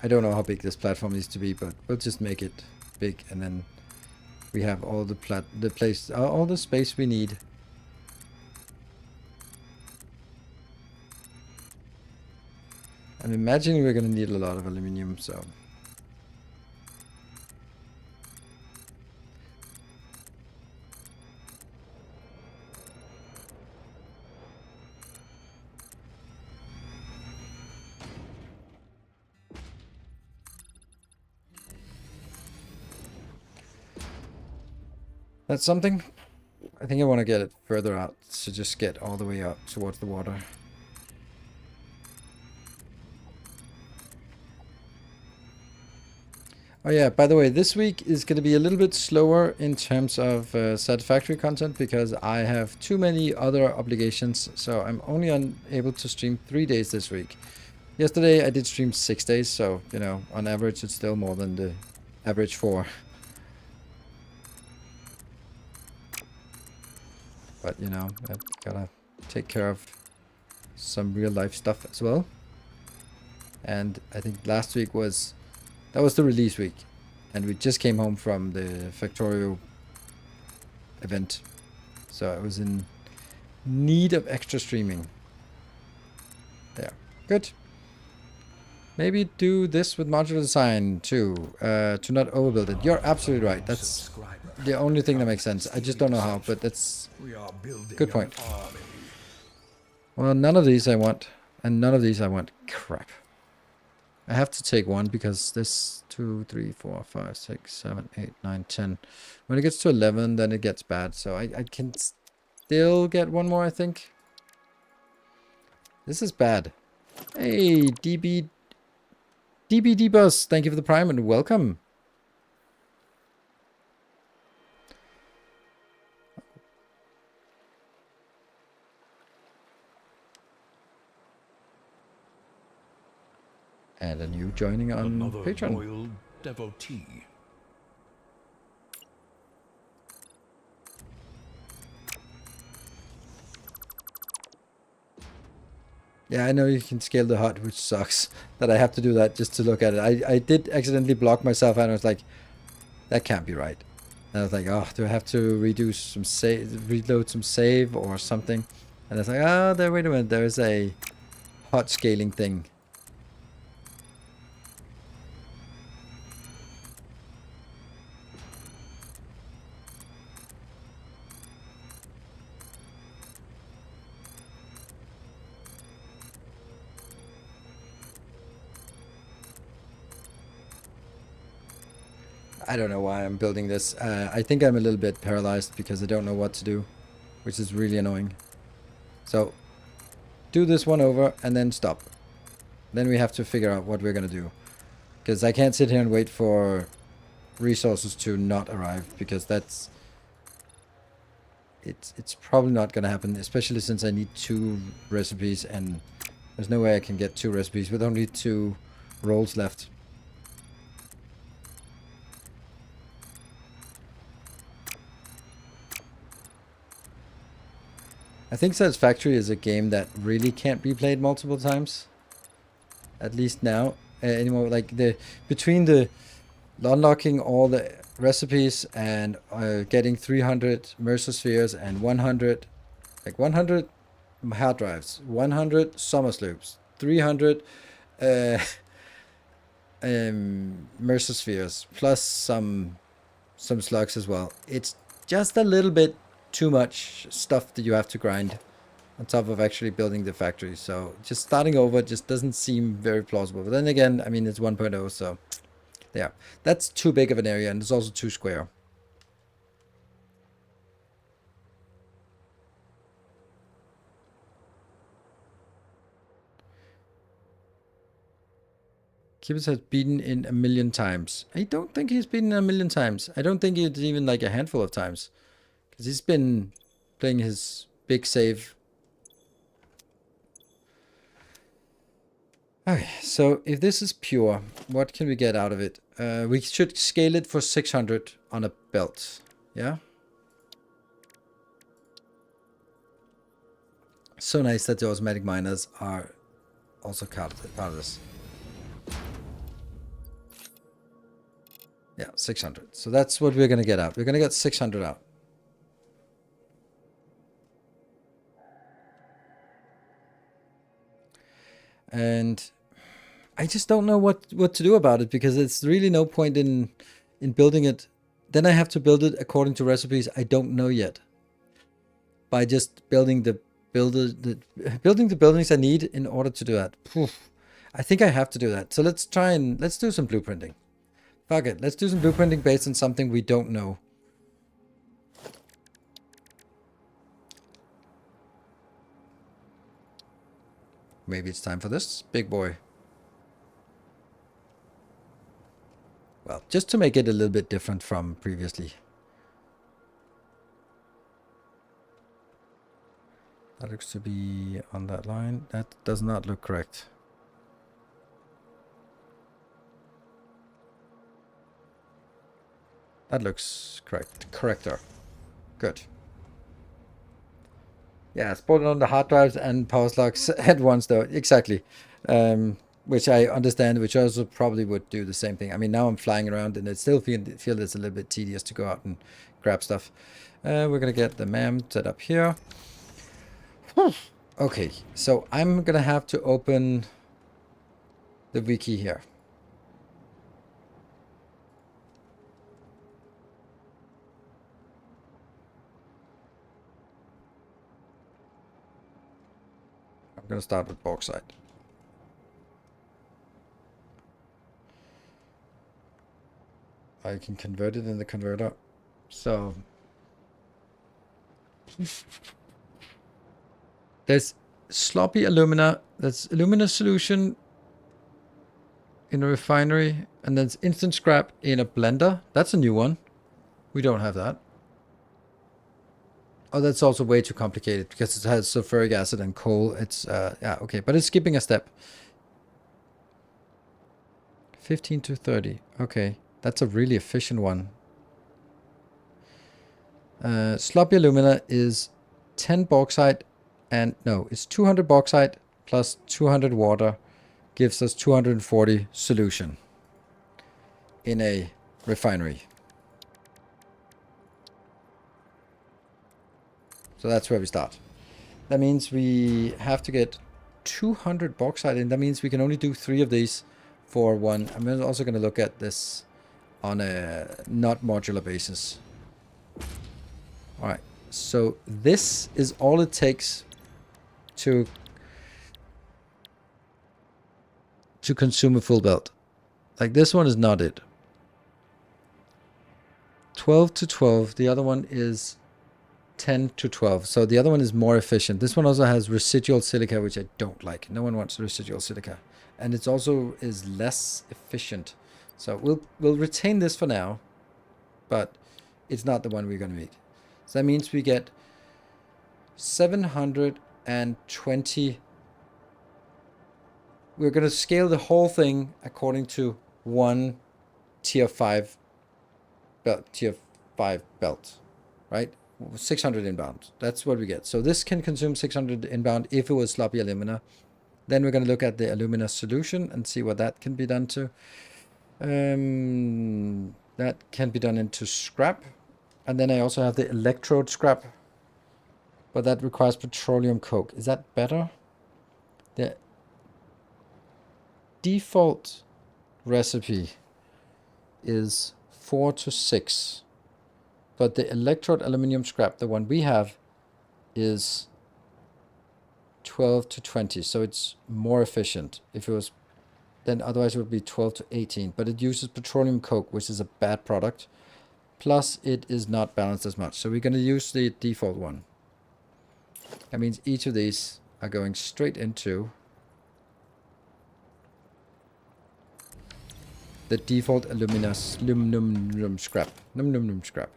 I don't know how big this platform needs to be, but we'll just make it big, and then we have all all the space we need. I'm imagining we're gonna need a lot of aluminium, so. That's something. I think I want to get it further out, so just get all the way out towards the water. Oh Oh yeah, by the way, this week is going to be a little bit slower in terms of Satisfactory content because I have too many other obligations, so I'm only able to stream 3 days this week. Yesterday I did stream 6 days, so, you know, on average it's still more than the average 4. But, you know, I've gotta take care of some real life stuff as well. And I think last week that was the release week. And we just came home from the Factorio event. So I was in need of extra streaming. There. Good. Maybe do this with modular design too, to not overbuild it. You're absolutely right. That's the only thing that makes sense. I just don't know how, but that's good point. Well, none of these I want, and none of these I want. Crap. I have to take one because this 2, 3, 4, 5, 6, 7, 8, 9, 10. When it gets to 11, then it gets bad. So I can still get one more, I think. This is bad. Hey, DBD Bus, thank you for the prime and welcome. And a new joining on Another Patreon. loyal devotee. Yeah, I know you can scale the HUD, which sucks that I have to do that just to look at it. I did accidentally block myself and I was like, that can't be right. And I was like, oh, do I have to redo some reload some save or something? And I was like, oh, wait a minute, there's a HUD scaling thing. I don't know why I'm building this. I think I'm a little bit paralyzed because I don't know what to do, which is really annoying. So, do this one over and then stop. Then we have to figure out what we're going to do. Because I can't sit here and wait for resources to not arrive, because that's... It's probably not going to happen, especially since I need 2 recipes, and there's no way I can get 2 recipes with only 2 rolls left. I think Satisfactory is a game that really can't be played multiple times. At least now. Anymore. Like, between the unlocking all the recipes and getting 300 Mercer Spheres and 100... Like, 100 hard drives. 100 summer sloops. 300 Mercer Spheres. Plus some slugs as well. It's just a little bit too much stuff that you have to grind on top of actually building the factory. So just starting over just doesn't seem very plausible. But then again, I mean, it's 1.0, so yeah, that's too big of an area, and it's also too square. Kibbutz has beaten in a million times. I don't think he's beaten a million times. I don't think it's even like a handful of times. Because he's been playing his big save. Okay, so if this is pure, what can we get out of it? We should scale it for 600 on a belt. Yeah? So nice that the automatic miners are also part of this. Yeah, 600. So that's what we're going to get out. We're going to get 600 out. And I just don't know what to do about it, because it's really no point in building it. Then I have to build it according to recipes I don't know yet. By just building the buildings I need in order to do that. Poof. I think I have to do that. So let's do some blueprinting. Fuck it. Let's do some blueprinting based on something we don't know. Maybe it's time for this big boy. Well, just to make it a little bit different from previously. That looks to be on that line. That does not look correct. That looks correct. Corrector. Good. Yeah, sported on the hard drives and power slugs at once though. Exactly. Which I understand, which also probably would do the same thing. I mean, now I'm flying around and it still feel it's a little bit tedious to go out and grab stuff. We're going to get the MAM set up here. Okay, so I'm going to have to open the wiki here. I'm going to start with bauxite. I can convert it in the converter. So there's sloppy alumina. That's alumina solution in a refinery. And then instant scrap in a blender. That's a new one. We don't have that. Oh, that's also way too complicated because it has sulfuric acid and coal. It's, yeah, okay. But it's skipping a step. 15 to 30. Okay. That's a really efficient one. Sloppy alumina is 10 bauxite and no, it's 200 bauxite plus 200 water gives us 240 solution in a refinery. So that's where we start. That means we have to get 200 bauxite in. That means we can only do 3 of these for one. I'm also going to look at this on a not modular basis. All right. So this is all it takes to consume a full belt. Like this one is not it. 12 to 12. The other one is 10 to 12. So the other one is more efficient. This one also has residual silica, which I don't like. No one wants residual silica. And it also is less efficient. So we'll retain this for now, but it's not the one we're going to need. So that means we get 720. We're going to scale the whole thing according to one tier 5 belt, right? 600 inbound. That's what we get. So this can consume 600 inbound if it was sloppy alumina. Then we're going to look at the alumina solution and see what that can be done to. That can be done into scrap. And then I also have the electrode scrap. But that requires petroleum coke. Is that better? The default recipe is 4 to 6. But the electrode aluminum scrap, the one we have, is 12 to 20. So it's more efficient. If it was, then otherwise it would be 12 to 18. But it uses petroleum coke, which is a bad product. Plus it is not balanced as much. So we're going to use the default one. That means each of these are going straight into the default alumina scrap. Scrap.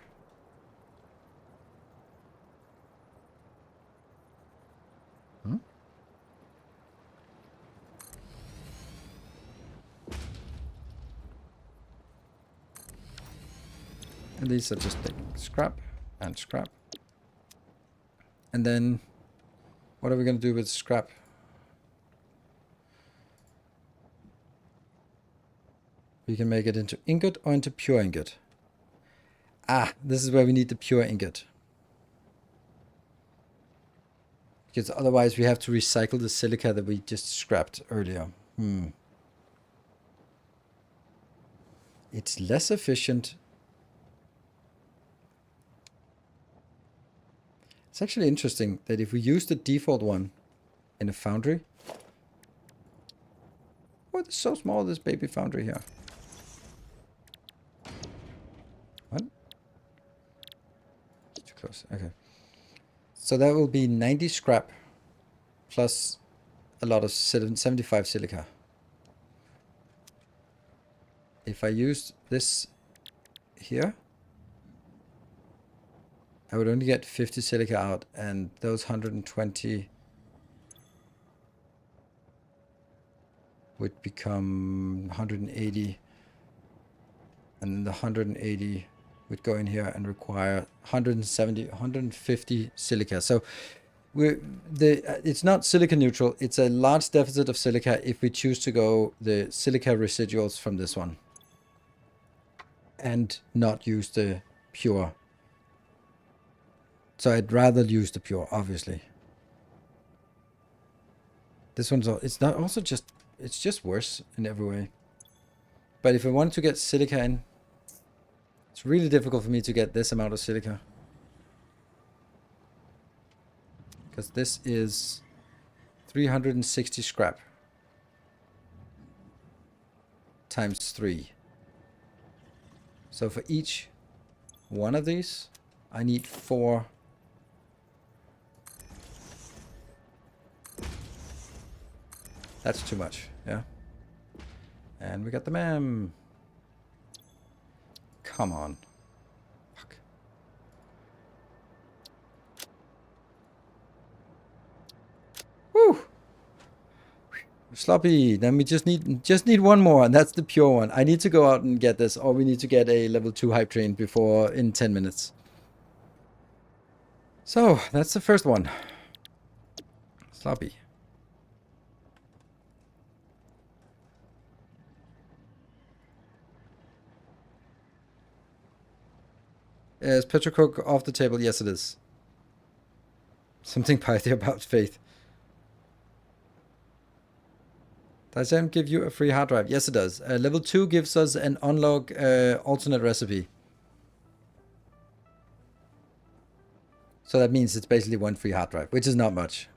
And these are just the scrap and scrap. And then what are we going to do with scrap? We can make it into ingot or into pure ingot. Ah, this is where we need the pure ingot. Because otherwise we have to recycle the silica that we just scrapped earlier. It's less efficient. It's actually interesting that if we use the default one in a foundry. Oh, it's so small, this baby foundry here. What? It's too close. Okay. So that will be 90 scrap plus a lot of 75 silica. if I used this here, I would only get 50 silica out, and those 120 would become 180, and then the 180 would go in here and require 170, 150 silica. So it's not silica neutral. It's a large deficit of silica if we choose to go the silica residuals from this one and not use the pure. So I'd rather use the pure, obviously. This one's it's not also just, it's just worse in every way. But if I wanted to get silica in, it's really difficult for me to get this amount of silica. Because this is 360 scrap times 3. So for each one of these, I need 4. That's too much, yeah. And we got the mem. Come on. Fuck. Woo! Sloppy. Then we just need one more, and that's the pure one. I need to go out and get this, or we need to get a level 2 hype train before in 10 minutes. So that's the first one. Sloppy. Is Petrocoke off the table? Yes, it is. Something pithy about faith. Does that give you a free hard drive? Yes, it does. Level 2 gives us an unlock alternate recipe. So that means it's basically 1 free hard drive, which is not much.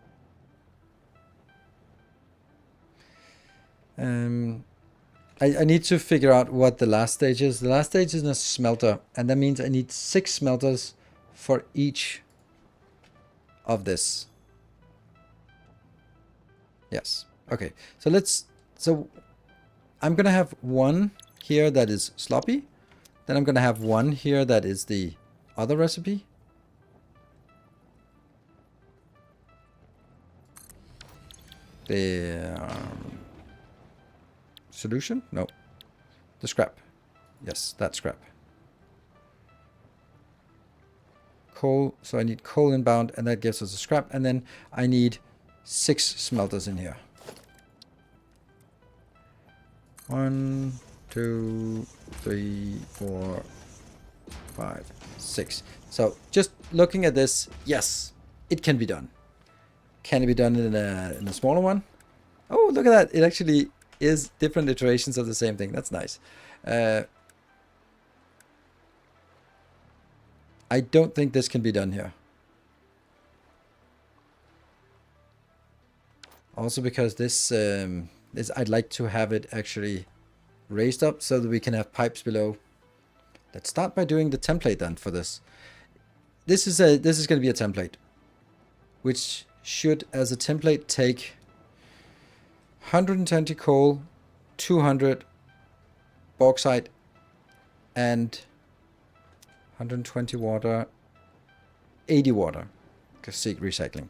I need to figure out what the last stage is. The last stage is a smelter, and that means I need 6 smelters for each of this. Yes. Okay. So I'm gonna have one here that is sloppy. Then I'm gonna have one here that is the other recipe. The solution? No. The scrap. Yes, that scrap. Coal. So I need coal inbound, and that gives us a scrap. And then I need 6 smelters in here. 1, 2, 3, 4, 5, 6. So just looking at this, yes, it can be done. Can it be done in a smaller one? Oh, look at that. It actually is different iterations of the same thing. That's nice. I don't think this can be done here. Also because this, I'd like to have it actually raised up so that we can have pipes below. Let's start by doing the template then for this. This is going to be a template, which should, as a template, take 120 coal, 200 bauxite, and 120 water, 80 water, because recycling.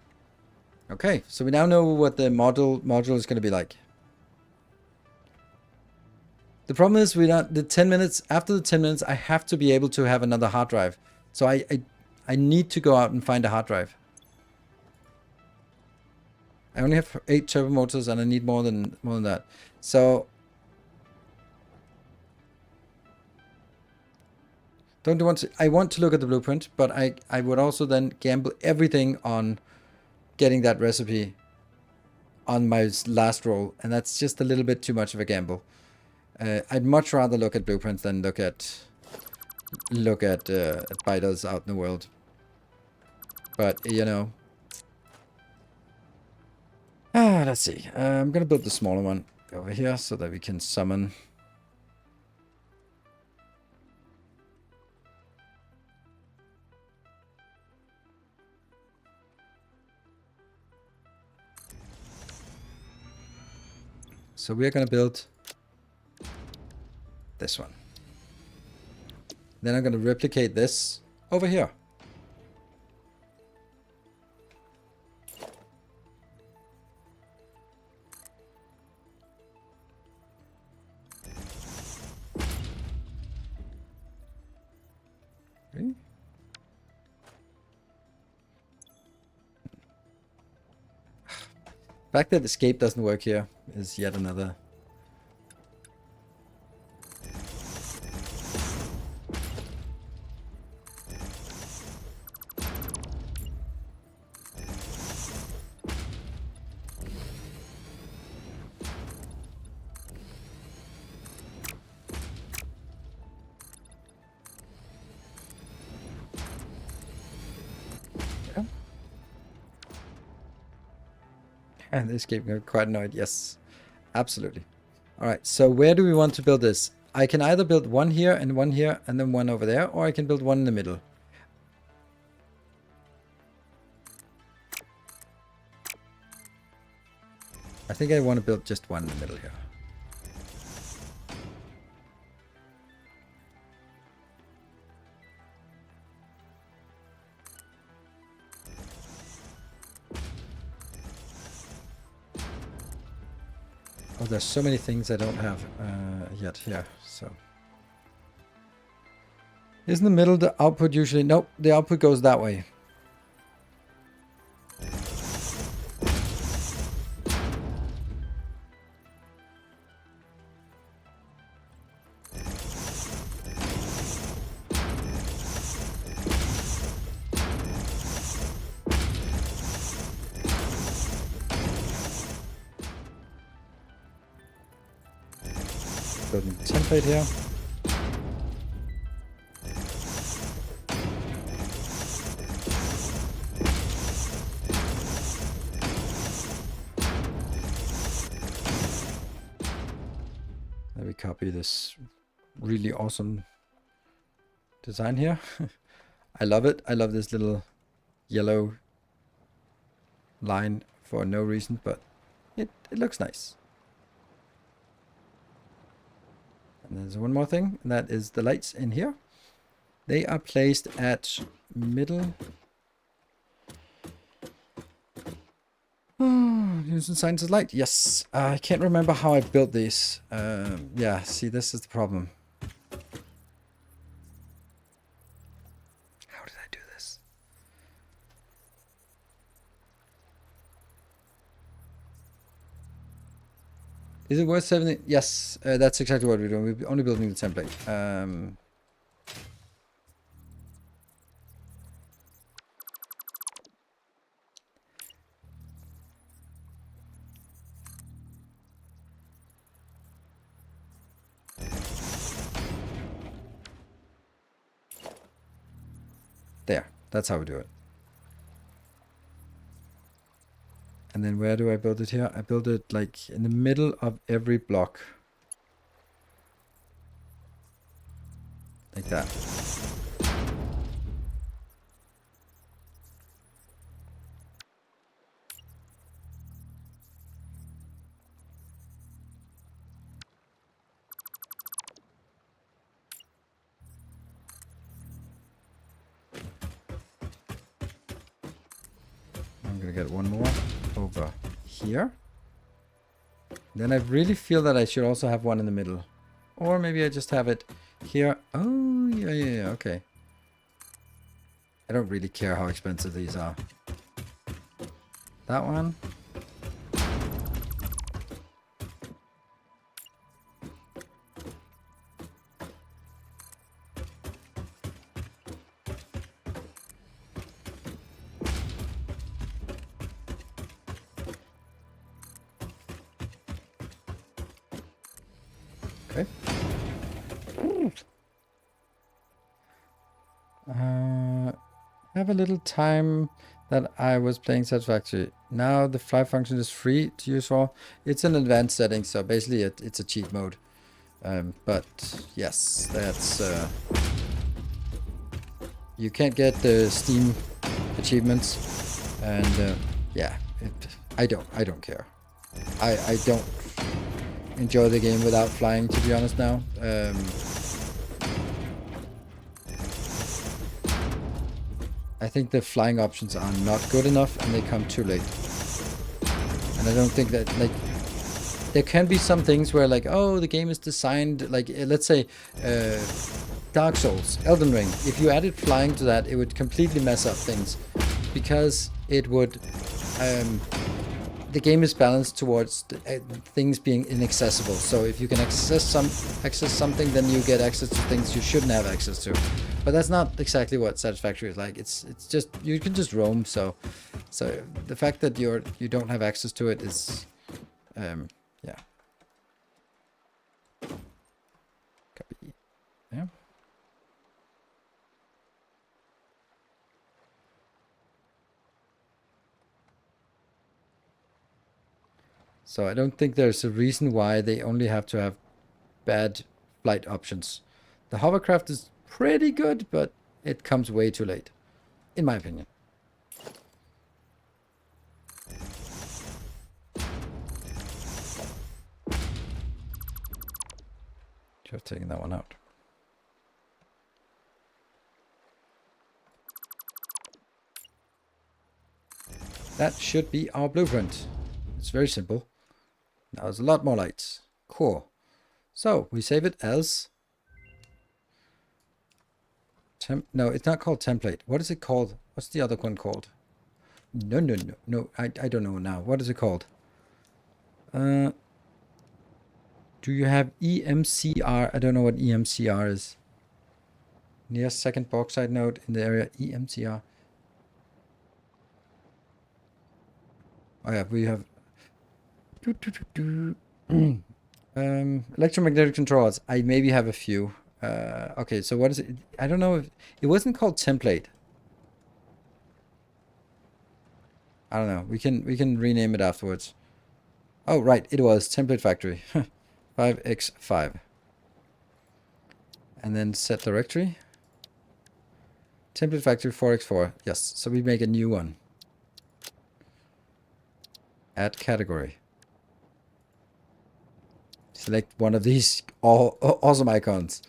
Okay, so we now know what the module is going to be like. The problem is the 10 minutes, after the 10 minutes, I have to be able to have another hard drive. So I need to go out and find a hard drive. I only have 8 turbo motors, and I need more than that. So I want to look at the blueprint, but I would also then gamble everything on getting that recipe on my last roll, and that's just a little bit too much of a gamble. I'd much rather look at blueprints than look at biters out in the world. But you know. Let's see. I'm going to build the smaller one over here so that we can summon. So we're going to build this one. Then I'm going to replicate this over here. Okay. The fact that escape doesn't work here is yet another. And the escape got quite annoyed. Yes, absolutely. All right, so where do we want to build this? I can either build one here, and then one over there, or I can build one in the middle. I think I want to build just one in the middle here. Oh, there's so many things I don't have yet here, so. Isn't the middle the output usually? Nope, the output goes that way. Building the template here. Let me copy this really awesome design here. I love it. I love this little yellow line for no reason, but it looks nice. And there's one more thing, and that is the lights in here. They are placed at middle. Using signs of light. Yes, I can't remember how I built these. Yeah, see, this is the problem. How did I do this? Is it worth 70? Yes, that's exactly what we're doing. We're only building the template. There, that's how we do it. And then where do I build it here? I build it like in the middle of every block. Like that. I'm gonna get one more over here. Then I really feel that I should also have one in the middle. Or maybe I just have it here. Oh, yeah, okay. I don't really care how expensive these are. That one. Okay. Have a little time that I was playing Satisfactory. Now the fly function is free to use for. It's an advanced setting, so basically it's a cheat mode. But yes, that's you can't get the Steam achievements, and yeah, I don't care. I don't. enjoy the game without flying, to be honest now. I think the flying options are not good enough and they come too late. And I don't think that, like, there can be some things where, like, oh, the game is designed, like, let's say, Dark Souls, Elden Ring. If you added flying to that, it would completely mess up things. Because it would, the game is balanced towards things being inaccessible. So if you can access something, then you get access to things you shouldn't have access to. But that's not exactly what Satisfactory is like. It's just, you can just roam. So the fact that you don't have access to it is, yeah. Copy. Yeah. So I don't think there's a reason why they only have to have bad flight options. The hovercraft is pretty good, but it comes way too late, in my opinion. Just taking that one out. That should be our blueprint. It's very simple. Now there's a lot more lights. Cool. So we save it as no, it's not called template. What is it called? What's the other one called? No. I don't know now. What is it called? Do you have EMCR? I don't know what EMCR is. Near second bauxite node in the area EMCR. Oh yeah, we have electromagnetic controllers. I maybe have a few. Okay, so what is it? I don't know if it wasn't called template. I don't know. We can rename it afterwards. Oh right, it was template factory. 5x5. And then set directory. Template factory 4x4. Yes, so we make a new one. Add category. Select one of these awesome icons.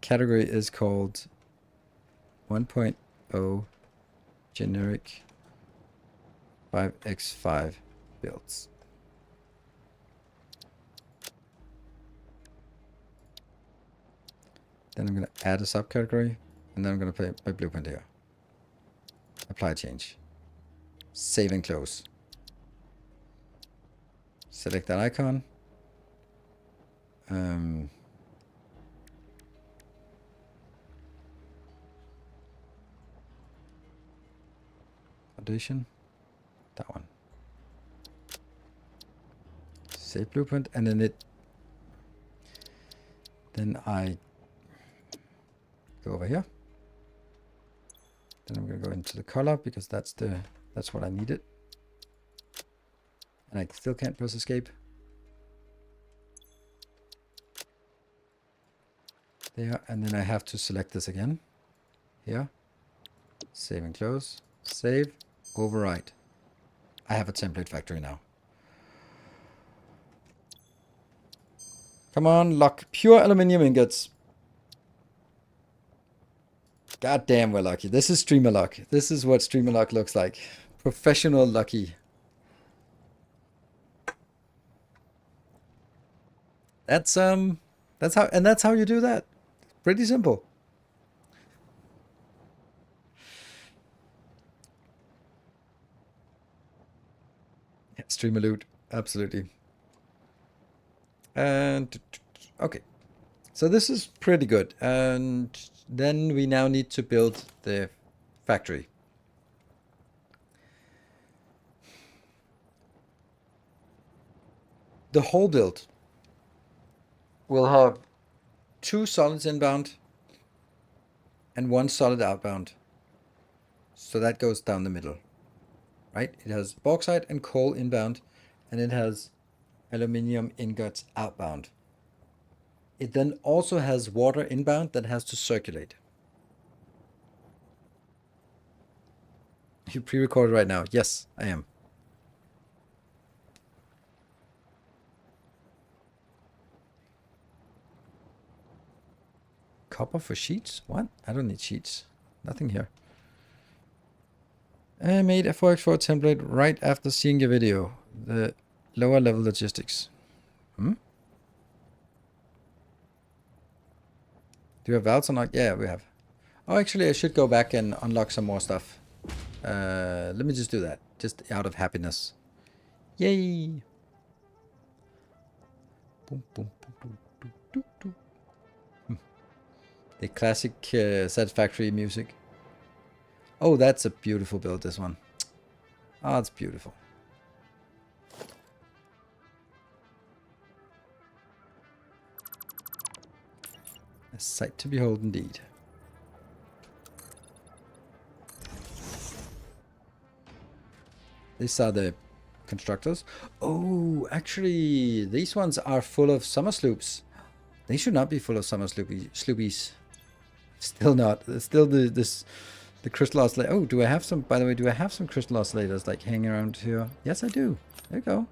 Category is called 1.0 generic 5x5 builds. Then I'm going to add a subcategory, and then I'm going to play my blueprint here. Apply change. Save and close. Select that icon. Foundation. That one. Save blueprint, and then I go over here. Then I'm going to go into the color because that's what I needed. And I still can't press escape. There, and then I have to select this again. Here. Save and close. Save. Overwrite. I have a template factory now. Come on, luck. Pure aluminium ingots. God damn, we're lucky. This is streamer luck. This is what streamer luck looks like. Professional lucky. That's how you do that. Pretty simple. Yeah, streamer loot, absolutely. And okay, so this is pretty good. And then we now need to build the factory. The whole build will have 2 solids inbound and 1 solid outbound. So that goes down the middle, right? It has bauxite and coal inbound, and it has aluminium ingots outbound. It then also has water inbound that has to circulate. You pre-recorded right now? Yes, I am. copper for sheets? What? I don't need sheets. Nothing here. I made a 4x4 template right after seeing your video. The lower level logistics. Hmm? Do you have valves unlocked? Yeah, we have. Oh, actually, I should go back and unlock some more stuff. Let me just do that. Just out of happiness. Yay! Boom, boom, boom, boom, boom, boom, boom. The classic Satisfactory music. Oh, that's a beautiful build, this one. Oh, it's beautiful. A sight to behold indeed. These are the constructors. Oh, actually, these ones are full of summer sloops. They should not be full of summer sloopies. Still not. Still the crystal oscillator. Oh, do I have some? By the way, do I have some crystal oscillators like hanging around here? Yes, I do. There you go.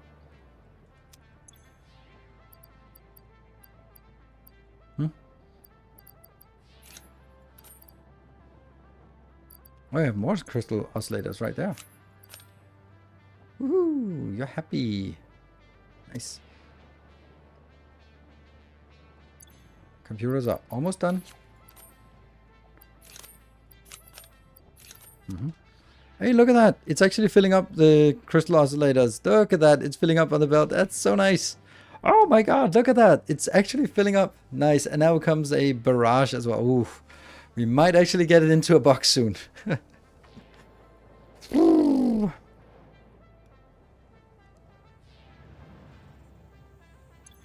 Oh, I have more crystal oscillators right there. Woohoo! You're happy. Nice. Computers are almost done. Hey, look at that. It's actually filling up the crystal oscillators. Look at that. It's filling up on the belt. That's so nice. Oh my god, look at that. It's actually filling up. Nice. And now comes a barrage as well. Ooh. We might actually get it into a box soon.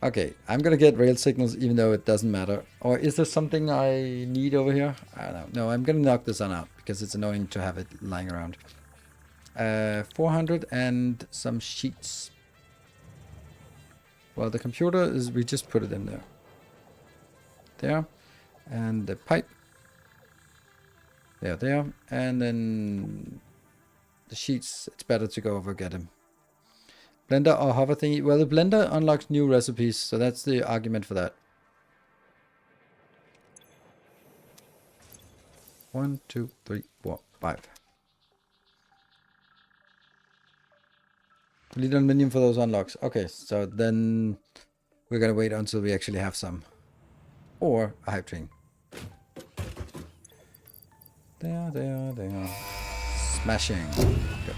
Okay, I'm gonna get rail signals even though it doesn't matter. Or is there something I need over here? I don't know. No, I'm gonna knock this one out because it's annoying to have it lying around. 400 and some sheets. Well, the computer is, we just put it in there. There. And the pipe. There. And then the sheets, it's better to go over get them. Blender or hover thingy. Well, the blender unlocks new recipes, so that's the argument for that. 1, 2, 3, 4, 5. We need aluminium for those unlocks. Okay, so then we're gonna wait until we actually have some. Or a hype train. There. Smashing. Good.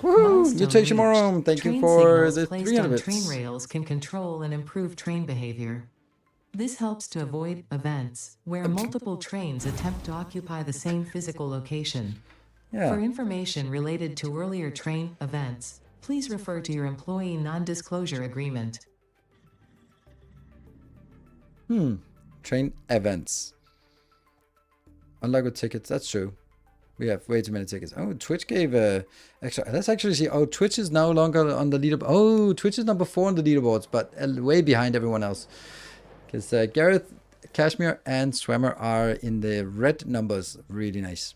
Woohoo! Mutation Morum! Thank you for the 300 bits. Train rails can control and improve train behavior. This helps to avoid events where multiple trains attempt to occupy the same physical location. Yeah. For information related to earlier train events, please refer to your employee non-disclosure agreement. Train events. Unlock with tickets. That's true. We have way too many tickets. Oh, Twitch gave extra. Let's actually see. Oh, Twitch is no longer on the leaderboard. Oh, Twitch is number 4 on the leaderboards, but way behind everyone else. Because Gareth, Kashmir, and Swimmer are in the red numbers. Really nice.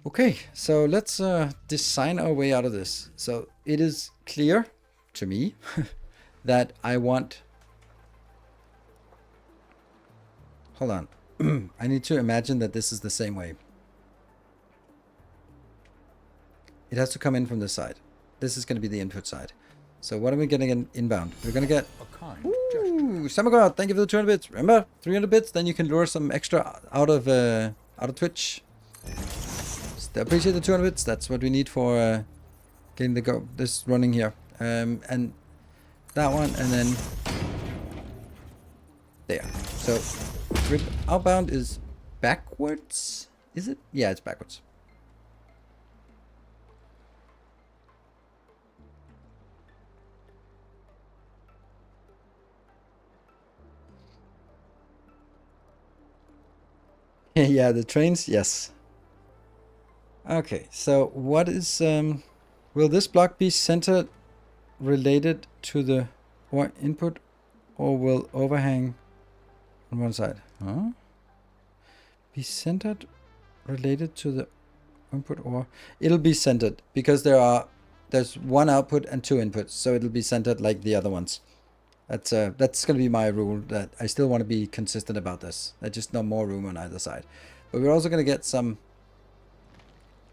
Okay, so let's design our way out of this. So it is clear to me that I want... Hold on. I need to imagine that this is the same way. It has to come in from this side. This is going to be the input side. So what are we getting in inbound? We're going to get... A kind Ooh, Samagod, thank you for the 200 bits. Remember, 300 bits, then you can lure some extra out of Twitch. Still appreciate the 200 bits. That's what we need for getting this running here. And that one, and then there. So outbound is backwards. Is it? Yeah, it's backwards. Yeah, the trains, yes. Okay, so what is will this block be centered related to the input, or will overhang on one side? Huh? Be centered related to the input, or it'll be centered because there's one output and 2 inputs, so it'll be centered like the other ones. That's going to be my rule, that I still want to be consistent about this. There's just no more room on either side. But we're also going to get some...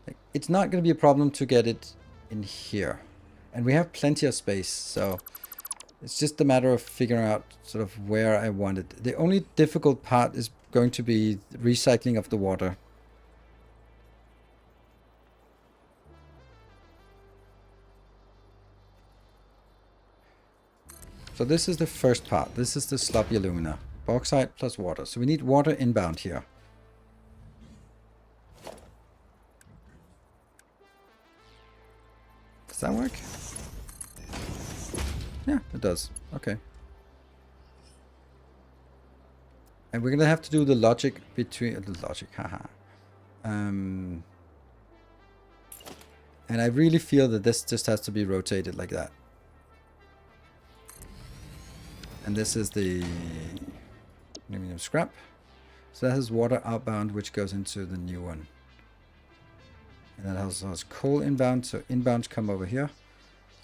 Like, it's not going to be a problem to get it in here. And we have plenty of space, so it's just a matter of figuring out sort of where I want it. The only difficult part is going to be recycling of the water. So this is the first part. This is the sloppy alumina. Bauxite plus water. So we need water inbound here. Does that work? Yeah, it does. Okay. And we're going to have to do the logic between... the logic, haha. And I really feel that this just has to be rotated like that. And this is the aluminum scrap. So that has water outbound, which goes into the new one. And that also has coal inbound, so inbounds come over here.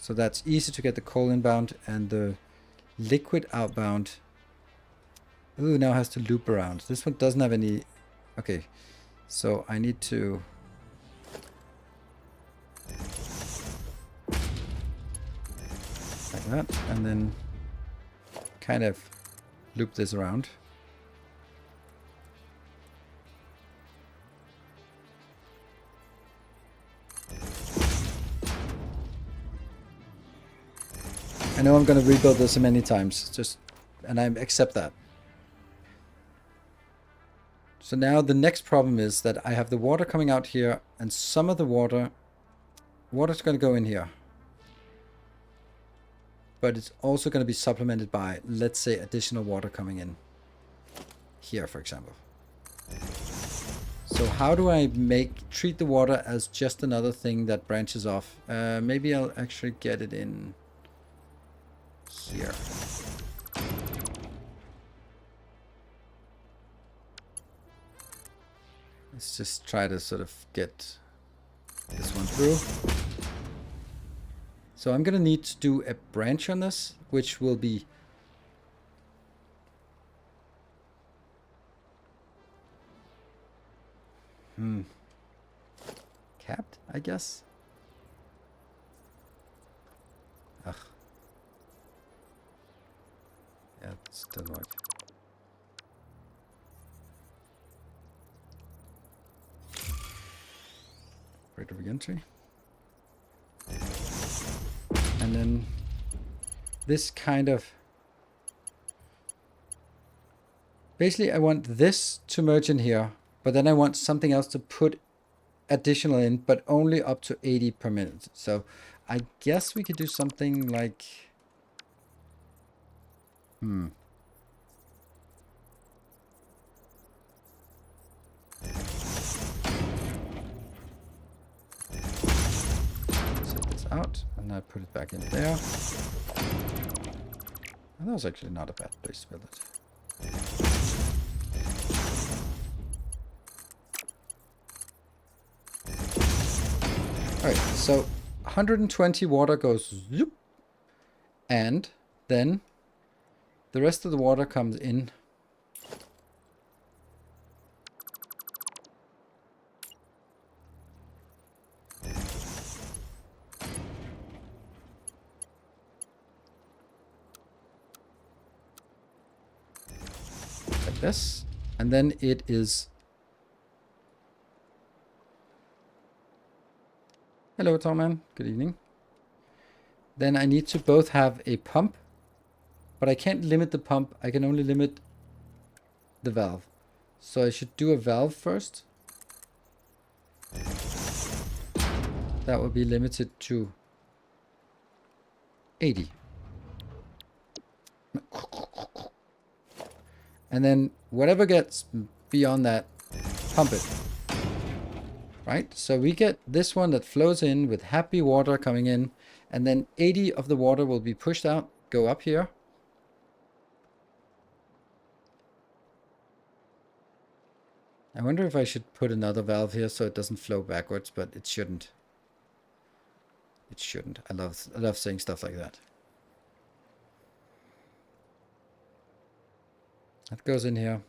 So that's easy to get the coal inbound, and the liquid outbound. Ooh, now has to loop around. This one doesn't have any... Okay, so I need to... like that, and then kind of loop this around. I know I'm going to rebuild this many times, and I accept that. So now the next problem is that I have the water coming out here, and some of the water's going to go in here. But it's also going to be supplemented by, let's say, additional water coming in here, for example. So how do I treat the water as just another thing that branches off? Maybe I'll actually get it in here. Let's just try to sort of get this one through. So I'm going to need to do a branch on this, which will be capped, I guess. Ugh. Yeah, it doesn't work. Rate of entry. And then this kind of... Basically, I want this to merge in here, but then I want something else to put additional in, but only up to 80 per minute. So I guess we could do something like... Set this out, and I put it back in there. And that was actually not a bad place to build it. Alright, so 120 water goes zoop, and then the rest of the water comes in. Like this, and then it is... Hello, Tomman. Good evening. Then I need to both have a pump, but I can't limit the pump. I can only limit the valve. So I should do a valve first. That will be limited to 80. And then whatever gets beyond that, pump it. Right? So we get this one that flows in with happy water coming in, and then 80 of the water will be pushed out, go up here. I wonder if I should put another valve here so it doesn't flow backwards, but it shouldn't. It shouldn't. I love saying stuff like that. That goes in here.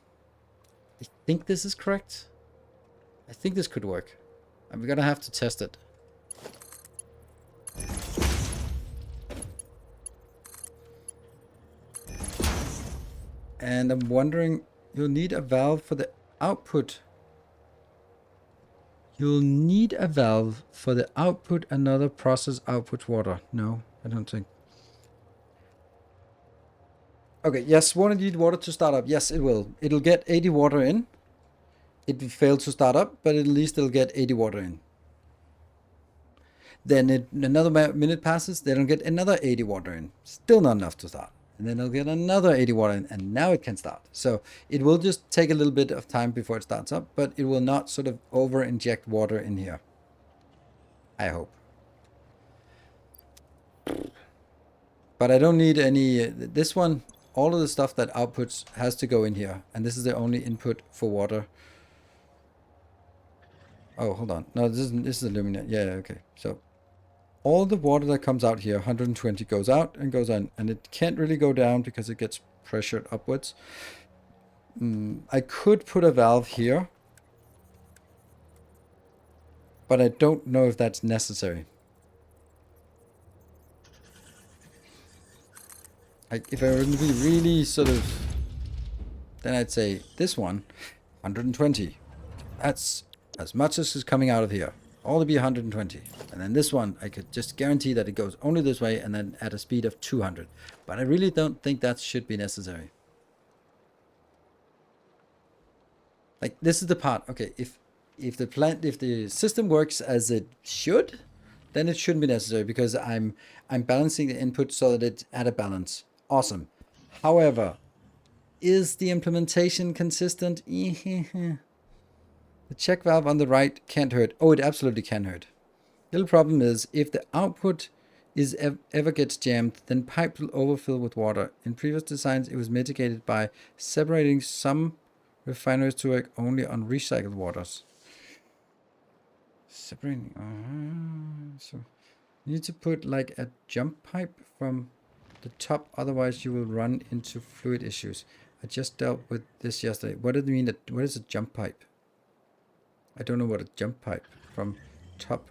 I think this is correct. I think this could work. I'm gonna have to test it. And I'm wondering, you'll need a valve for the output. You'll need a valve for the output, another process output water. No, I don't think. Okay, yes, won't it need water to start up? Yes, it will. It'll get 80 water in. It will fail to start up, but at least it'll get 80 water in. Then another minute passes, they don't get another 80 water in. Still not enough to start. And then they'll get another 80 water in, and now it can start. So it will just take a little bit of time before it starts up, but it will not sort of over inject water in here. I hope. But I don't need any, this one, all of the stuff that outputs has to go in here. And this is the only input for water. Oh, hold on. No, this is illuminate. Yeah, okay. So all the water that comes out here, 120, goes out and goes on. And it can't really go down because it gets pressured upwards. I could put a valve here. But I don't know if that's necessary. Like, if I were to be really sort of... Then I'd say this one, 120. That's as much as is coming out of here. All to be 120. And then this one, I could just guarantee that it goes only this way and then at a speed of 200. But I really don't think that should be necessary. Like, this is the part. Okay, if the system works as it should, then it shouldn't be necessary because I'm balancing the input so that it's at a balance. Awesome. However, is the implementation consistent? The check valve on the right can't hurt. Oh, it absolutely can hurt. The little problem is if the output is ever gets jammed, then pipe will overfill with water. In previous designs, it was mitigated by separating some refineries to work only on recycled waters. Separating. So you need to put like a jump pipe from the top, otherwise you will run into fluid issues. I just dealt with this yesterday. What did it mean? What is a jump pipe? I don't know what a jump pipe from top.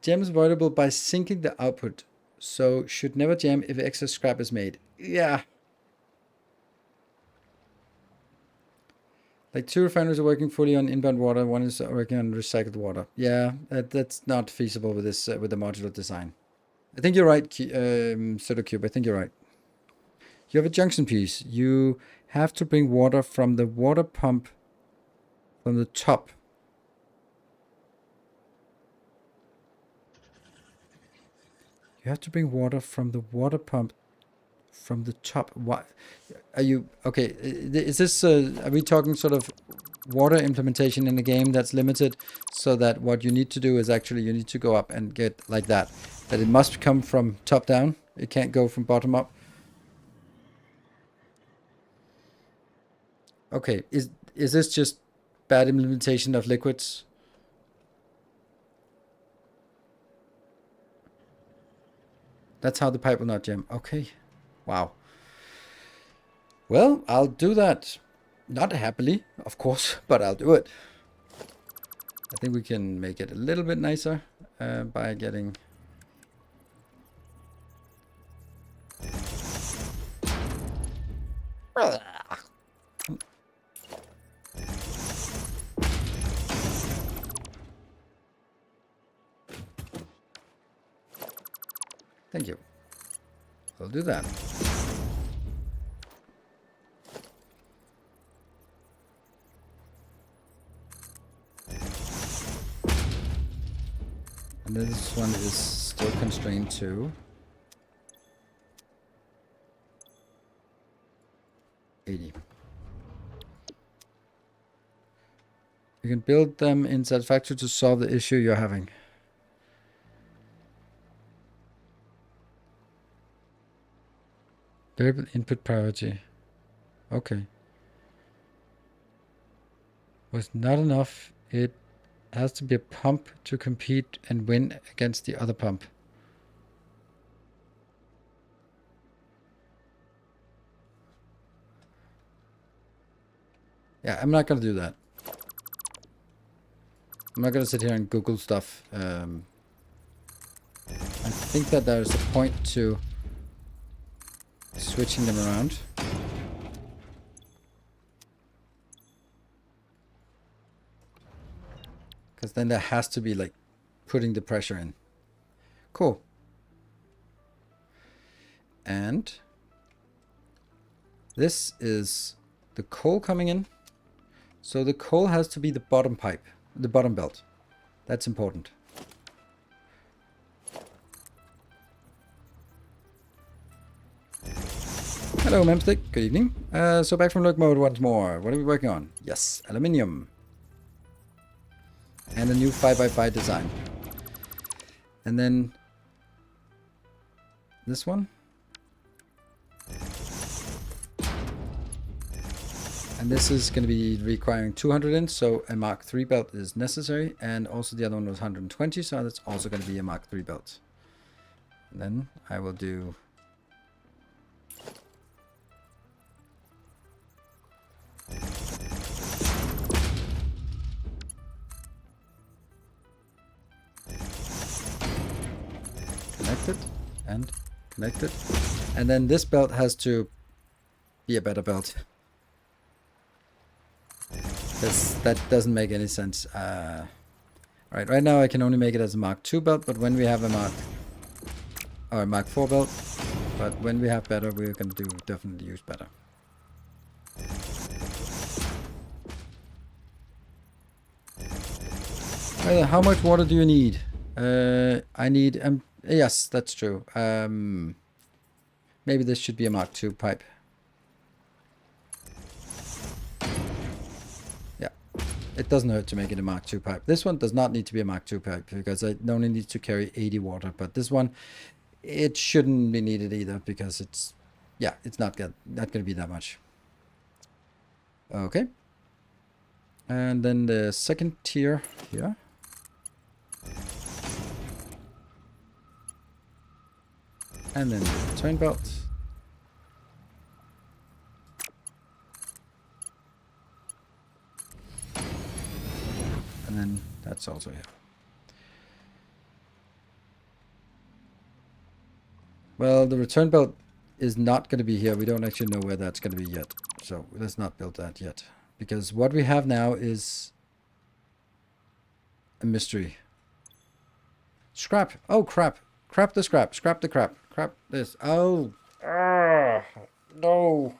Jam is avoidable by sinking the output, so should never jam if excess scrap is made. Yeah. Like 2 refineries are working fully on inbound water, 1 is working on recycled water. Yeah, that's not feasible with this with the modular design. I think you're right, Cube. I think you're right. You have a junction piece. You have to bring water from the water pump from the top. You have to bring water from the water pump from the top. What are you? Okay, is this? Are we talking sort of water implementation in the game that's limited, so that what you need to do is actually you need to go up and get like that. That it must come from top down. It can't go from bottom up. Okay, is this just bad implementation of liquids? That's how the pipe will not jam. Okay. Wow. Well, I'll do that. Not happily, of course, but I'll do it. I think we can make it a little bit nicer by getting... Thank you. I'll do that. And this one is still constrained to 80. You can build them in Satisfactory to solve the issue you're having. Variable input priority. Okay. Was not enough. It has to be a pump to compete and win against the other pump. Yeah, I'm not going to do that. I'm not going to sit here and Google stuff. I think that there's a point to switching them around. Because then there has to be like putting the pressure in. Cool. And this is the coal coming in. So the coal has to be the bottom pipe, the bottom belt. That's important. Hello, Memstick. Good evening. So back from look mode once more. What are we working on? Yes, aluminium. And a new 5x5 design. And then this one. And this is going to be requiring 200 in, so a Mark III belt is necessary. And also the other one was 120, so that's also going to be a Mark III belt. And then I will do... connected and connected. And then this belt has to be a better belt. That doesn't make any sense. Right now I can only make it as a Mark II belt, but when we have a Mark IV belt, but when we have better, we're going to definitely use better. How much water do you need? I need, yes, that's true. Maybe this should be a Mark II pipe. It doesn't hurt to make it a Mark II pipe. This one does not need to be a Mark II pipe because I only need to carry 80 water. But this one, it shouldn't be needed either because it's not going to be that much. Okay. And then the second tier here. And then the turn belt. And then that's also here. Well, the return belt is not going to be here. We don't actually know where that's going to be yet. So let's not build that yet. Because what we have now is a mystery. Scrap. Oh, crap. Crap the scrap. Scrap the crap. Crap this. Oh. No.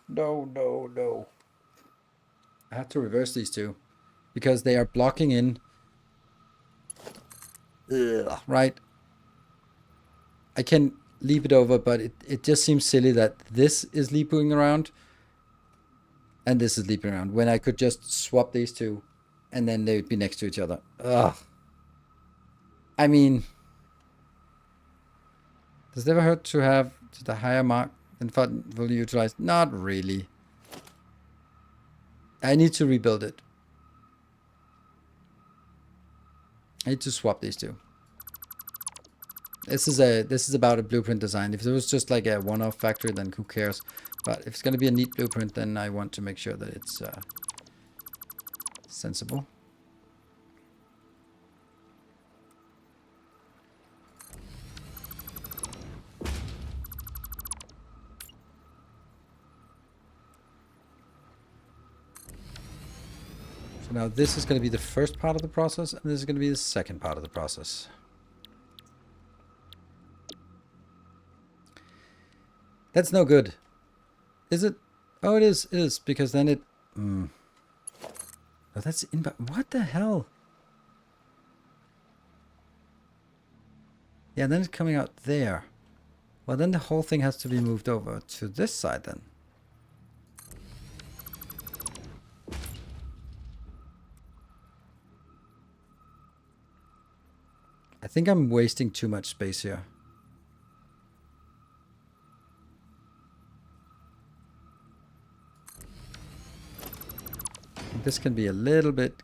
I have to reverse these two. Because they are blocking in. Ugh, right. I can leap it over, but it just seems silly that this is leaping around. And this is leaping around. When I could just swap these two. And then they would be next to each other. Ugh. I mean. Does it ever hurt to have just a higher mark than fully utilized? Not really. I need to rebuild it. I need to swap these two. This is about a blueprint design. If it was just like a one-off factory, then who cares? But if it's going to be a neat blueprint, then I want to make sure that it's sensible. So now this is going to be the first part of the process, and this is going to be the second part of the process. That's no good. Is it? Oh, it is. It is, because then it... Oh, that's inbound. What the hell? Yeah, then it's coming out there. Well, then the whole thing has to be moved over to this side then. I think I'm wasting too much space here. this can be a little bit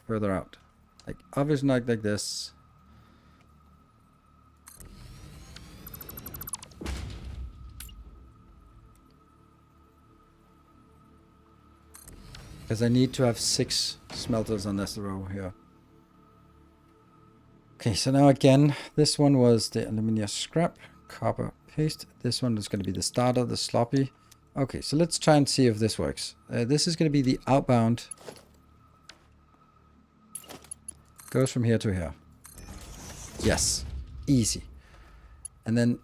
further out. Like obviously not like this. Because I need to have 6 smelters on this row here. Okay, so now again, this one was the aluminium scrap, copper paste. This one is going to be the starter, the sloppy. Okay, so let's try and see if this works. This is going to be the outbound. Goes from here to here. Yes, easy. And then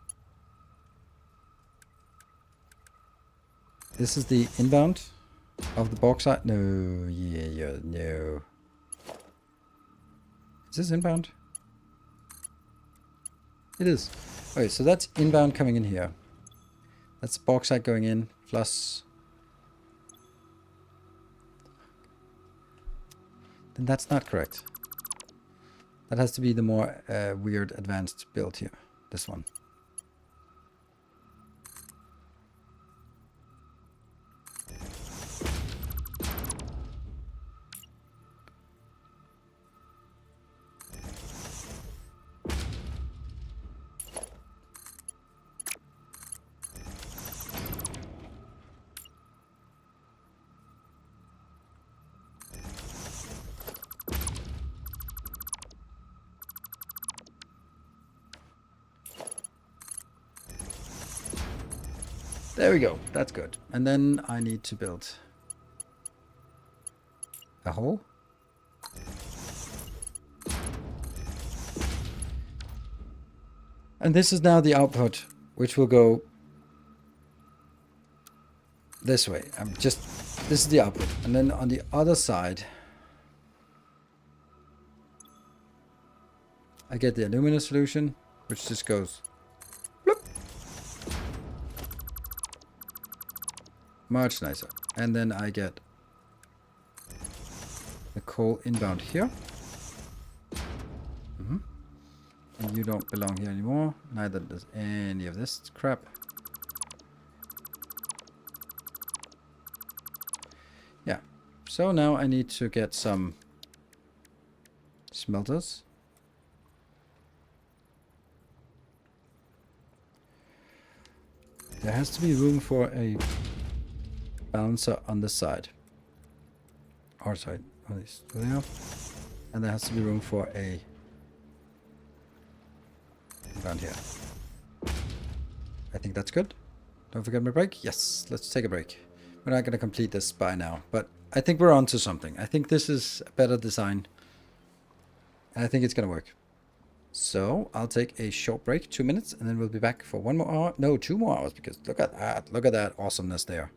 this is the inbound of the bauxite. No, yeah, no. Is this inbound? It is. Okay, so that's inbound coming in here. That's bauxite going in, plus... Then that's not correct. That has to be the more weird advanced build here. This one. There we go. That's good. And then I need to build a hole. And this is now the output, which will go this way. This is the output. And then on the other side, I get the aluminum solution, which just goes bloop. Much nicer. And then I get the coal inbound here. And you don't belong here anymore. Neither does any of this crap. Yeah. So now I need to get some smelters. There has to be room for a bouncer on this side. Or side. At least there. And there has to be room for a around here. I think that's good. Don't forget my break. Yes, let's take a break. We're not going to complete this by now, but I think we're on to something. I think this is a better design. And I think it's going to work. So I'll take a short break, 2 minutes, and then we'll be back for 1 more hour. No, 2 more hours, because look at that. Look at that awesomeness there.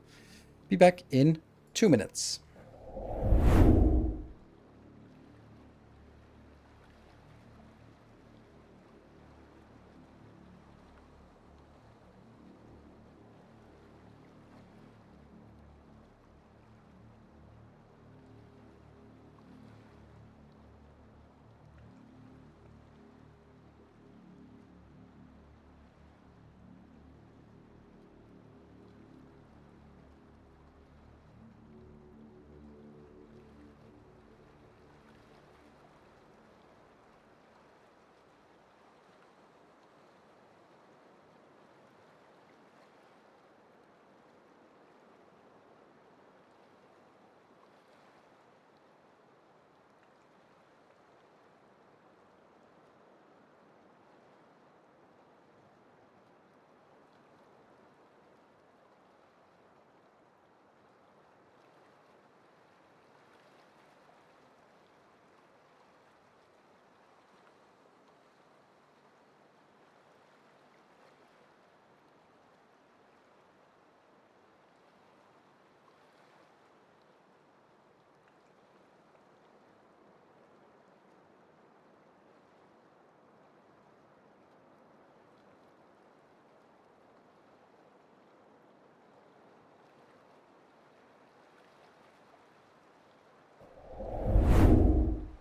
Be back in 2 minutes.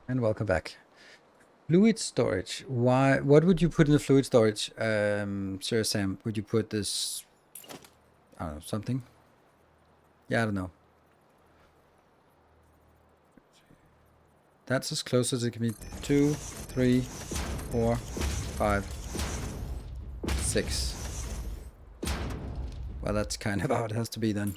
And welcome back. Fluid storage. Why? What would you put in the fluid storage, Sir Sam? Would you put this? I don't know, something. Yeah, I don't know. That's as close as it can be. 2, 3, 4, 5, 6. Well, that's kind of how it has to be then.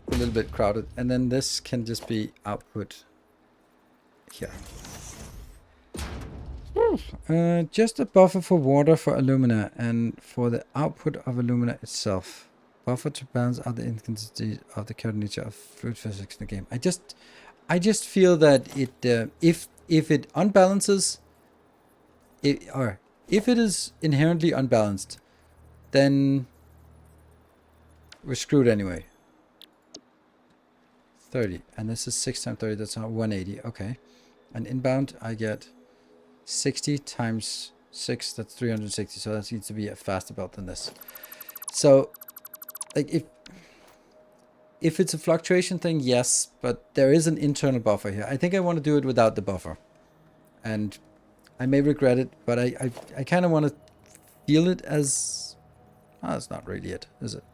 A little bit crowded, and then this can just be output here. Just a buffer for water for alumina and for the output of alumina itself. Buffer to balance out the inconsistency of the current nature of fluid physics in the game. I just feel that it if it unbalances it, or if it is inherently unbalanced, then we're screwed anyway. 30, and this is 6 times 30, that's not 180. Okay, and inbound I get 60 times 6, that's 360, so that needs to be a faster belt than this. So like if it's a fluctuation thing, yes, but there is an internal buffer here. I think I want to do it without the buffer, and I may regret it, but I kind of want to feel it as that's not really it, is it?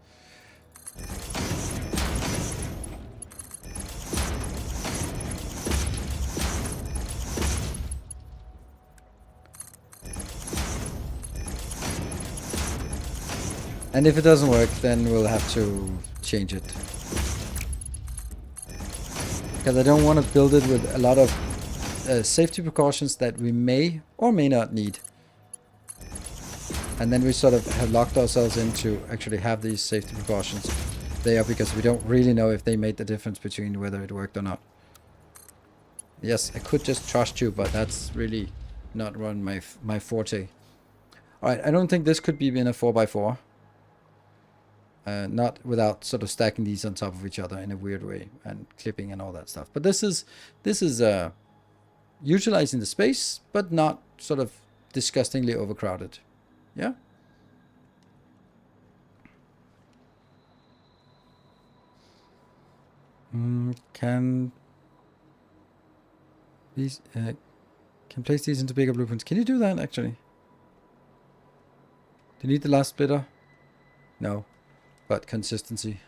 And if it doesn't work, then we'll have to change it. Because I don't want to build it with a lot of safety precautions that we may or may not need. And then we sort of have locked ourselves into actually have these safety precautions there because we don't really know if they made the difference between whether it worked or not. Yes, I could just trust you, but that's really not run my forte. Alright, I don't think this could be in a 4x4. Not without sort of stacking these on top of each other in a weird way and clipping and all that stuff. But this is utilizing the space, but not sort of disgustingly overcrowded. Yeah. Can these can place these into bigger blueprints? Can you do that actually? Do you need the last splitter? No. But consistency.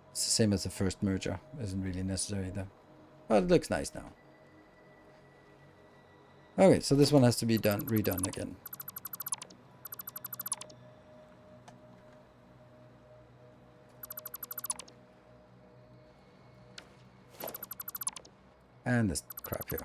It's the same as the first merger. Isn't really necessary though. But it looks nice now. Okay, so this one has to be redone again. And this crap here.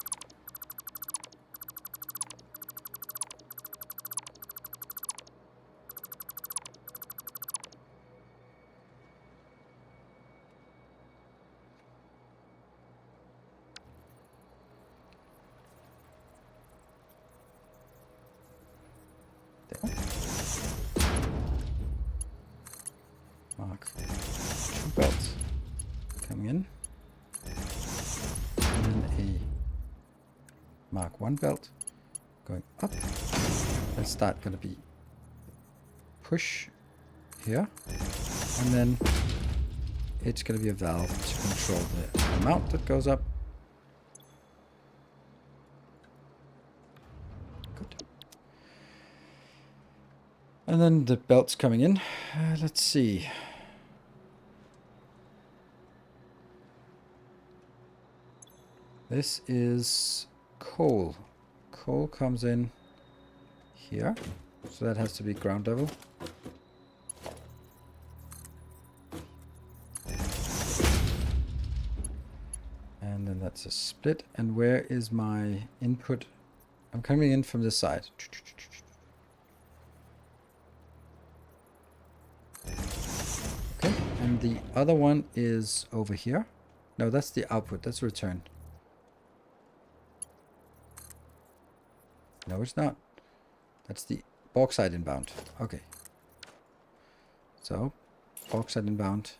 Mark 2 belts coming in, and then a Mark 1 belt going up. That's that going to be push here, and then it's going to be a valve to control the amount that goes up. And then the belt's coming in. Let's see. This is coal. Coal comes in here. So that has to be ground level. And then that's a split. And where is my input? I'm coming in from this side. Okay, and the other one is over here. No, that's the output. That's return. No, it's not. That's the bauxite inbound. Okay. So, bauxite inbound.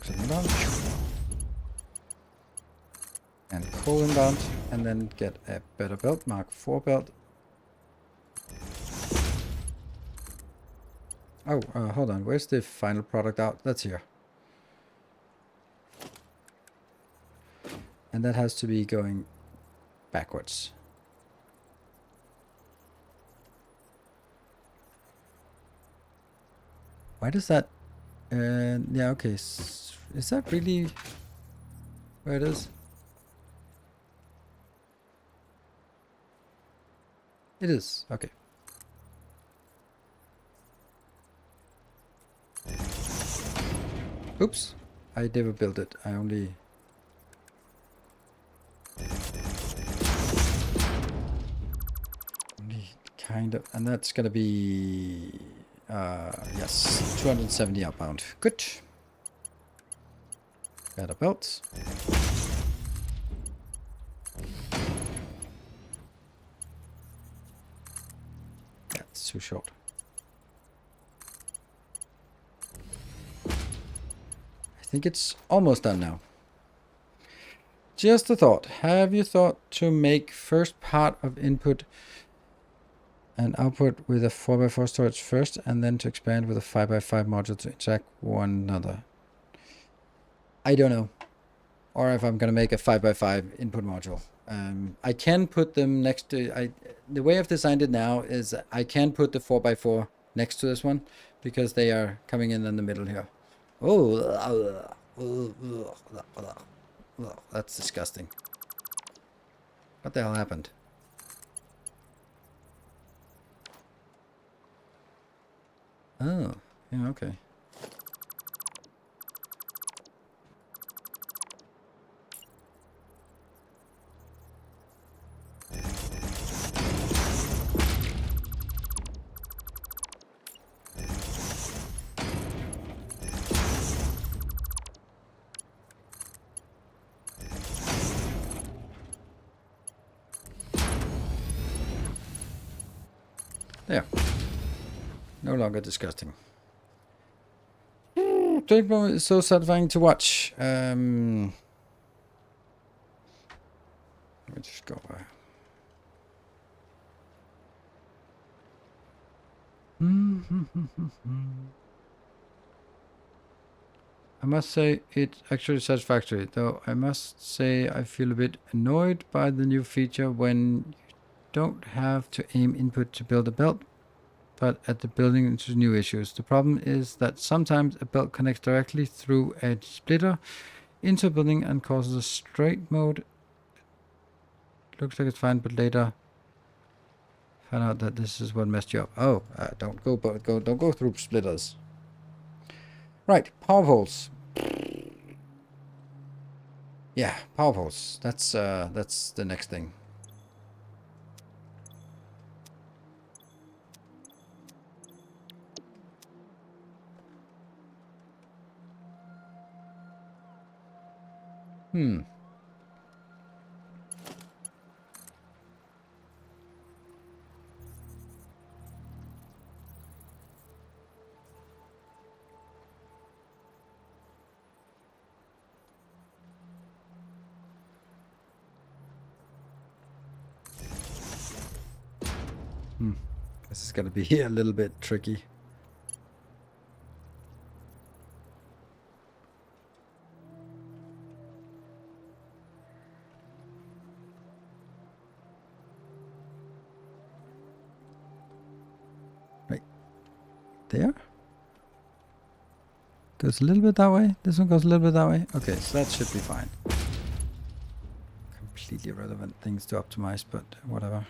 Oxygen inbound. And coal inbound. And then get a better belt, Mark 4 belt. Oh, hold on. Where's the final product out? That's here. And that has to be going backwards. Why does that... yeah, okay. Is that really where it is? It is. Okay. Oops. I never built it. I only... kind of... And that's gonna be... yes. 270 outbound. Good. Better belts. That's too short. I think it's almost done now. Just a thought. Have you thought to make first part of input and output with a 4x4 storage first, and then to expand with a 5x5 module to interact one another? I don't know. Or if I'm going to make a 5x5 input module. I can put them next to... the way I've designed it now is I can put the 4x4 next to this one, because they are coming in the middle here. Oh, that's disgusting. What the hell happened? Oh, yeah, okay. There. No longer disgusting. Dragon is so satisfying to watch. Let me just go over. I must say it's actually satisfactory, though I must say I feel a bit annoyed by the new feature when you don't have to aim input to build a belt, but at the building into new issues. The problem is that sometimes a belt connects directly through a splitter into a building and causes a straight mode. Looks like it's fine, but later find out that this is what messed you up. Oh, don't go through splitters. Right, power poles. Yeah, power poles. That's the next thing. This is gonna be a little bit tricky. Right there. Goes a little bit that way. This one goes a little bit that way. Okay, so that should be fine. Completely irrelevant things to optimize, but whatever.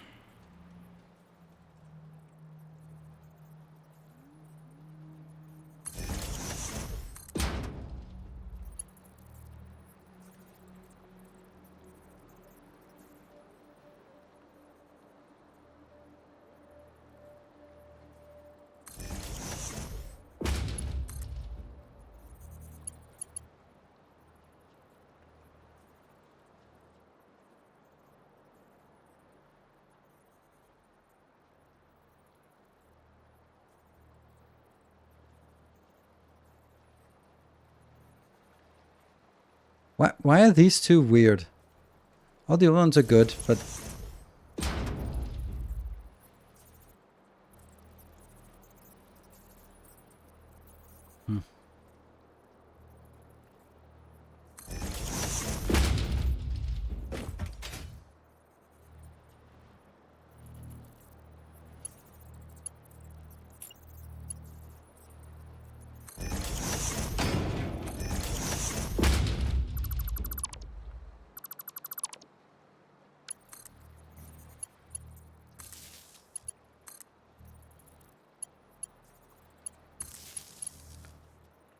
Why are these two weird? All the other ones are good, but...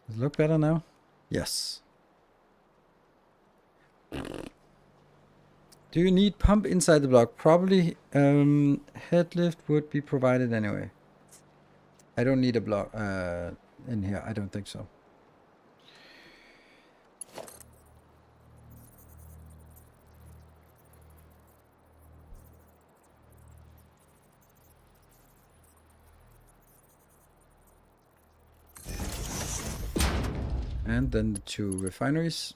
Does it look better now? Yes. Do you need pump inside the block? Probably head lift would be provided anyway. I don't need a block in here. I don't think so. And then the two refineries.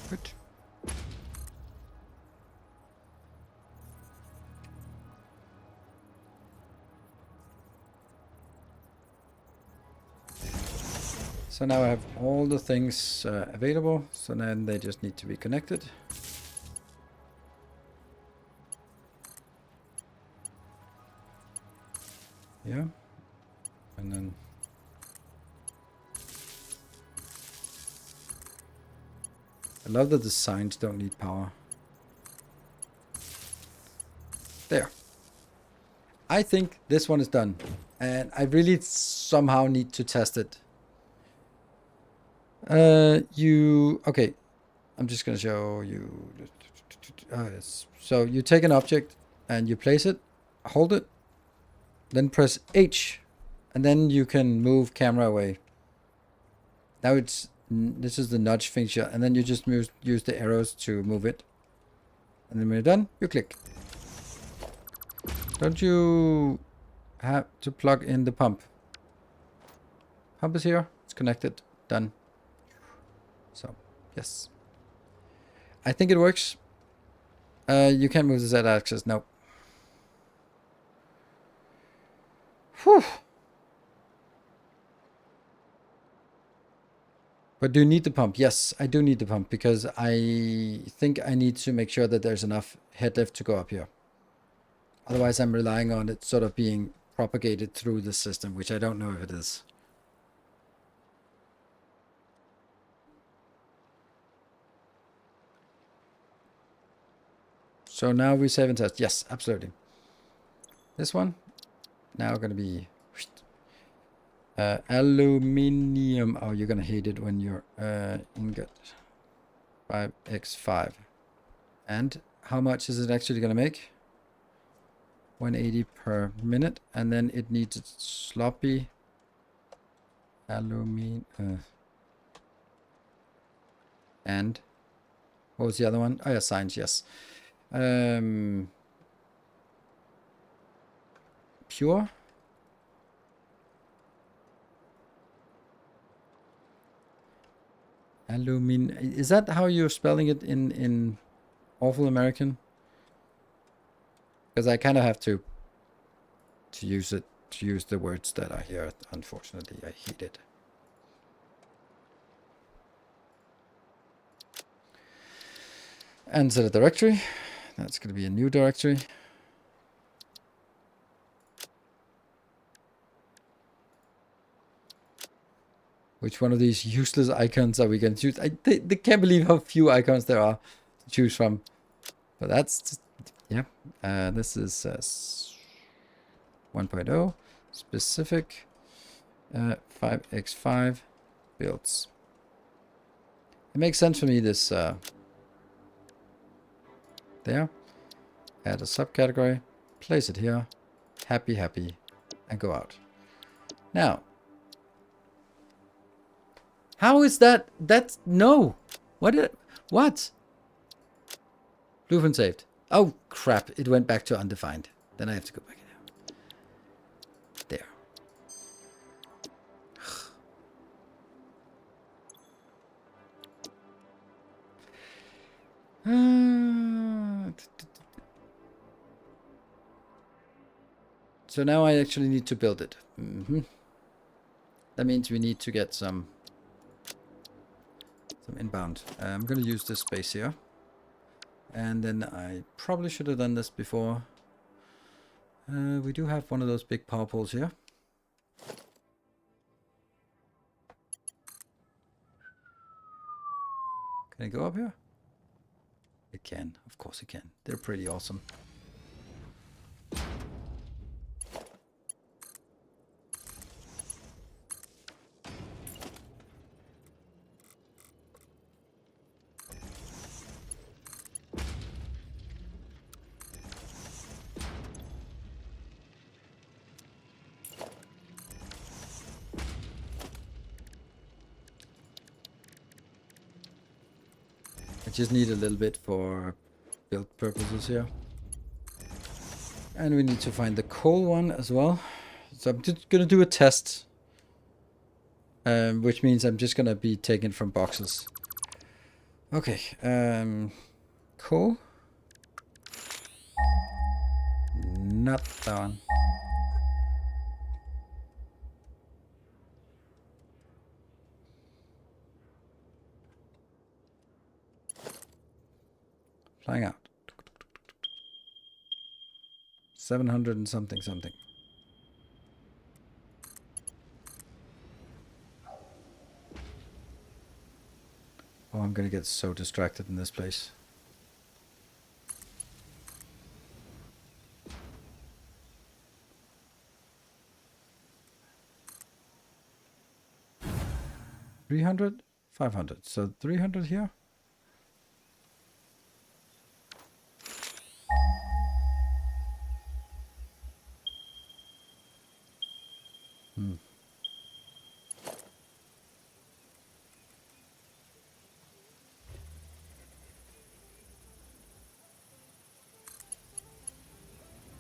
Good. So now I have all the things available, so then they just need to be connected. Yeah, and then I love that the signs don't need power. There. I think this one is done, and I really somehow need to test it. Okay, I'm just gonna show you. Yes. So you take an object and you place it, hold it, then press H, and then you can move camera away. Now this is the nudge feature, and then you just use the arrows to move it, and then when you're done, you click. Don't you have to plug in the pump? Pump is here. It's connected. Done. So, yes. I think it works. You can't move the Z-axis. No. Whew. But do you need the pump? Yes, I do need the pump because I think I need to make sure that there's enough head lift to go up here. Otherwise, I'm relying on it sort of being propagated through the system, which I don't know if it is. So now we save and test. Yes, absolutely. This one now going to be aluminium. Oh, you're going to hate it when you're ingot 5x5. And how much is it actually going to make? 180 per minute. And then it needs a sloppy aluminium. And what was the other one? Oh, yeah, science, yes. Pure. Is that how you're spelling it in awful American? Because I kind of have to use the words that are here. Unfortunately, I hate it. And set a directory. That's going to be a new directory. Which one of these useless icons are we going to choose? They can't believe how few icons there are to choose from. But that's just, yeah. This is 1.0 specific 5x5 builds. It makes sense for me, this there. Add a subcategory, place it here, happy, and go out. Now, how is that? No. What? Blueprint saved. Oh, crap. It went back to undefined. Then I have to go back in. There. So now I actually need to build it. That means we need to get some inbound. I'm going to use this space here. And then I probably should have done this before. We do have one of those big power poles here. Can I go up here? It can. Of course it can. They're pretty awesome. I just need a little bit for build purposes here. And we need to find the coal one as well. So I'm just going to do a test. Which means I'm just going to be taking from boxes. Okay. Coal. Not that one. Flying out. 700 and something. Oh, I'm gonna get so distracted in this place. $300, $500. So 300 here.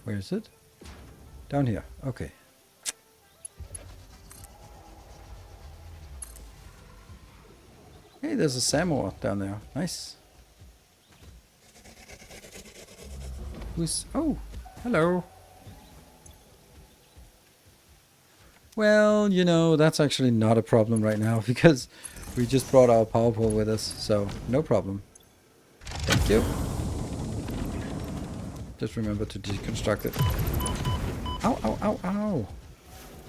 Where is it? Down here. Okay. Hey, there's a Samoa down there. Nice. Who's... Oh, hello. Well, you know, that's actually not a problem right now because we just brought our power pole with us, so no problem. Thank you. Just remember to deconstruct it. Ow, ow, ow, ow.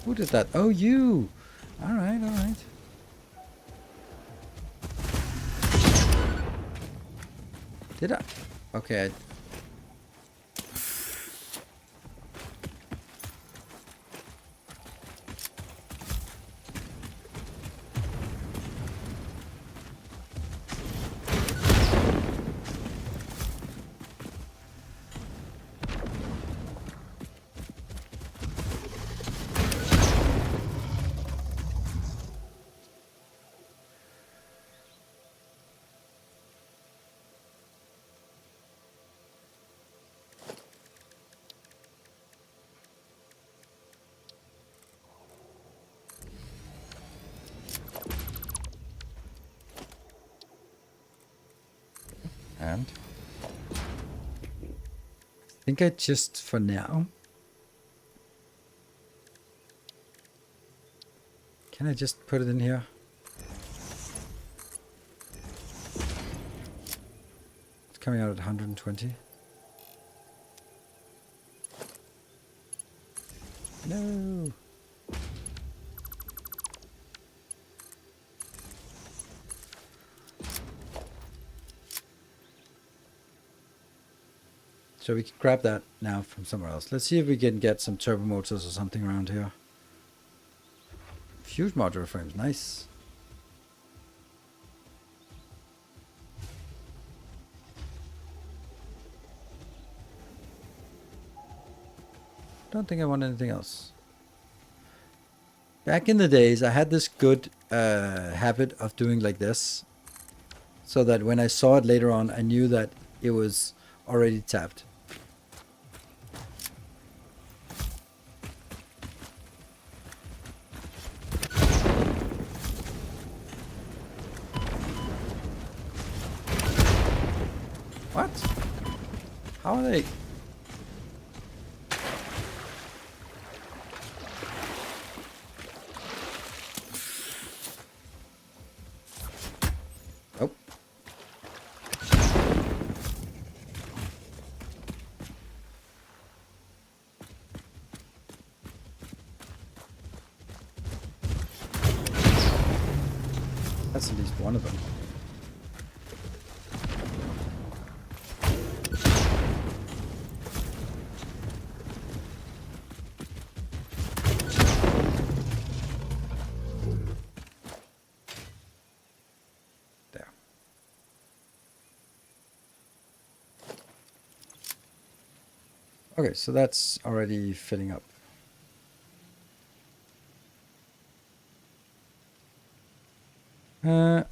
Who did that? Oh, you. All right, all right. Did I? Okay. And I think I just, for now, can I just put it in here? It's coming out at 120. No. So we can grab that now from somewhere else. Let's see if we can get some turbo motors or something around here. Huge modular frames, nice. Don't think I want anything else. Back in the days, I had this good habit of doing like this. so that when I saw it later on, I knew that it was already tapped. What? How are they? Oh. That's at least one of them. There. Okay, so that's already filling up.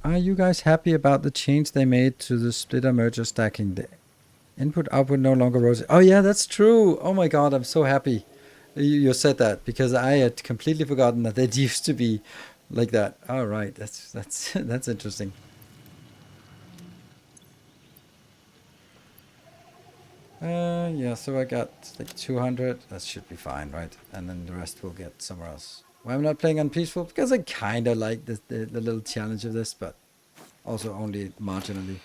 Are you guys happy about the change they made to the splitter merger stacking? The input output no longer rotates. Oh yeah, that's true. Oh my god, I'm so happy you said that, because I had completely forgotten that it used to be like that. All right, that's that's interesting. Yeah, so I got like 200. That should be fine, right? And then the rest we'll get somewhere else. Why I'm not playing on peaceful? Because I kind of like the little challenge of this, but also only marginally.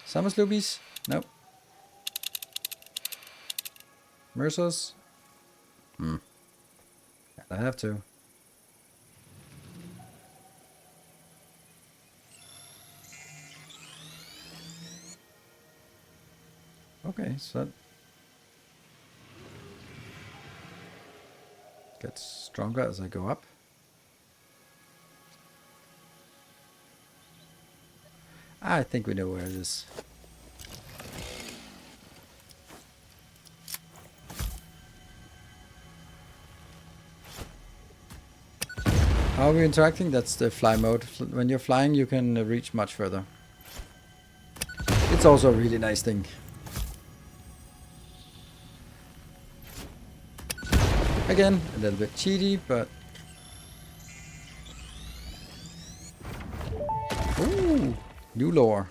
Summer Sloopies? Nope. Mercers? I have to. Okay, so that gets stronger as I go up. I think we know where it is. How are we interacting? That's the fly mode. When you're flying, you can reach much further. It's also a really nice thing. Again, a little bit cheaty, but... Ooh, new lore.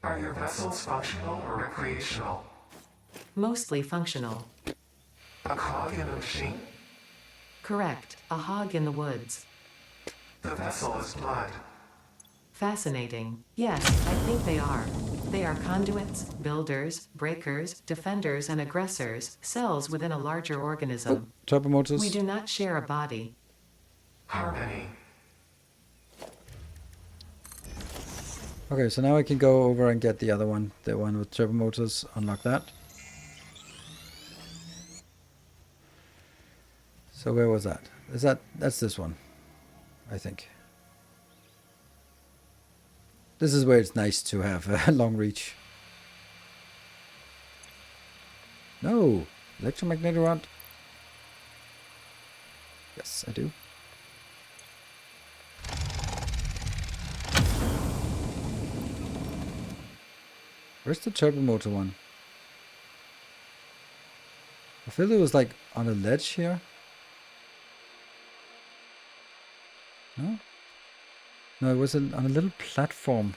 Are your vessels functional or recreational? Mostly functional. A cog in a machine? Correct. A hog in the woods. The vessel is blood. Fascinating. Yes, I think they are. They are conduits, builders, breakers, defenders, and aggressors, cells within a larger organism. Turbo motors. We do not share a body. Harmony. Okay, so now I can go over and get the other one. The one with turbo motors. Unlock that. So where was that? That's this one, I think. This is where it's nice to have a long reach. No, electromagnetic rod. Yes, I do. Where's the turbo motor one? I feel it was like on a ledge here. No? No, it was on a little platform.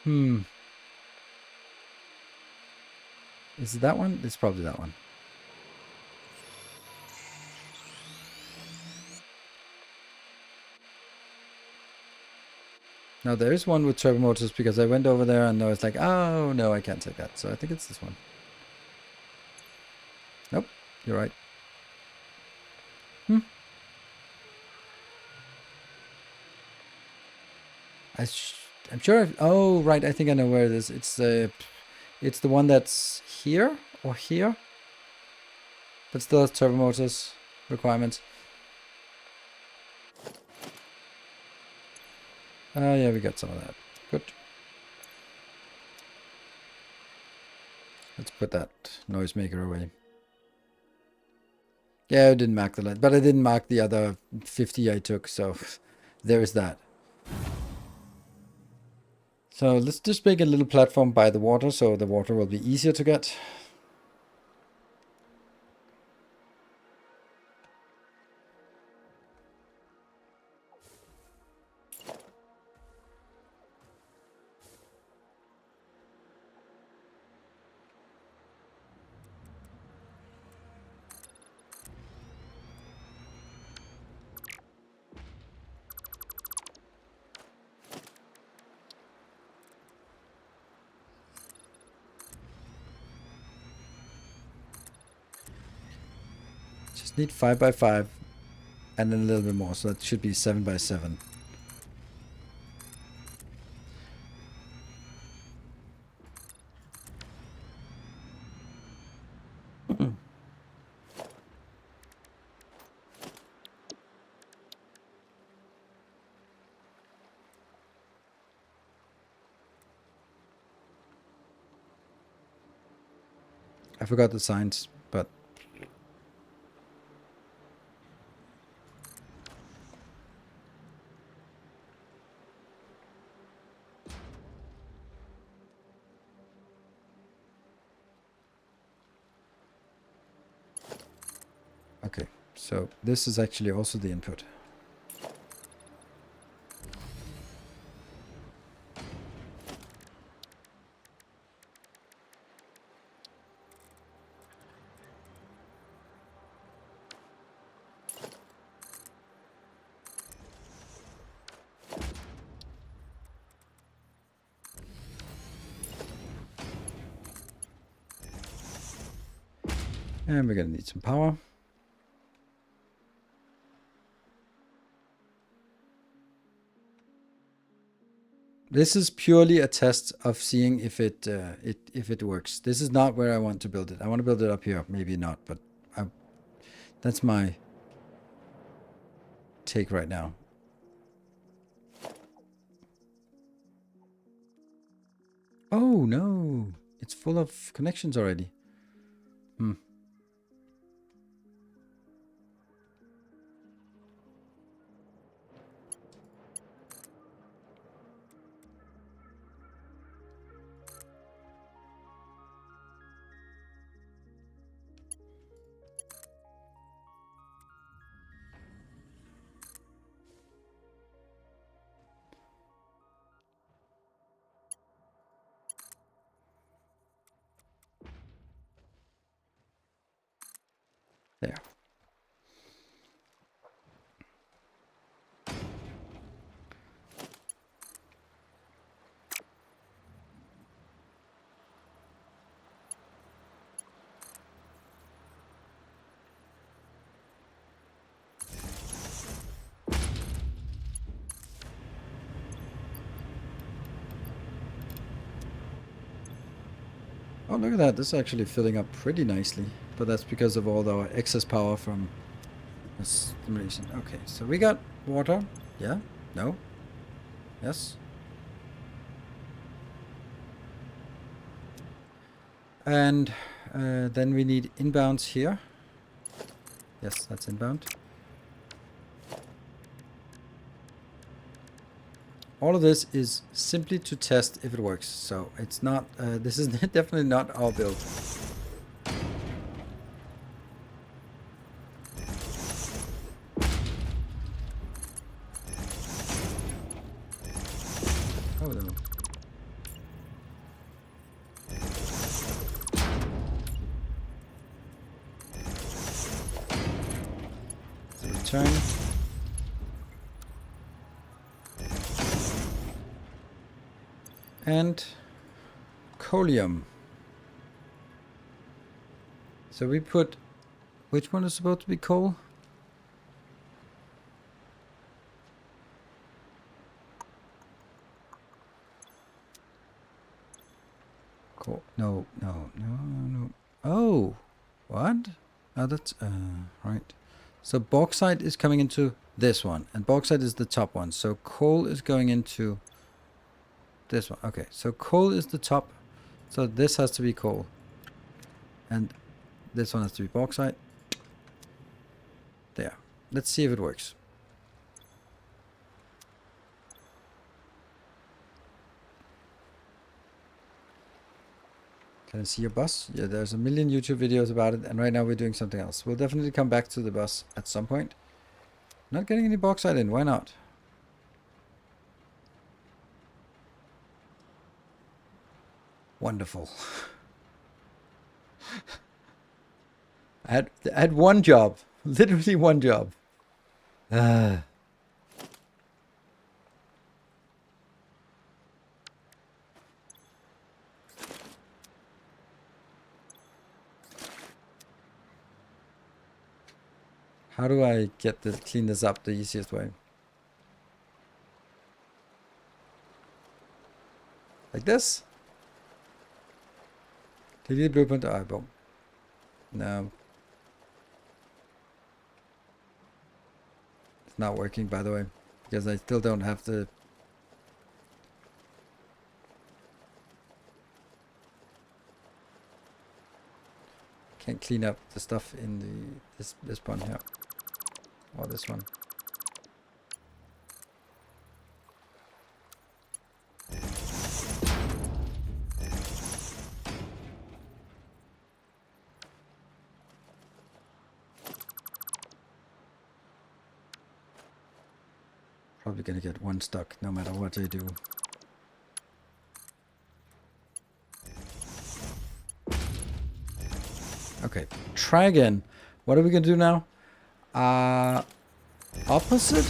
Is it that one? It's probably that one. Now there is one with turbo motors, because I went over there and I was like, oh no, I can't take that. So I think it's this one. Nope, you're right. I'm sure. Oh right, I think I know where it is. It's the one that's here or here, but still has turbo motors requirements. Yeah, we got some of that. Good. Let's put that noisemaker away. Yeah, I didn't mark the light, but I didn't mark the other 50 I took, so there is that. So let's just make a little platform by the water, so the water will be easier to get. Just need 5 by 5 and then a little bit more, so that should be 7 by 7. I forgot the signs, but okay. So this is actually also the input. And we're gonna need some power. This is purely a test of seeing if it works. This is not where I want to build it. I want to build it up here. Maybe not, but that's my take right now. Oh no, it's full of connections already. There. Oh, look at that. This is actually filling up pretty nicely. But that's because of all the excess power from the stimulation. Okay, so we got water. Yeah? No? Yes? And then we need inbounds here. Yes, that's inbound. All of this is simply to test if it works. So it's not, this is definitely not our build. Oh, no. Return. And coleum. So we put, which one is supposed to be coal? Coal. No. Oh, what? Oh, that's, right. So bauxite is coming into this one, and bauxite is the top one. So coal is going into this one. Okay, so coal is the top. So this has to be coal. And this one has to be bauxite. There. Let's see if it works. Can I see your bus? Yeah, there's a million YouTube videos about it, and right now we're doing something else. We'll definitely come back to the bus at some point. Not getting any bauxite in, why not? Wonderful. I had one job. Literally one job. Ah. How do I clean this up the easiest way? Like this? Delete blueprint. Ah, boom. No. It's not working, by the way, because I still don't have the... Can't clean up the stuff in this one here. Or this one. Probably gonna get one stuck no matter what I do. Okay, try again. What are we gonna do now? Opposite?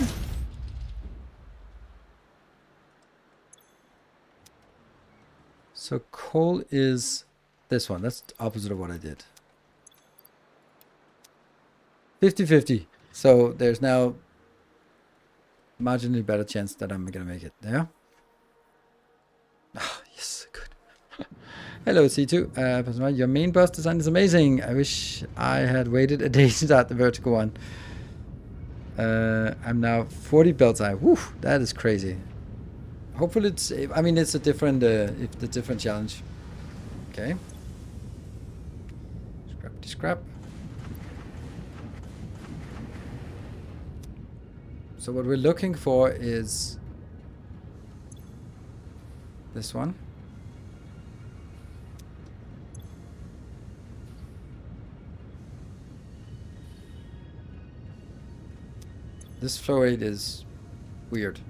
So coal is this one. That's the opposite of what I did. 50-50. So there's now marginally better chance that I'm gonna make it. There. Ah, yes, good. Hello, C2. Your main bus design is amazing. I wish I had waited a day to start the vertical one. I'm now 40 belts high. Woo, that is crazy. Hopefully it's, I mean, it's a different, it's a different challenge. Okay. Scrap. So what we're looking for is this one. This flow rate is weird.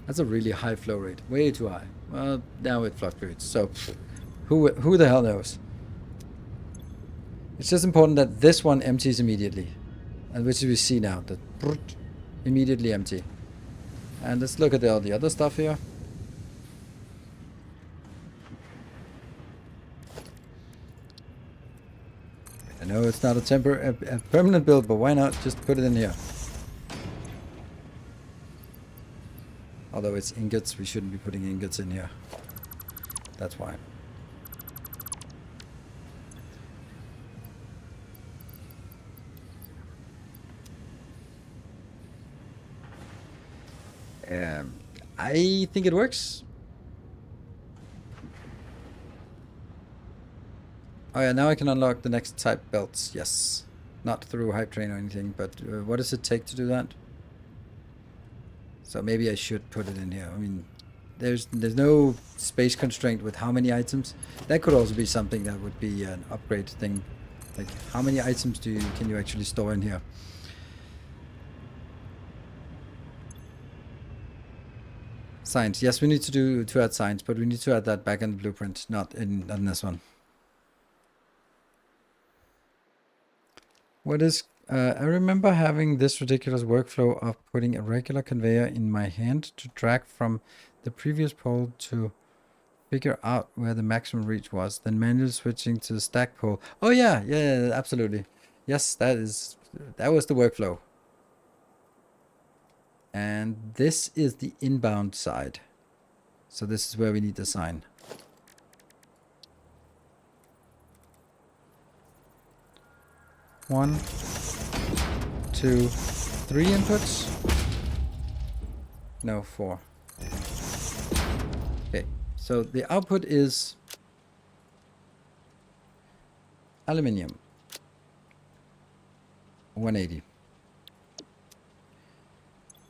That's a really high flow rate. Way too high. Well, now it fluctuates. So who the hell knows? It's just important that this one empties immediately. And which we see now. That immediately empty. And let's look at all the other stuff here. I know it's not a permanent build, but why not just put it in here? Although it's ingots, we shouldn't be putting ingots in here. That's why. I think it works. Oh yeah, now I can unlock the next type belts. Yes. Not through hype train or anything, but what does it take to do that? So maybe I should put it in here. I mean, there's no space constraint with how many items. That could also be something that would be an upgrade thing. Like, how many items can you actually store in here? Science. Yes, we need to add science, but we need to add that back in the blueprint, not in this one. What is... I remember having this ridiculous workflow of putting a regular conveyor in my hand to drag from the previous pole to figure out where the maximum reach was, then manually switching to the stack pole. Oh yeah, absolutely. Yes, that was the workflow. And this is the inbound side. So this is where we need the sign. One, 2, 3 inputs. No, 4. Okay, so the output is aluminium. 180.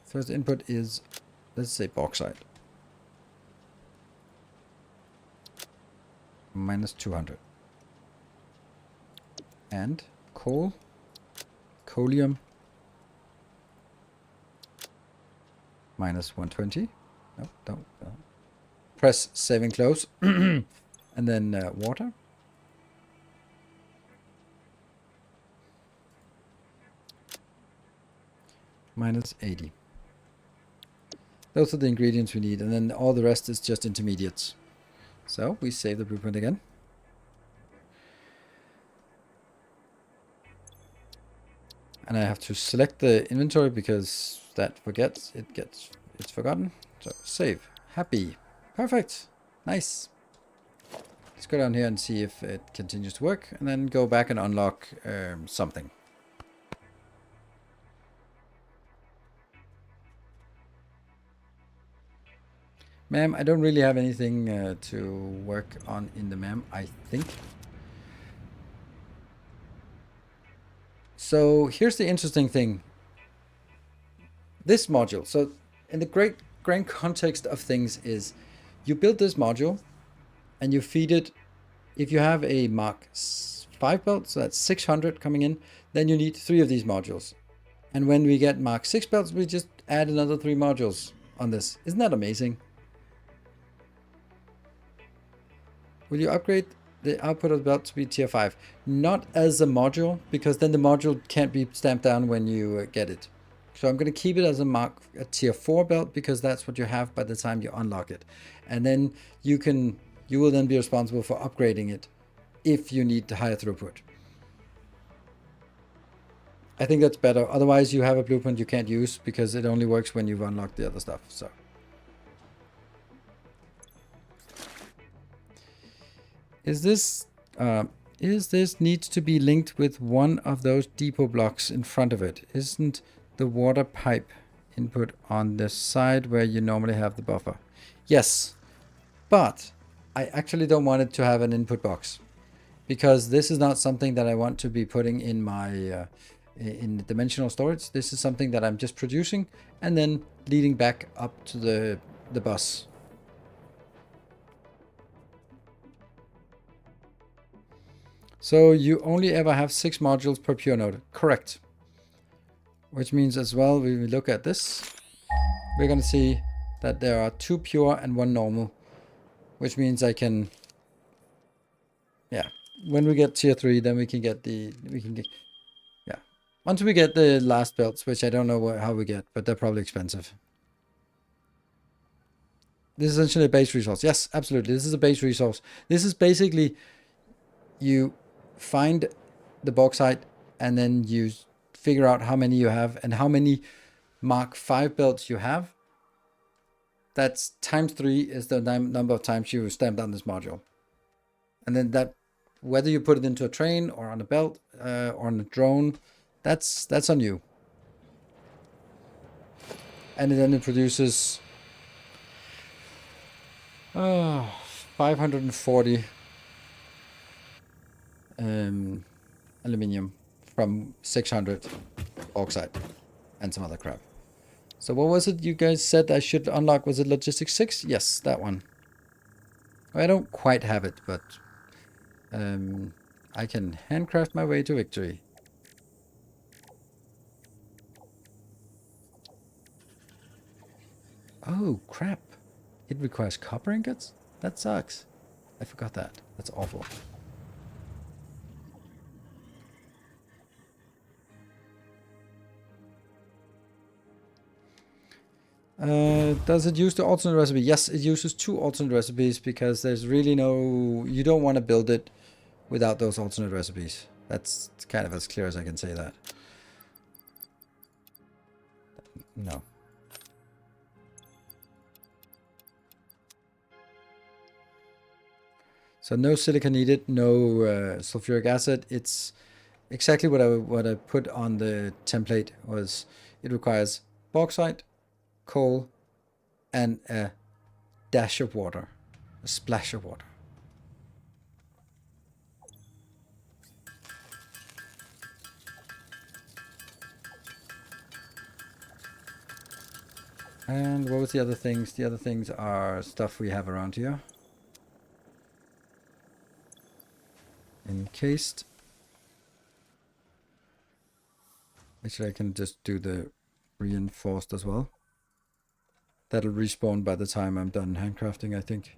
First input is, let's say, bauxite. minus 200. And coal, coalium, minus 120. No, don't. Press save and close. And then water. Minus 80. Those are the ingredients we need, and then all the rest is just intermediates. So we save the blueprint again. And I have to select the inventory because that forgets, it's forgotten. So save, happy, perfect, nice. Let's go down here and see if it continues to work, and then go back and unlock something. Ma'am, I don't really have anything to work on in the ma'am, I think. So here's the interesting thing. This module, so in the grand context of things is, you build this module and you feed it. If you have a Mark 5 belt, so that's 600 coming in, then you need 3 of these modules. And when we get Mark 6 belts, we just add another 3 modules on this. Isn't that amazing? Will you upgrade the output of the belt to be tier 5? Not as a module, because then the module can't be stamped down when you get it. So I'm going to keep it as a tier 4 belt, because that's what you have by the time you unlock it. And then you will then be responsible for upgrading it if you need the higher throughput. I think that's better. Otherwise you have a blueprint you can't use because it only works when you've unlocked the other stuff. So is this needs to be linked with one of those depot blocks in front of it? Isn't the water pipe input on the side where you normally have the buffer? Yes, but I actually don't want it to have an input box, because this is not something that I want to be putting in my in the dimensional storage. This is something that I'm just producing and then leading back up to the bus. So you only ever have 6 modules per pure node. Correct. Which means as well, when we look at this, we're going to see that there are 2 pure and 1 normal, which means I can, yeah, when we get tier 3, then we can get yeah. Once we get the last belts, which I don't know how we get, but they're probably expensive. This is essentially a base resource. Yes, absolutely. This is a base resource. This is basically, you find the bauxite and then you figure out how many you have and how many Mark 5 belts you have. That's times 3 is the number of times you stamp down this module. And then that, whether you put it into a train or on a belt or on a drone, that's on you. And then it produces 540 aluminium from 600 bauxite and some other crap. So what was it you guys said I should unlock? Was it Logistics 6? Yes, that one. I don't quite have it, but I can handcraft my way to victory. Oh, crap. It requires copper ingots? That sucks. I forgot that. That's awful. Does it use the alternate recipe? Yes, it uses 2 alternate recipes because there's really no... You don't want to build it without those alternate recipes. That's kind of as clear as I can say that. No. So no silica needed, no sulfuric acid. It's exactly what I put on the template. Was it requires bauxite, coal, and a dash of water, a splash of water. And what was the other things? The other things are stuff we have around here. Encased. Actually, I can just do the reinforced as well. That'll respawn by the time I'm done handcrafting, I think.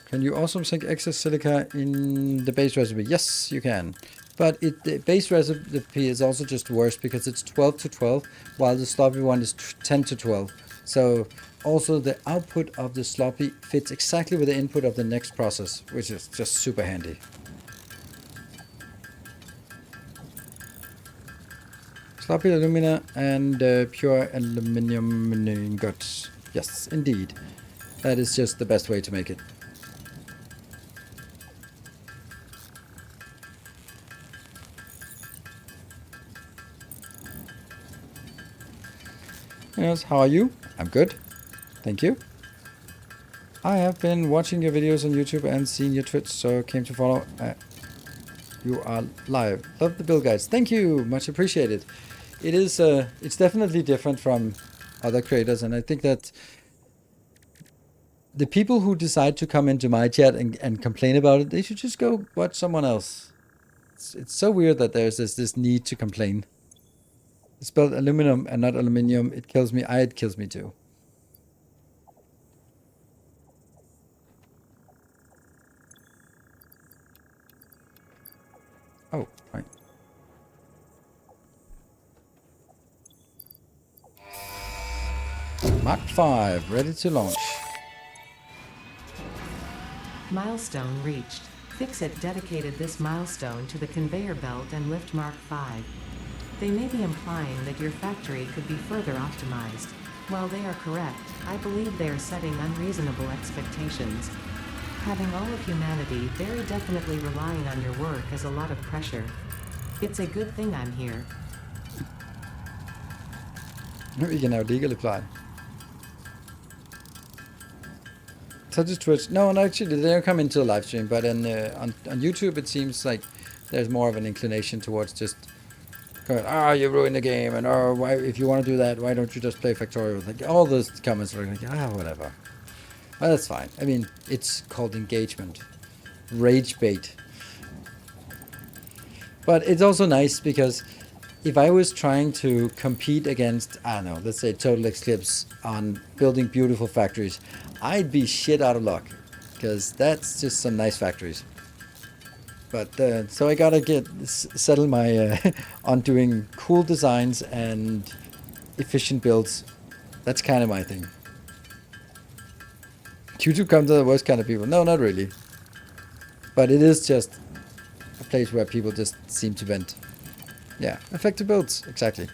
Can you also sink excess silica in the base recipe? Yes, you can. But the base recipe is also just worse because it's 12 to 12, while the sloppy one is 10 to 12. So also the output of the sloppy fits exactly with the input of the next process, which is just super handy. Sloppy alumina and pure aluminium ingots. Yes, indeed. That is just the best way to make it. Yes, how are you? I'm good. Thank you. I have been watching your videos on YouTube and seen your Twitch, so came to follow. You are live. Love the build guides. Thank you. Much appreciated. It is, it's definitely different from other creators, and I think that the people who decide to come into my chat and complain about it, they should just go watch someone else. It's so weird that there's this need to complain. It's spelled aluminum and not aluminium. It kills me. It kills me too. Oh, right. Mark 5, ready to launch. Milestone reached. Fixit dedicated this milestone to the conveyor belt and lift Mark 5. They may be implying that your factory could be further optimized. While they are correct, I believe they are setting unreasonable expectations. Having all of humanity very definitely relying on your work is a lot of pressure. It's a good thing I'm here. We can now legally apply. Such as Twitch. No, actually, they don't come into the live stream, but on YouTube, it seems like there's more of an inclination towards just going, you ruined the game, and why, if you want to do that, why don't you just play Factorial? Like, all those comments are like, whatever. Well, that's fine. I mean, it's called engagement. Rage bait. But it's also nice because if I was trying to compete against, I don't know, let's say Total Eclipse on building beautiful factories, I'd be shit out of luck because that's just some nice factories. But so I gotta settle my on doing cool designs and efficient builds. That's kind of my thing. YouTube comes to the worst kind of people. No, not really. But it is just a place where people just seem to vent. Yeah, effective builds, exactly.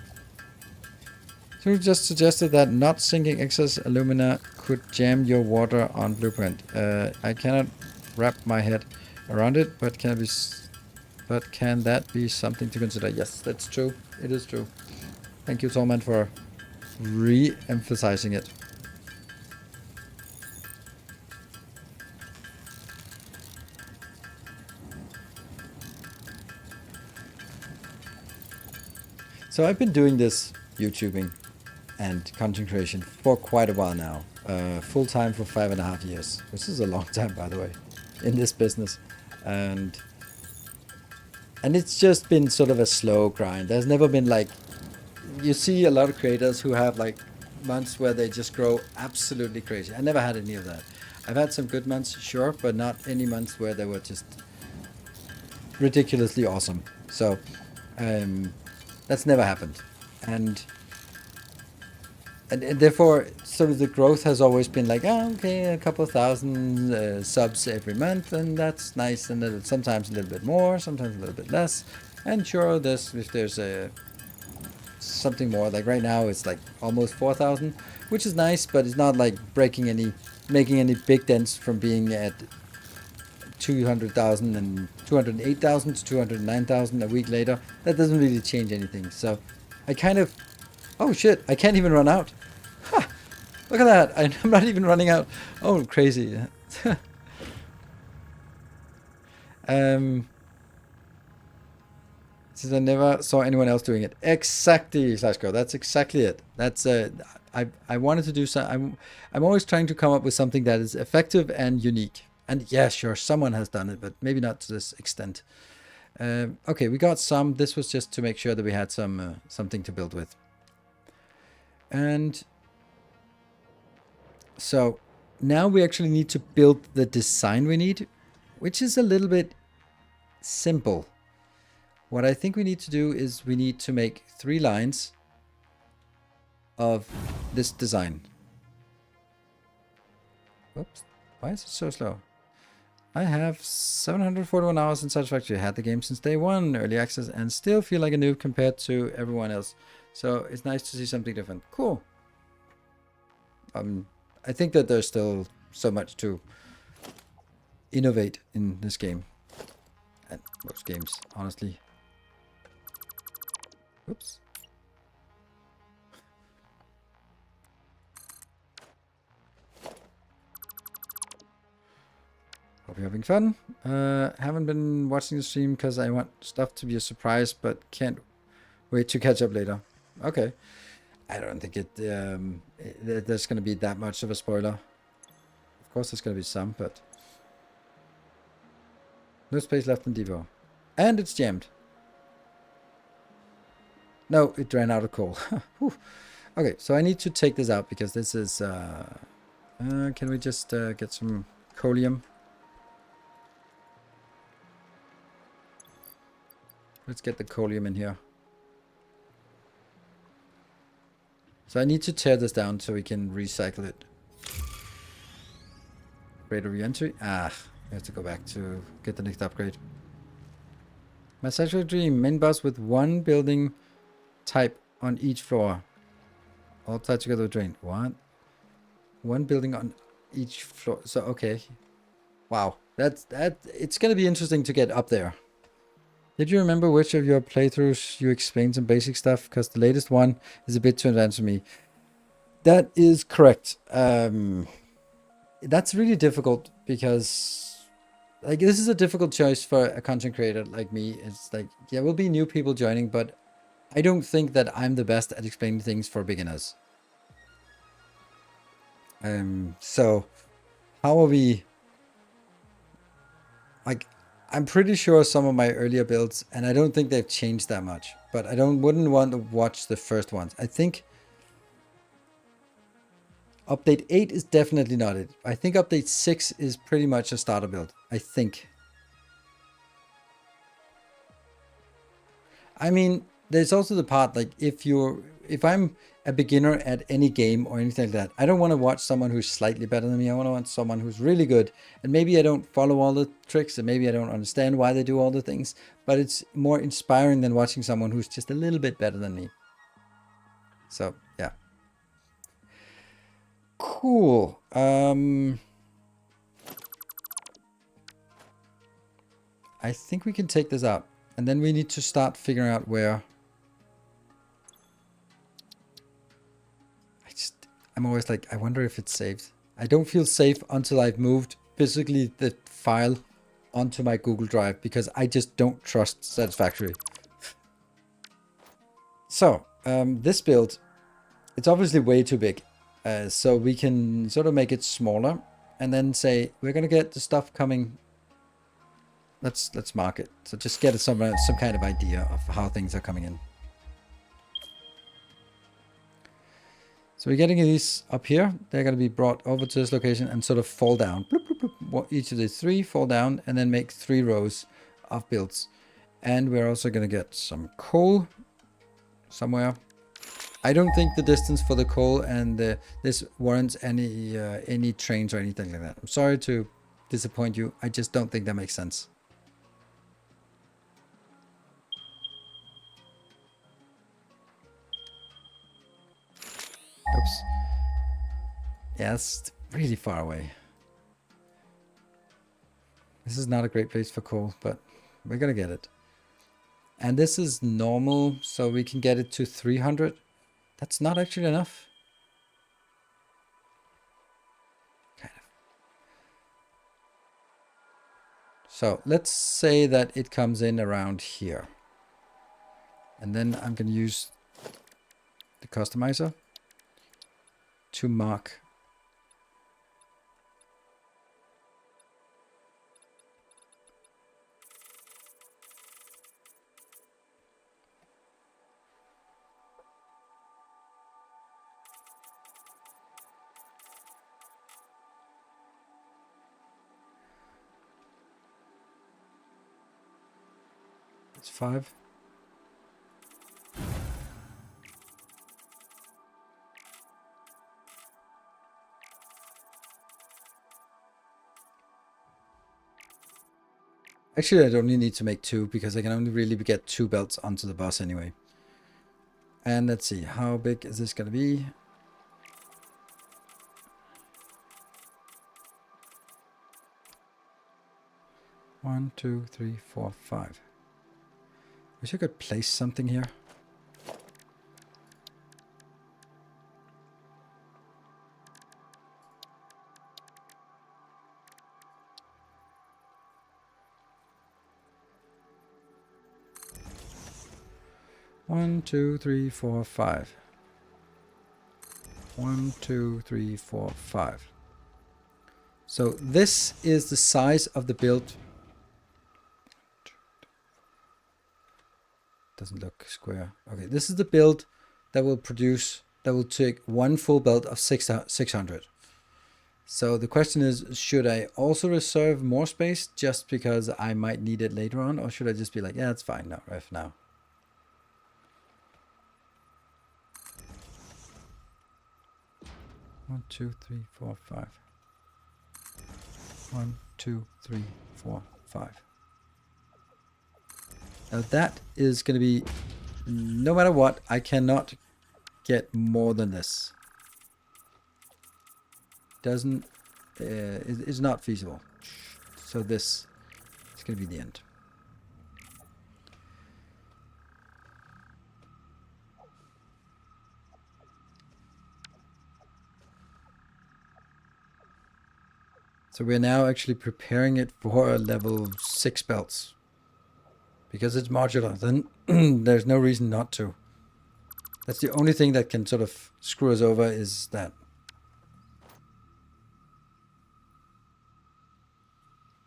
So you just suggested that not sinking excess alumina could jam your water on Blueprint. I cannot wrap my head around it, but can that be something to consider? Yes, that's true. It is true. Thank you, Torment, for re-emphasizing it. So I've been doing this YouTubing and content creation for quite a while now. Full time for 5.5 years, which is a long time, by the way, in this business. And it's just been sort of a slow grind. There's never been like, you see a lot of creators who have like months where they just grow absolutely crazy. I never had any of that. I've had some good months, sure, but not any months where they were just ridiculously awesome. So that's never happened. And therefore, sort of the growth has always been like, okay, a couple of thousand subs every month, and that's nice. And sometimes a little bit more, sometimes a little bit less. And sure, if there's something more, like right now it's like almost 4,000, which is nice, but it's not like making any big dents from being at 200,000 and 208,000 to 209,000 a week later. That doesn't really change anything. So I kind of, oh shit, I can't even run out. Ha! Look at that, I'm not even running out. Oh, crazy. Since I never saw anyone else doing it. Exactly, Slashko, that's exactly it. That's I wanted to do some. I'm always trying to come up with something that is effective and unique. And yeah, sure, someone has done it, but maybe not to this extent. Okay, we got some. This was just to make sure that we had some something to build with. And so now we actually need to build the design we need, which is a little bit simple. What I think we need to do is we need to make 3 lines of this design. Whoops, why is it so slow? I have 741 hours in Satisfactory. Had the game since day 1, early access, and still feel like a noob compared to everyone else. So it's nice to see something different. Cool. I think that there's still so much to innovate in this game. And most games, honestly. Oops. Hope you're having fun. Haven't been watching the stream because I want stuff to be a surprise, but can't wait to catch up later. Okay. I don't think there's going to be that much of a spoiler. Of course there's going to be some, but... No space left in Devo. And it's jammed. No, it ran out of coal. Okay, so I need to take this out because this is... can we just get some coalium? Let's get the coalium in here. So I need to tear this down so we can recycle it. Rate of re-entry. Ah, we have to go back to get the next upgrade. My sexual dream. Main boss with 1 building type on each floor. All tied together with drain. What? 1 building on each floor. So, okay. Wow. It's going to be interesting to get up there. Did you remember which of your playthroughs you explained some basic stuff? Because the latest one is a bit too advanced for me. That is correct. That's really difficult because, like, this is a difficult choice for a content creator like me. It's like, yeah, will be new people joining, but I don't think that I'm the best at explaining things for beginners. So how are we, like, I'm pretty sure some of my earlier builds, and I don't think they've changed that much, but I wouldn't want to watch the first ones. I think update 8 is definitely not it. I think update 6 is pretty much a starter build. I think. I mean, there's also the part, like, if I'm a beginner at any game or anything like that, I don't want to watch someone who's slightly better than me. I want to watch someone who's really good. And maybe I don't follow all the tricks, and maybe I don't understand why they do all the things, but it's more inspiring than watching someone who's just a little bit better than me. So, yeah. Cool. I think we can take this out. And then we need to start figuring out where... I'm always like, I wonder if it's saved. I don't feel safe until I've moved physically the file onto my Google Drive because I just don't trust Satisfactory. So, this build, it's obviously way too big. So we can sort of make it smaller and then say, we're going to get the stuff coming. Let's mark it. So just get some kind of idea of how things are coming in. So we're getting these up here. They're going to be brought over to this location and sort of fall down. Bloop, bloop, bloop. Each of the 3 fall down and then make 3 rows of builds. And we're also going to get some coal somewhere. I don't think the distance for the coal and this warrants any trains or anything like that. I'm sorry to disappoint you. I just don't think that makes sense. Oops. Yeah, it's really far away. This is not a great place for coal, but we're gonna get it. And this is normal, so we can get it to 300. That's not actually enough. Kind of. So let's say that it comes in around here. And then I'm gonna use the customizer. to mark. It's 5. Actually, I only need to make 2 because I can only really get 2 belts onto the bus anyway. And let's see, how big is this going to be? One, 2, 3, 4, 5. Wish I could place something here. One, 2, 3, 4, 5. 1, 2, 3, 4, 5. So this is the size of the build. Doesn't look square. Okay, this is the build that will produce, that will take one full belt of 600. So the question is, should I also reserve more space just because I might need it later on, or should I just be like, yeah, it's fine now, ref now. One, 2, 3, 4, 5. 1, 2, 3, 4, 5. Now that is going to be, no matter what, I cannot get more than this. Doesn't, it's not feasible. So this is going to be the end. So we're now actually preparing it for level 6 belts. Because it's modular, then there's no reason not to. That's the only thing that can sort of screw us over is that.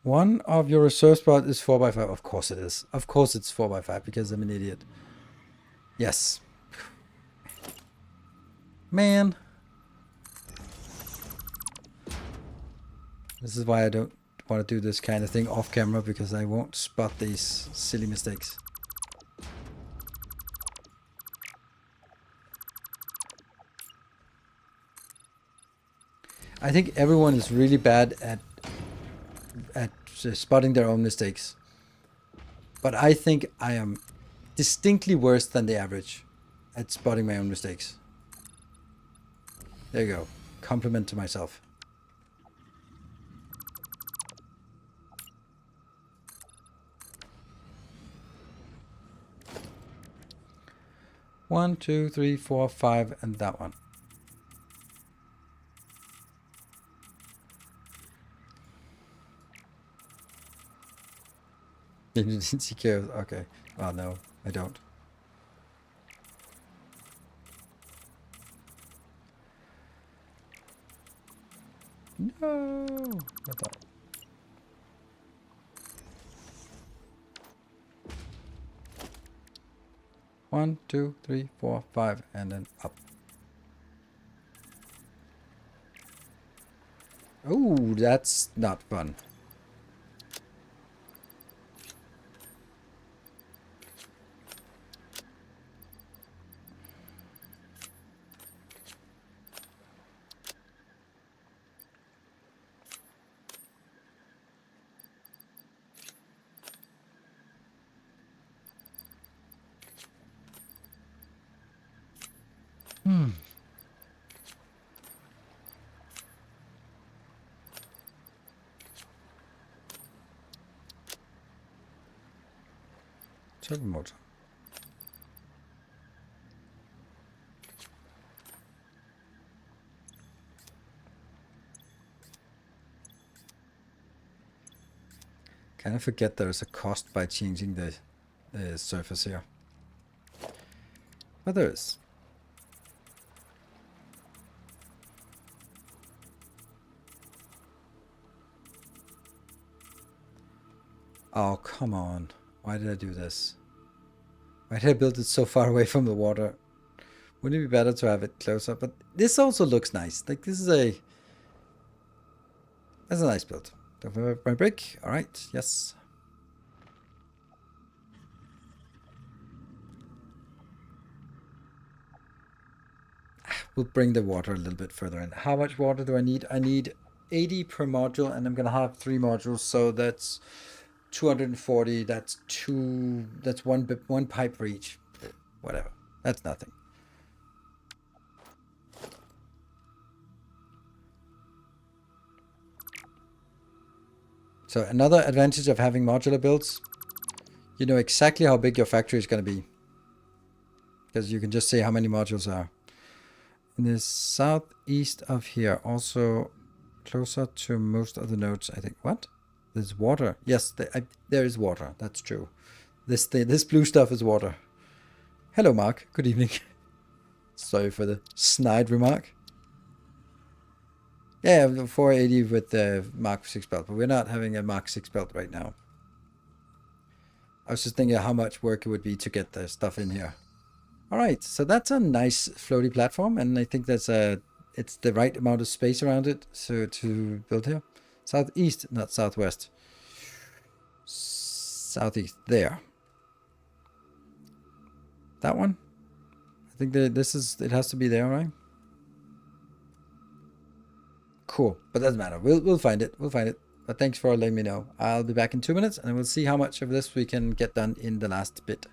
One of your reserve spot is 4x5. Of course it is. Of course it's 4x5 because I'm an idiot. Yes. Man. This is why I don't want to do this kind of thing off camera, because I won't spot these silly mistakes. I think everyone is really bad at spotting their own mistakes. But I think I am distinctly worse than the average at spotting my own mistakes. There you go. Compliment to myself. One, 2, 3, 4, 5, and that one. You didn't see chaos. Okay. Oh no, I don't. No. Not that. One, 2, 3, 4, 5, and then up. Oh, that's not fun. Turbo motor. Kind of forget there's a cost by changing the surface here. But there is. Oh, come on. Why did I do this? Why did I build it so far away from the water? Wouldn't it be better to have it closer? But this also looks nice. Like, this is that's a nice build. Don't forget my brick. All right. Yes. We'll bring the water a little bit further in. How much water do I need? I need 80 per module, and I'm gonna have 3 modules, so that's 240. That's two. That's one pipe for each. Whatever. That's nothing. So another advantage of having modular builds, you know exactly how big your factory is going to be, because you can just say how many modules are. In the southeast of here, also closer to most of the nodes, I think. What? There's water. Yes, there is water. That's true. This blue stuff is water. Hello, Mark. Good evening. Sorry for the snide remark. Yeah, 480 with the Mark 6 belt, but we're not having a Mark 6 belt right now. I was just thinking how much work it would be to get the stuff in here. All right, so that's a nice floaty platform, and I think it's the right amount of space around it to build here. Southeast, not southwest. Southeast, there. That one? I think it has to be there, right? Cool, but doesn't matter. We'll find it. We'll find it. But thanks for letting me know. I'll be back in 2 minutes, and we'll see how much of this we can get done in the last bit.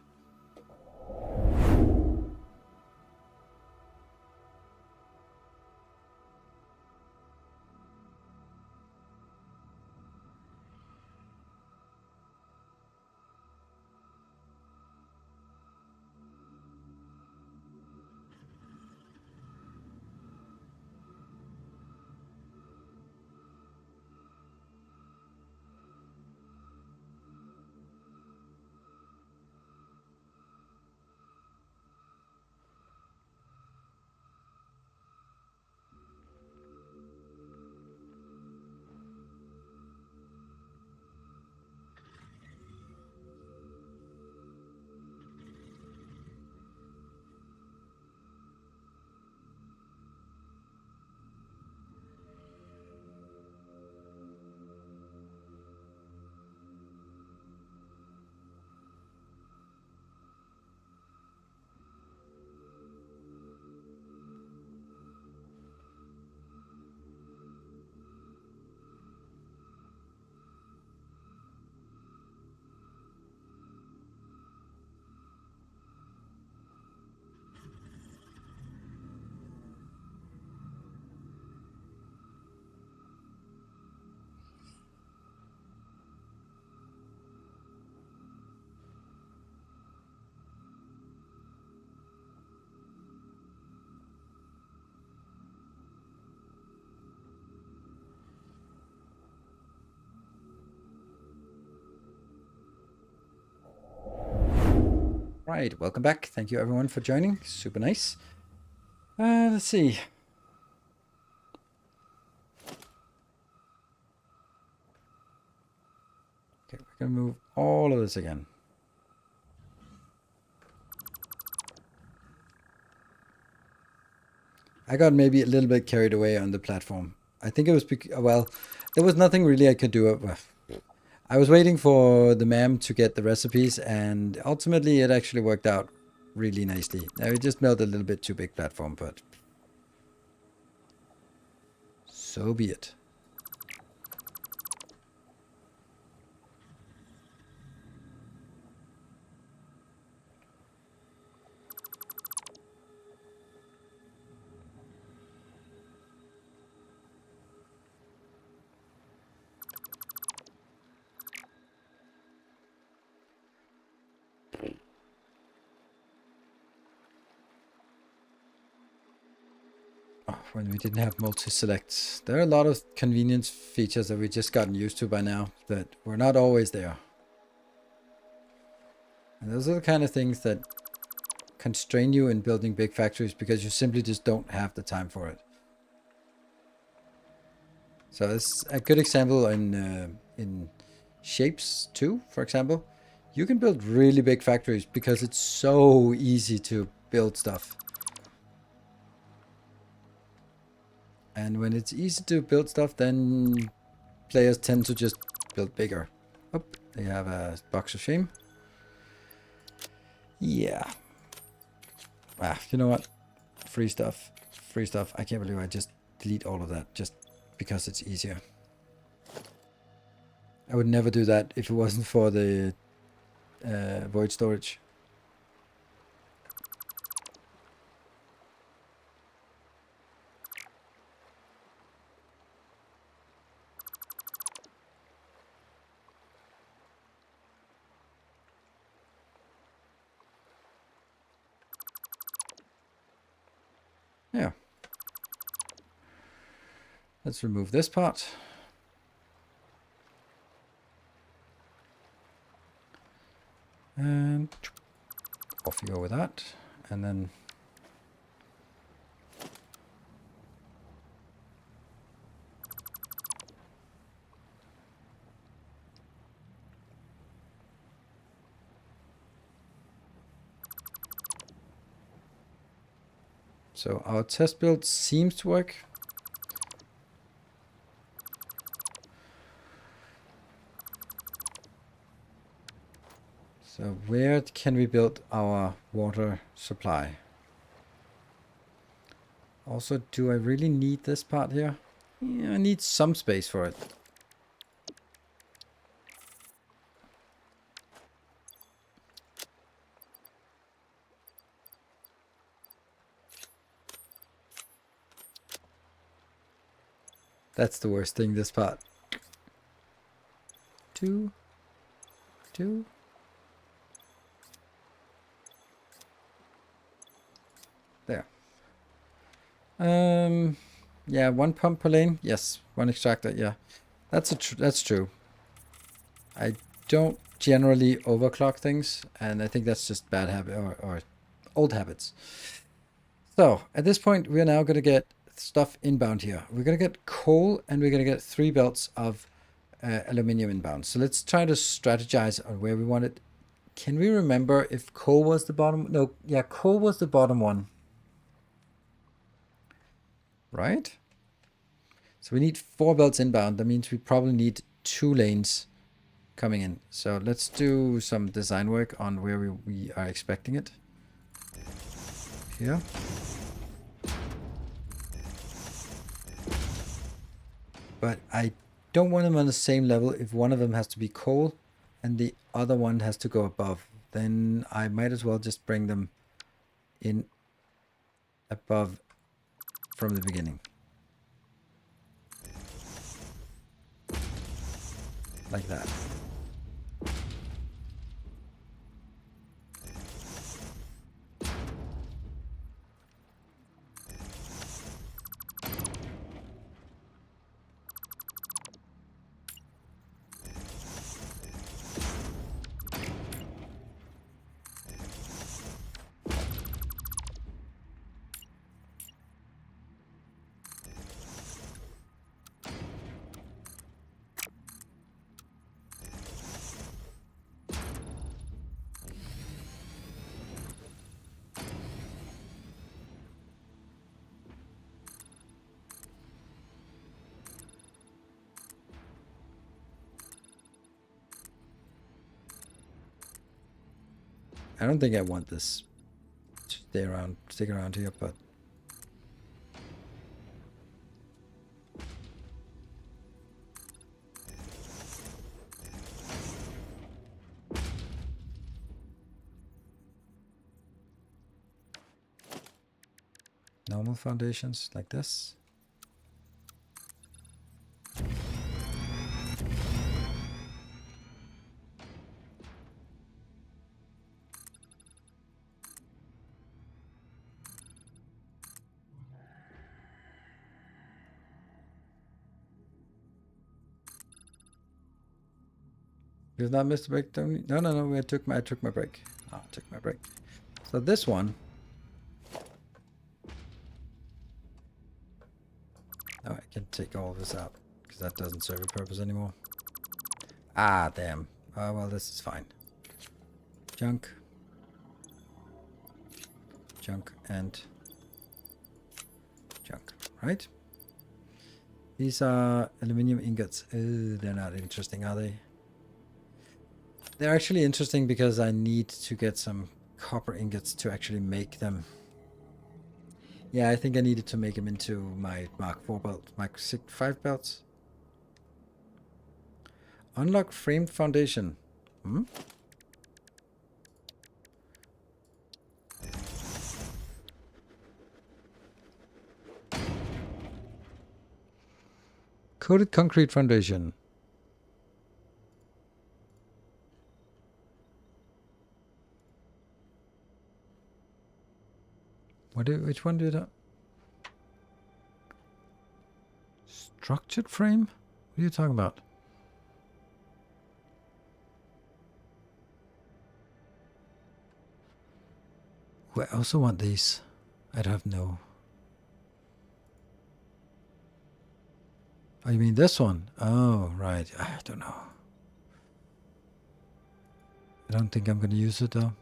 Right, welcome back. Thank you everyone for joining. Super nice. Let's see. Okay, we're gonna move all of this again. I got maybe a little bit carried away on the platform. I think it was well, there was nothing really I could do. I was waiting for the ma'am to get the recipes, and ultimately it actually worked out really nicely. Now it just made a little bit too big platform, but so be it. When we didn't have multi-select. There are a lot of convenience features that we just gotten used to by now that were not always there. And those are the kind of things that constrain you in building big factories because you simply just don't have the time for it. So it's a good example in shapes too, for example, you can build really big factories because it's so easy to build stuff. And when it's easy to build stuff, then players tend to just build bigger. Oh, they have a box of shame. Yeah. Ah, you know what? Free stuff. Free stuff. I can't believe I just delete all of that just because it's easier. I would never do that if it wasn't for the void storage. Yeah. Let's remove this part. And off you go with that. And then so our test build seems to work. So where can we build our water supply? Also, do I really need this part here? Yeah, I need some space for it. That's the worst thing, this part. Two. There. Yeah, one pump per lane. Yes, one extractor. Yeah, that's true. I don't generally overclock things, and I think that's just bad habit or old habits. So at this point, we're now gonna get stuff inbound here. We're gonna get coal, and we're gonna get 3 belts of aluminium inbound. So let's try to strategize on where we want it. Can we remember if coal was the bottom? No, yeah, coal was the bottom one. Right? So we need 4 belts inbound. That means we probably need 2 lanes coming in. So let's do some design work on where we are expecting it. Here. But I don't want them on the same level. If one of them has to be coal and the other one has to go above, then I might as well just bring them in above from the beginning. Like that. I don't think I want this to stick around here, but normal foundations like this. You've not missed a break, Tony? No. I took my break. Oh, I took my break. So this one. Oh, I can take all of this out because that doesn't serve a purpose anymore. Ah, damn. Well, this is fine. Junk. Junk and junk, right? These are aluminum ingots. They're not interesting, are they? They're actually interesting because I need to get some copper ingots to actually make them. Yeah, I think I needed to make them into my Mark 4 belt, Mark 5 belts. Unlock framed foundation. Hmm? Coated concrete foundation. Which one did I? Structured frame? What are you talking about? I also want these. I don't know. Oh, you mean this one? Oh, right. I don't know. I don't think I'm going to use it though.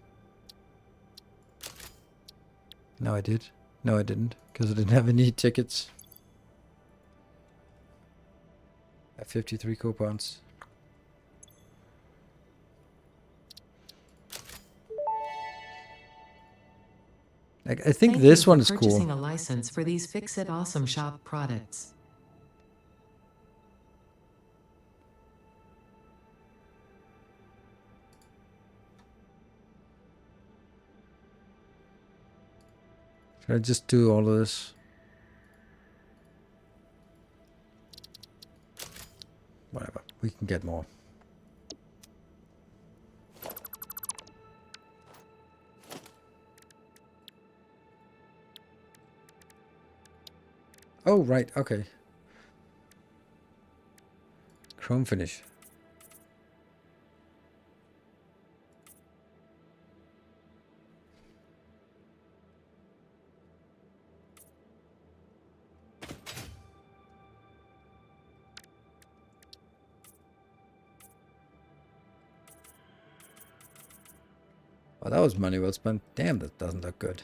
No, I did. No, I didn't. Because I didn't have any tickets. I have 53 coupons. I think Thank this you for one is purchasing cool. a license for these Fix-It Awesome Shop products. Should I just do all of this? Whatever. We can get more. Oh, right. Okay. Chrome finish. Oh, that was money well spent. Damn, that doesn't look good.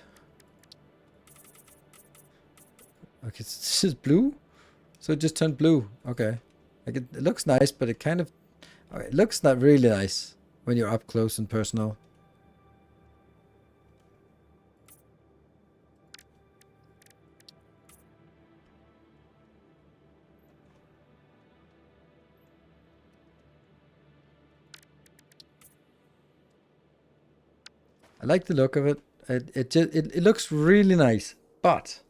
Okay, this is blue? So it just turned blue. Okay. Like it looks nice, but it kind of... Okay, it looks not really nice when you're up close and personal. I like the look of it. It looks really nice, but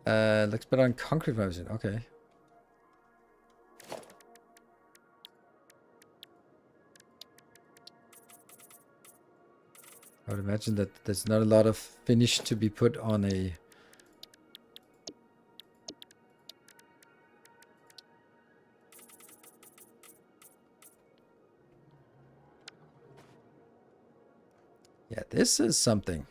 looks better on concrete version. Okay. I would imagine that there's not a lot of finish to be put on a... Yeah, this is something.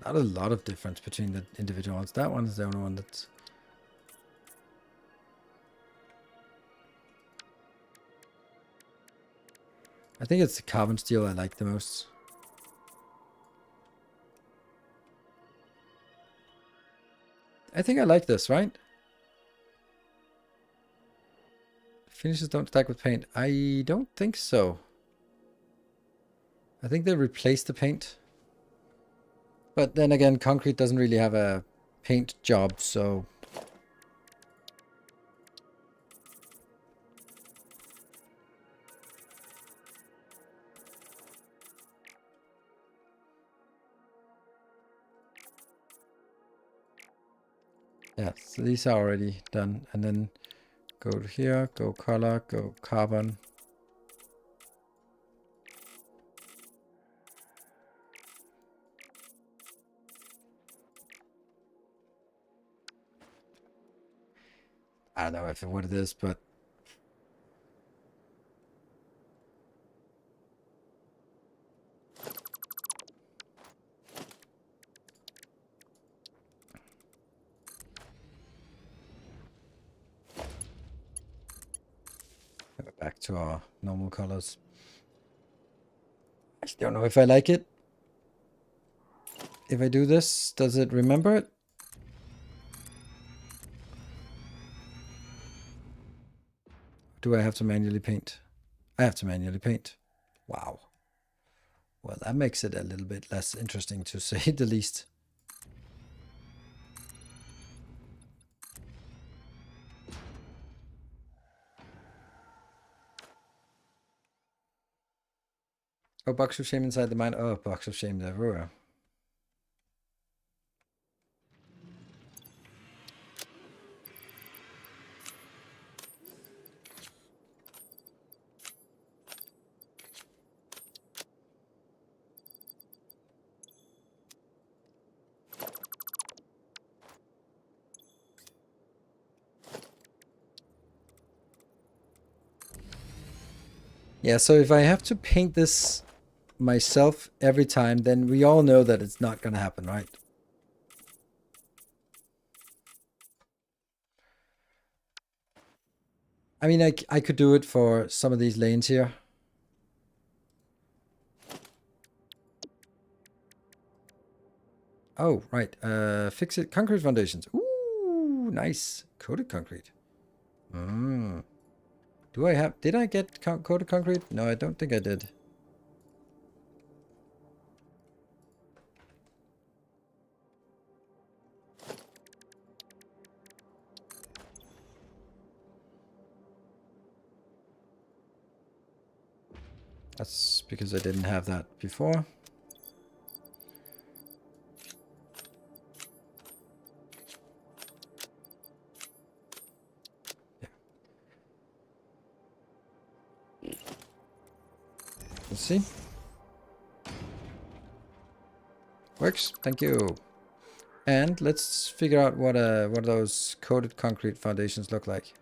Not a lot of difference between the individual ones. That one is the only one that's... I think it's the carbon steel I like the most. I think I like this, right? Finishes don't stack with paint. I don't think so. I think they replaced the paint. But then again, concrete doesn't really have a paint job, so... Yeah, so these are already done. And then go to here, go color, go carbon. I don't know what it is, but back to our normal colors. I don't know if I like it. If I do this, does it remember it? Do I have to manually paint? I have to manually paint. Wow. Well, that makes it a little bit less interesting, to say the least. Oh, box of shame inside the mine. Oh, box of shame everywhere. Yeah, so if I have to paint this myself every time, then we all know that it's not going to happen, right? I mean, I could do it for some of these lanes here. Oh, right. Fix it. Concrete foundations. Ooh, nice. Coated concrete. Do I have... Did I get coated concrete? No, I don't think I did. That's because I didn't have that before. Yeah. Let's see. Works. Thank you. And let's figure out what those coated concrete foundations look like.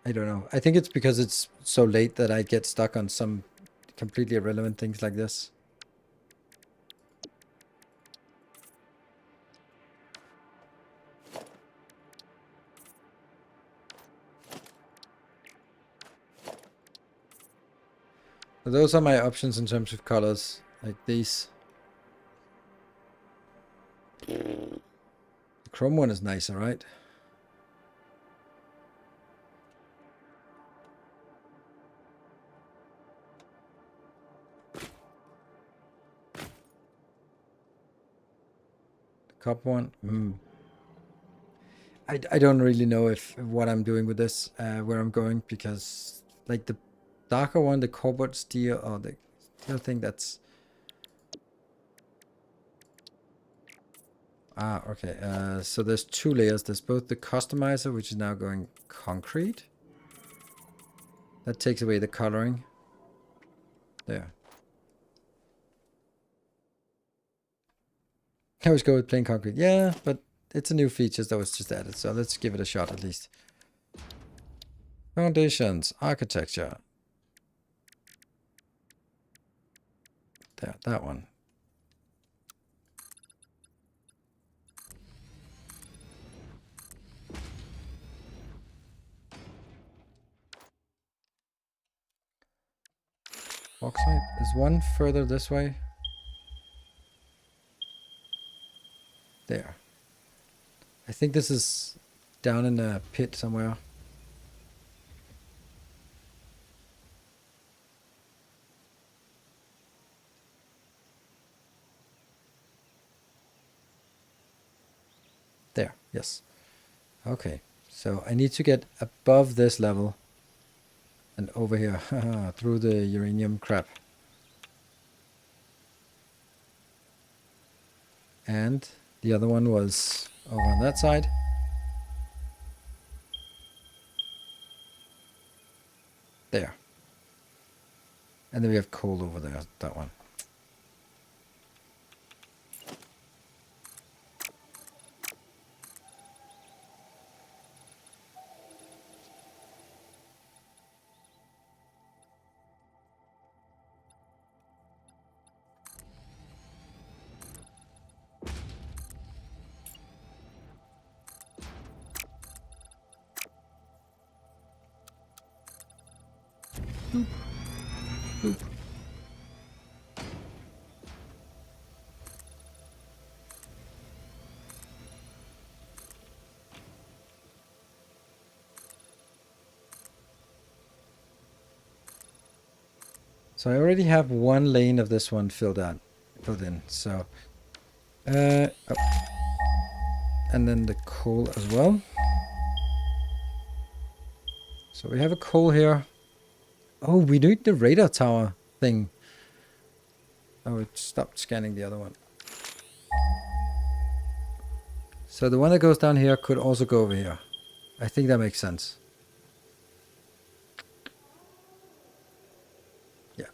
I don't know. I think it's because it's so late that I get stuck on some completely irrelevant things like this. So those are my options in terms of colors, like these. The chrome one is nicer, right? The copper one. I don't really know if what I'm doing with this, where I'm going, because like the darker one, the cobalt steel, or the steel thing, that's... Ah, okay. So there's two layers. There's both the customizer, which is now going concrete. That takes away the coloring. There. I always go with plain concrete. Yeah, but it's a new feature that was just added, so let's give it a shot at least. Foundations, architecture. There, that one. Bauxite. Is one further this way? There. I think this is down in a pit somewhere. There, yes. Okay, so I need to get above this level and over here through the uranium crap. And the other one was over on that side. There. And then we have coal over there, that one. So I already have one lane of this one filled in. So, oh. And then the coal as well. So we have a coal here. Oh, we need the radar tower thing. Oh, it stopped scanning the other one. So the one that goes down here could also go over here. I think that makes sense. Yeah.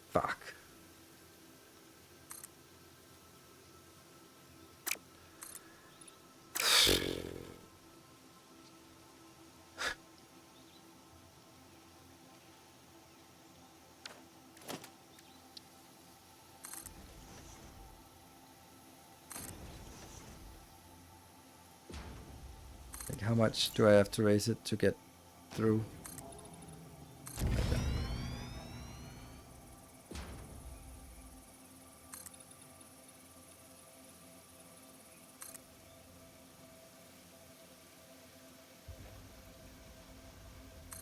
Fuck. Like, how much do I have to raise it to get through? Like that.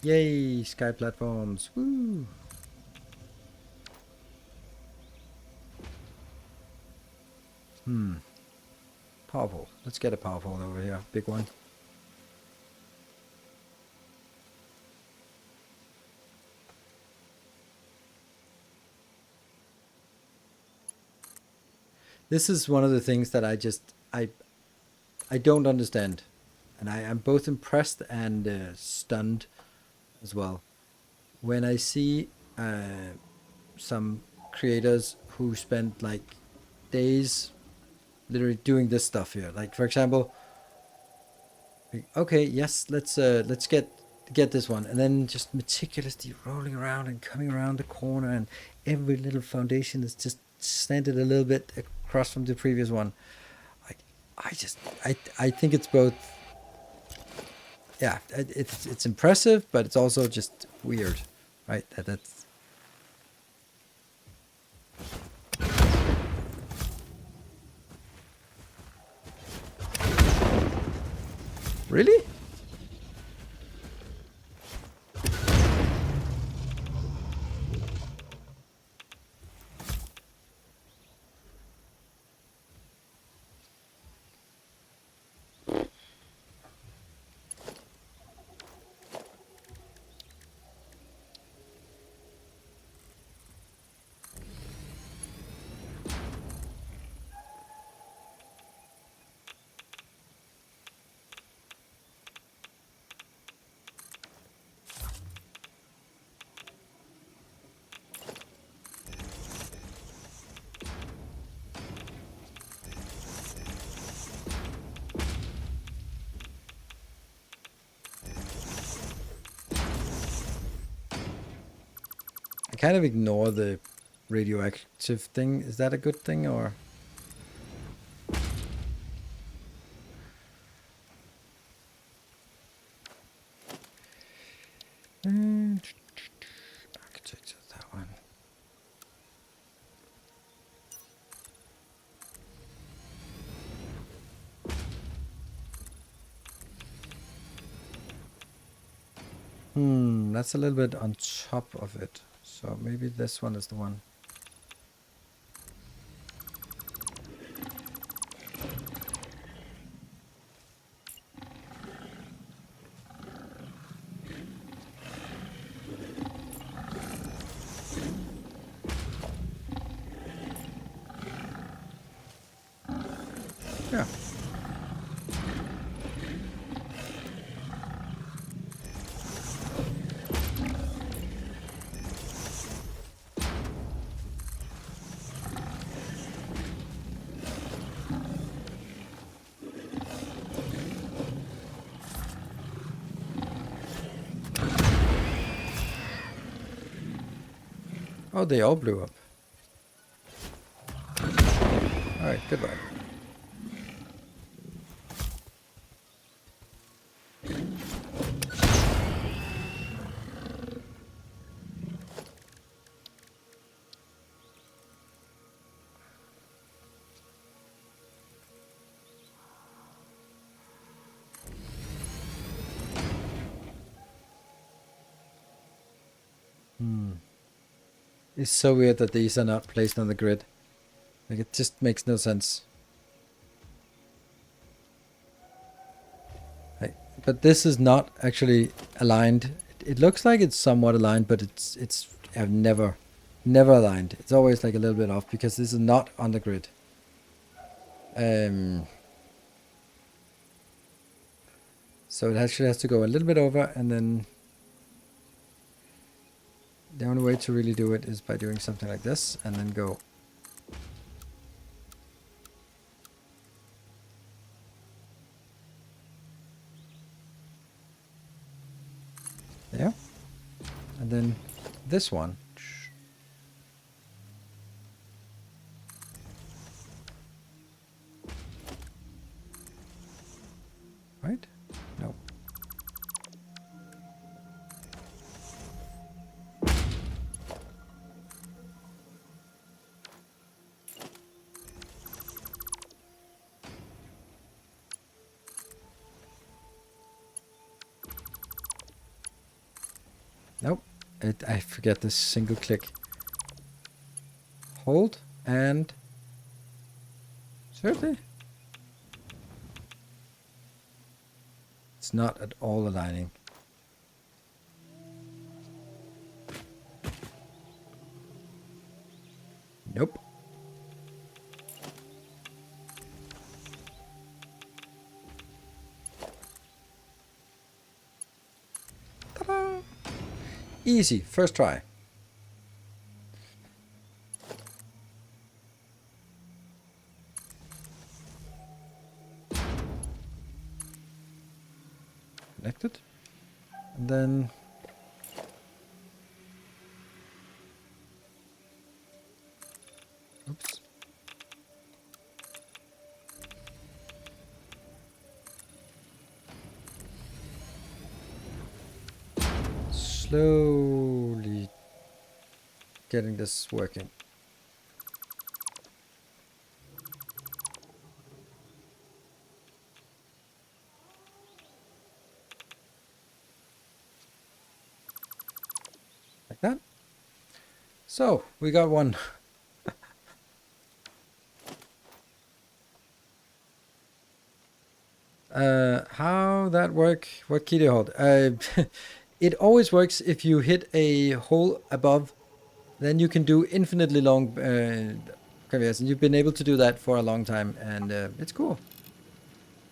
Yay, sky platforms. Woo! Power pole. Let's get a power pole over here. Big one. This is one of the things that I don't understand. And I am both impressed and stunned as well. When I see some creators who spend like days literally doing this stuff here. Like, for example, okay, yes, let's get this one, and then just meticulously rolling around and coming around the corner, and every little foundation is just slanted a little bit across from the previous one. Like, I think it's both. Yeah, it's impressive, but it's also just weird, right? That's. Really? I kind of ignore the radioactive thing. Is that a good thing or? Architecture, that one. That's a little bit on top of it. So maybe this one is the one. Yeah. Oh, they all blew up. Alright, goodbye. It's so weird that these are not placed on the grid. Like, it just makes no sense. Like, but this is not actually aligned. It looks like it's somewhat aligned, but it's I've never aligned. It's always like a little bit off because this is not on the grid. So it actually has to go a little bit over, and then the only way to really do it is by doing something like this, and then go. There. And then this one. Right? No. Nope. I forget this single click. Hold and seriously? It's not at all aligning. Nope. Ta-da! Easy, first try. Connected. And then oops. Slowly getting this working. Like that. So we got one. How that work? What key do you hold? It always works if you hit a hole above, then you can do infinitely long careers, and you've been able to do that for a long time, and it's cool.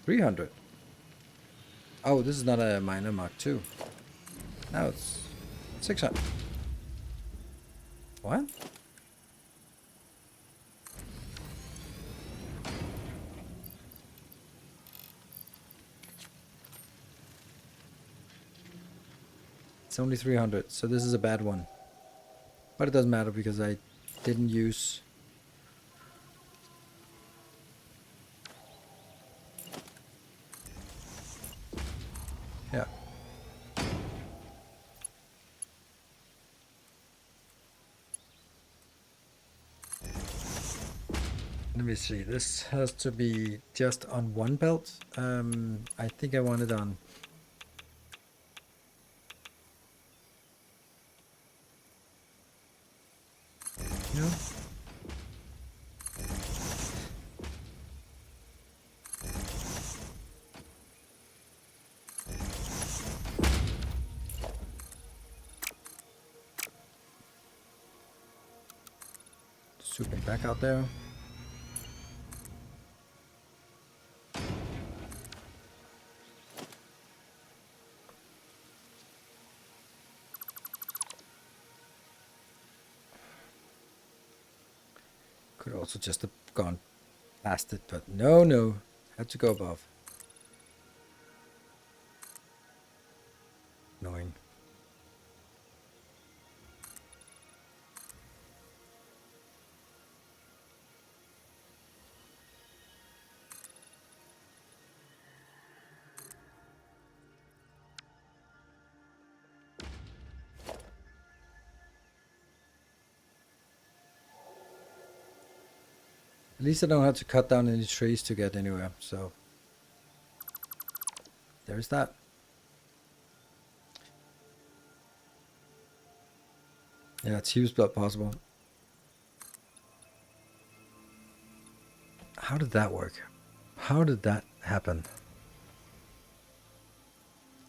300. Oh, this is not a minor Mark II. Now it's 600. What? It's only 300, so this is a bad one. But it doesn't matter because I didn't use... Yeah. Let me see, this has to be just on one belt. I think I want it on... No. Swooping back out there. Could also just have gone past it, but no. Had to go above. Annoying. At least I don't have to cut down any trees to get anywhere, so there's that. Yeah, it's used but possible. How did that work? How did that happen?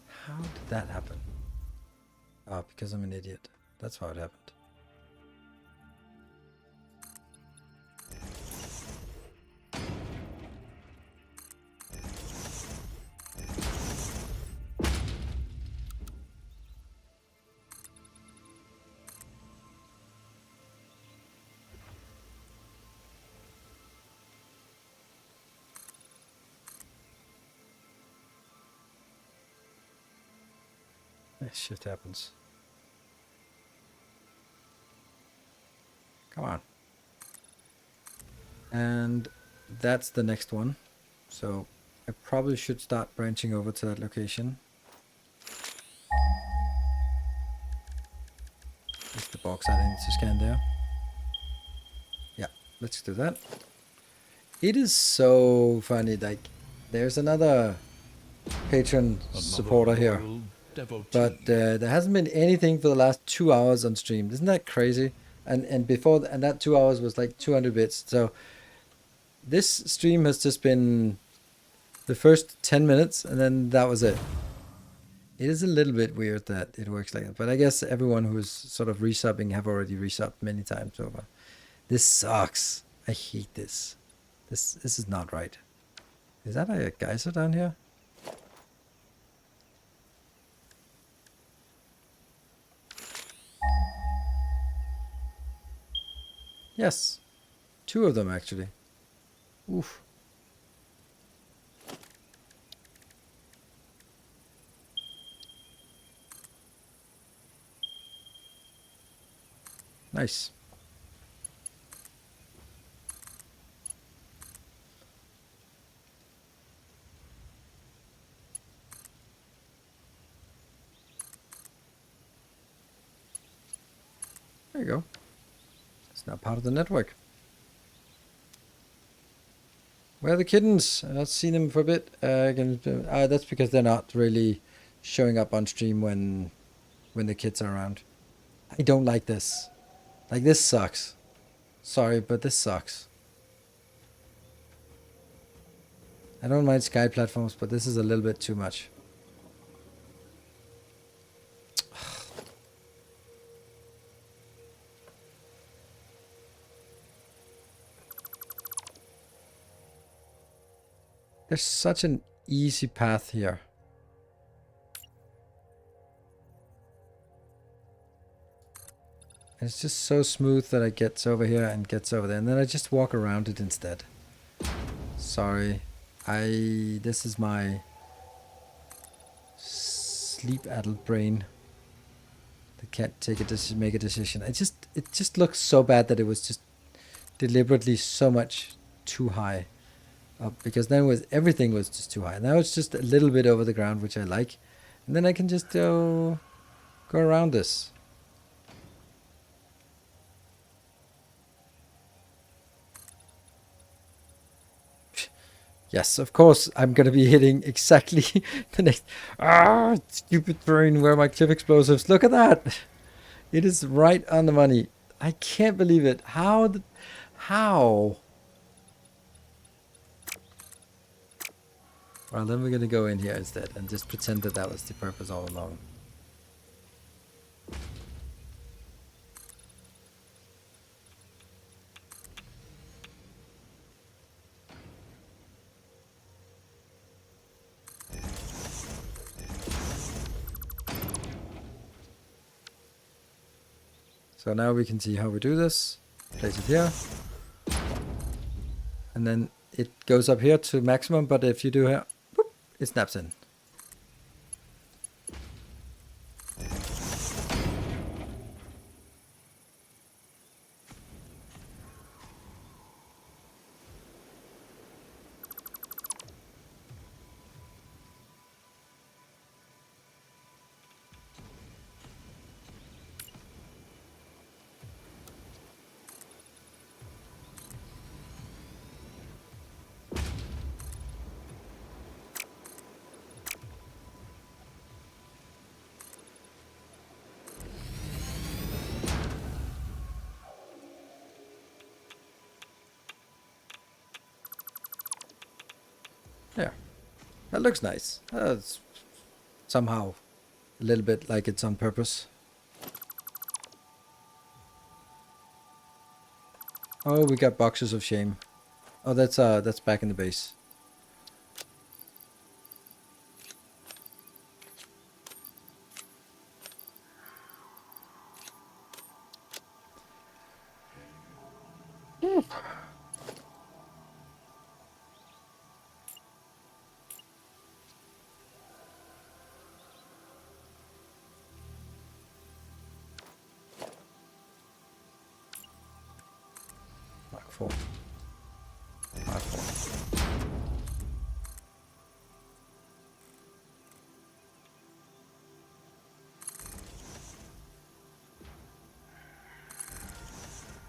How did that happen? Oh, because I'm an idiot. That's how it happened. Shit happens. Come on. And that's the next one. So I probably should start branching over to that location. That's the box I need to scan there. Yeah, let's do that. It is so funny, like, there's another patron supporter here. loyal devotee. But there hasn't been anything for the last 2 hours on stream. Isn't that crazy? And before, and that 2 hours was like 200 bits. So this stream has just been the first 10 minutes, and then that was it. It is a little bit weird that it works like that, but I guess everyone who's sort of resubbing have already resubbed many times over. This sucks. I hate this. This is not right. Is that a geyser down here? Yes. 2 of them actually. Oof. Nice. There you go. It's now part of the network. Where are the kittens? I've not seen them for a bit. That's because they're not really showing up on stream when the kids are around. I don't like this. Like, this sucks. Sorry, but this sucks. I don't mind sky platforms, but this is a little bit too much. There's such an easy path here. And it's just so smooth that it gets over here and gets over there. And then I just walk around it instead. Sorry. This is my sleep-addled brain that can't make a decision. It just looks so bad that it was just deliberately so much too high up, because then everything was just too high. Now it's just a little bit over the ground, which I like, and then I can just go around this. Yes, of course, I'm going to be hitting exactly the next... stupid brain, where are my clip explosives? Look at that! It is right on the money. I can't believe it. How? Well, then we're going to go in here instead and just pretend that that was the purpose all along. So now we can see how we do this. Place it here. And then it goes up here to maximum, but if you do here, whoop, it snaps in. Yeah, that looks nice. It's somehow a little bit like it's on purpose. Oh, we got boxes of shame. Oh, that's back in the base. Mark 4. Mark 4.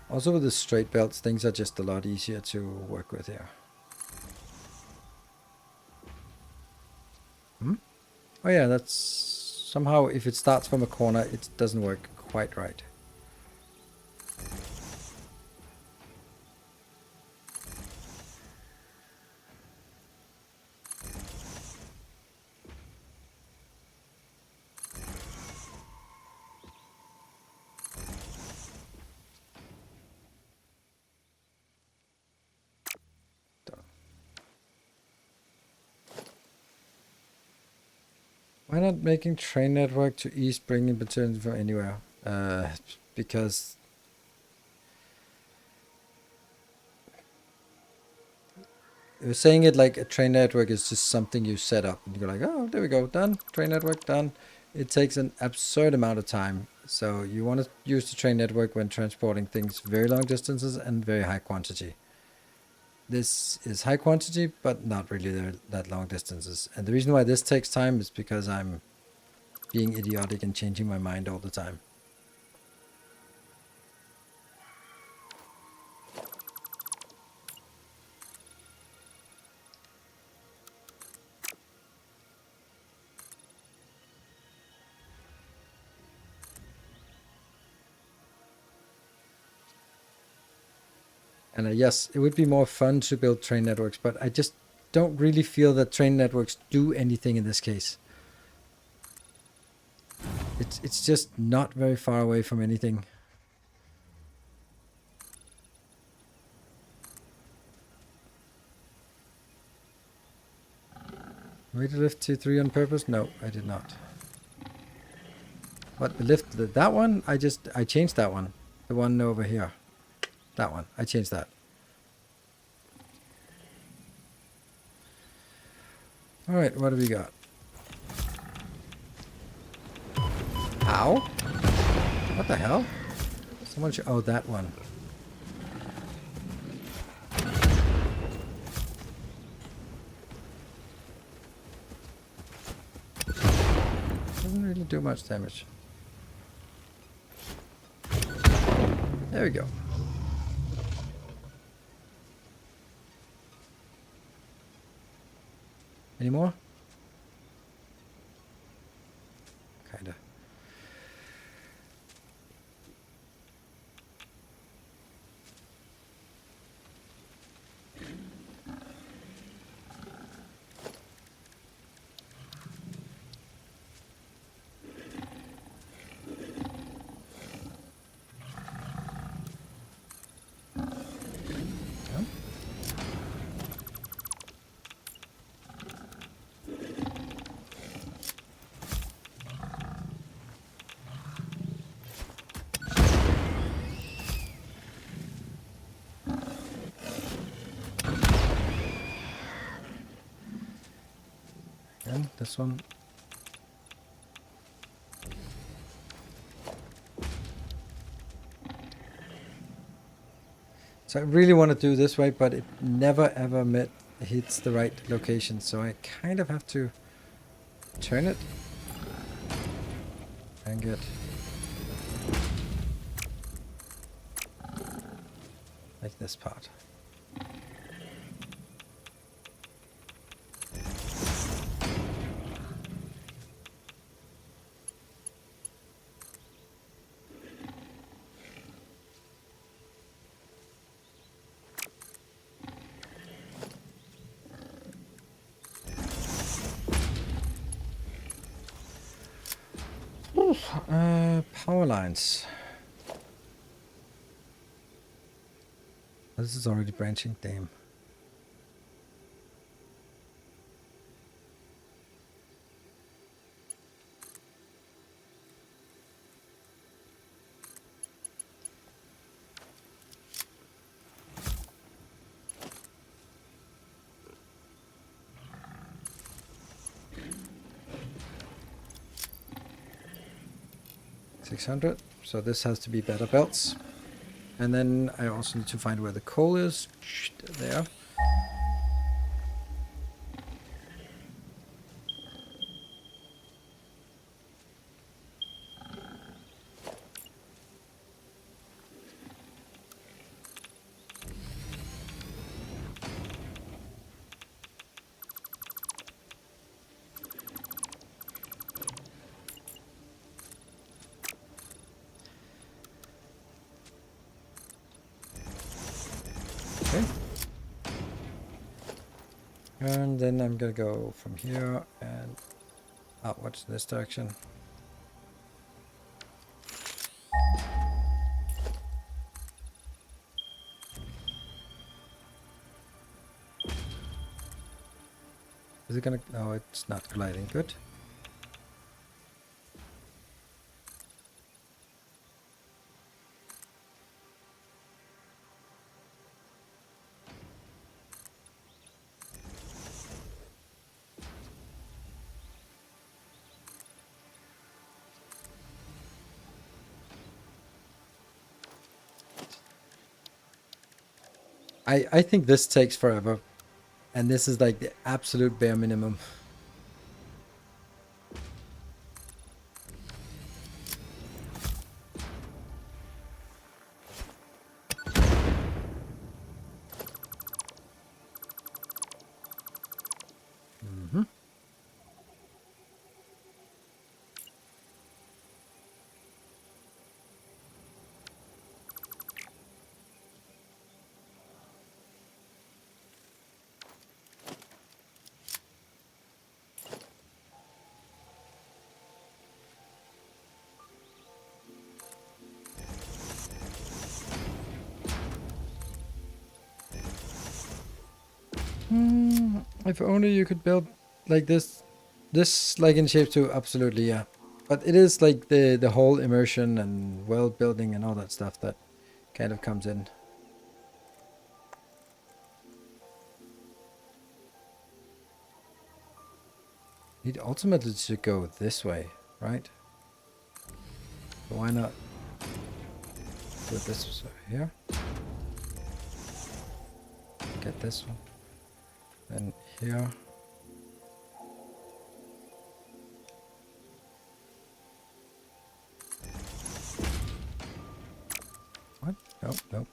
Also with the straight belts, things are just a lot easier to work with here. Oh yeah, that's somehow if it starts from a corner, it doesn't work quite right. Why not making train network to east, bringing materials from anywhere? Because you're saying it like a train network is just something you set up. And you're like, oh, there we go, done. Train network, done. It takes an absurd amount of time. So you want to use the train network when transporting things very long distances and very high quantity. This is high quantity, but not really that long distances. And the reason why this takes time is because I'm being idiotic and changing my mind all the time. And yes, it would be more fun to build train networks, but I just don't really feel that train networks do anything in this case. It's just not very far away from anything. Way to lift T3 on purpose? No, I did not. What, the lift, that one? I changed that one. The one over here. That one, I changed that. All right, what do we got? Ow? What the hell? Someone should, oh, that one. Doesn't really do much damage. There we go. Any more? Kinda. And this one. So I really want to do this way, but it never ever hits the right location. So I kind of have to turn it and get like this part. Power lines. This is already branching, damn. $600. So this has to be better belts. And then I also need to find where the coal is. There. Okay. And then I'm gonna go from here and outwards in this direction. Is it gonna? No, it's not gliding. Good. I think this takes forever. And this is like the absolute bare minimum. If only you could build like this. This like in shape 2, absolutely, yeah. But it is like the whole immersion and world building and all that stuff that kind of comes in. It ultimately should go this way, right? So why not do it this here? Get this one. Then here. What? Nope, nope.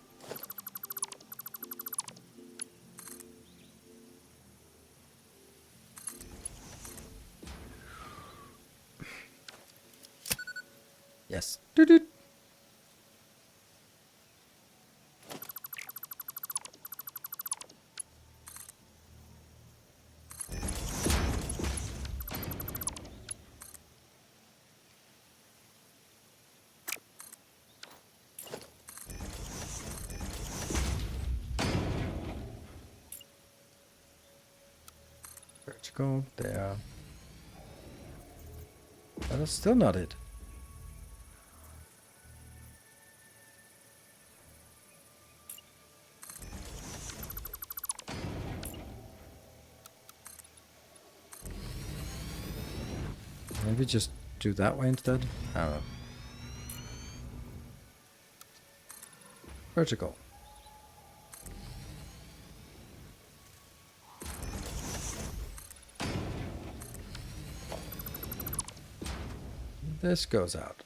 Yes. Doo-doo. Vertical there. But that's still not it. Maybe just do that way instead? I don't know. Vertical. This goes out.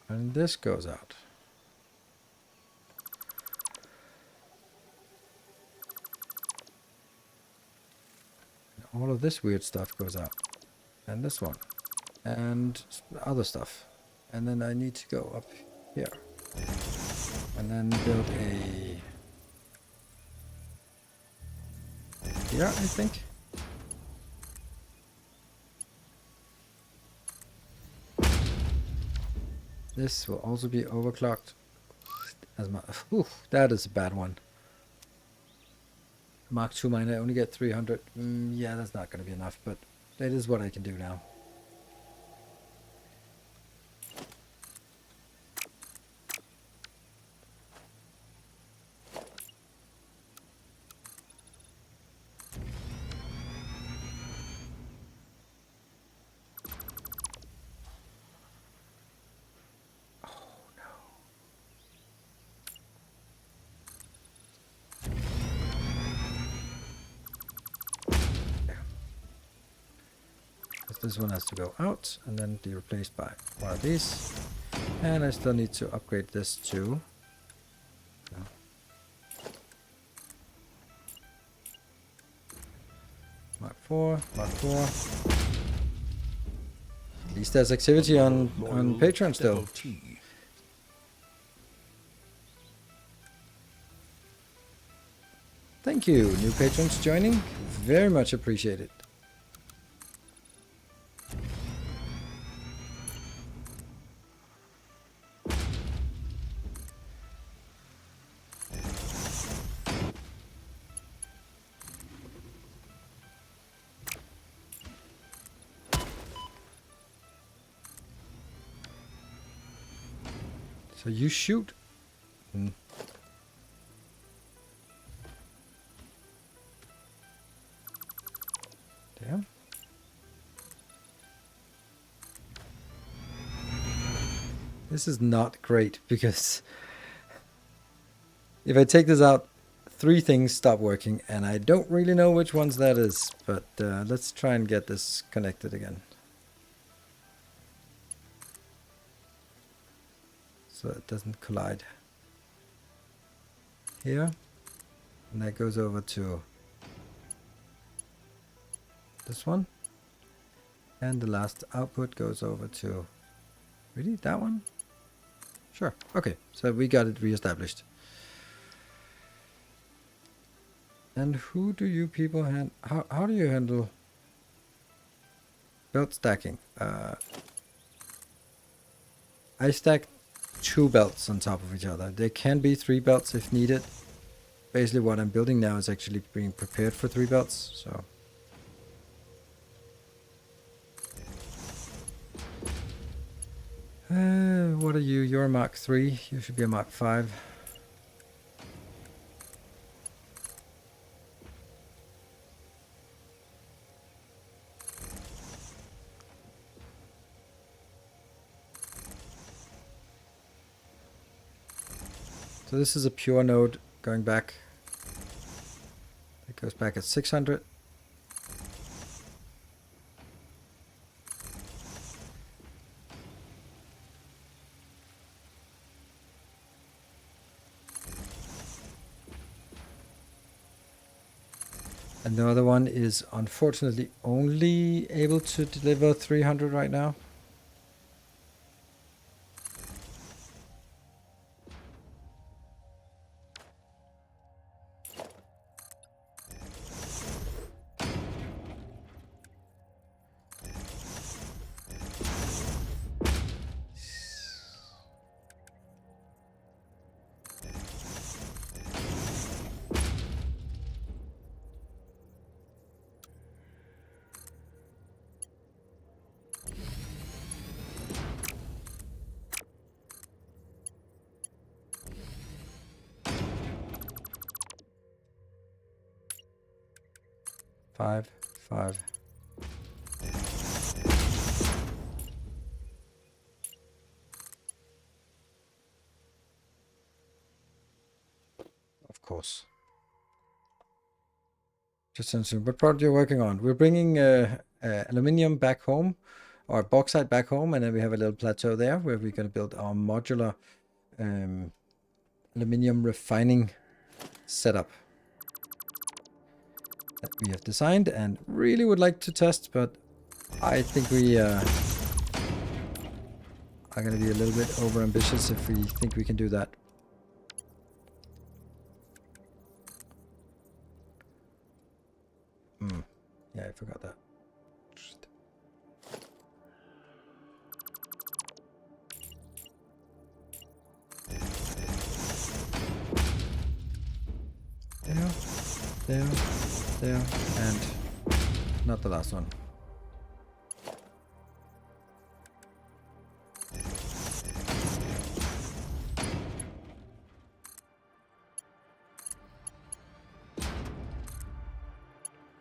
And this goes out. And all of this weird stuff goes out. And this one. And other stuff. And then I need to go up here. And then build a... here, I think. This will also be overclocked. As my, that is a bad one. Mark II miner, I only get 300. Yeah, that's not going to be enough, but that is what I can do now. This one has to go out and then be replaced by one of these. And I still need to upgrade this too. Mark 4, Mark 4. At least there's activity on Patreon still. devotee. Thank you, new patrons joining. Very much appreciated. So you shoot. Damn. This is not great because if I take this out, 3 things stop working and I don't really know which ones that is, but let's try and get this connected again. So it doesn't collide. Here, and that goes over to this one, and the last output goes over to, really, that one? Sure, okay, so we got it reestablished. And who do you people how do you handle belt stacking? I stack 2 belts on top of each other. There can be 3 belts if needed. Basically what I'm building now is actually being prepared for 3 belts, so. What are you? You're a Mark 3. You should be a Mark 5. So this is a pure node going back. It goes back at 600. And the other one is unfortunately only able to deliver 300 right now. Five. Of course. Just answering. What project you're working on? We're bringing aluminium back home, or bauxite back home, and then we have a little plateau there where we're going to build our modular aluminium refining setup that we have designed and really would like to test, but I think we are going to be a little bit over ambitious if we think we can do that. Yeah, I forgot that. There, there, and not the last one.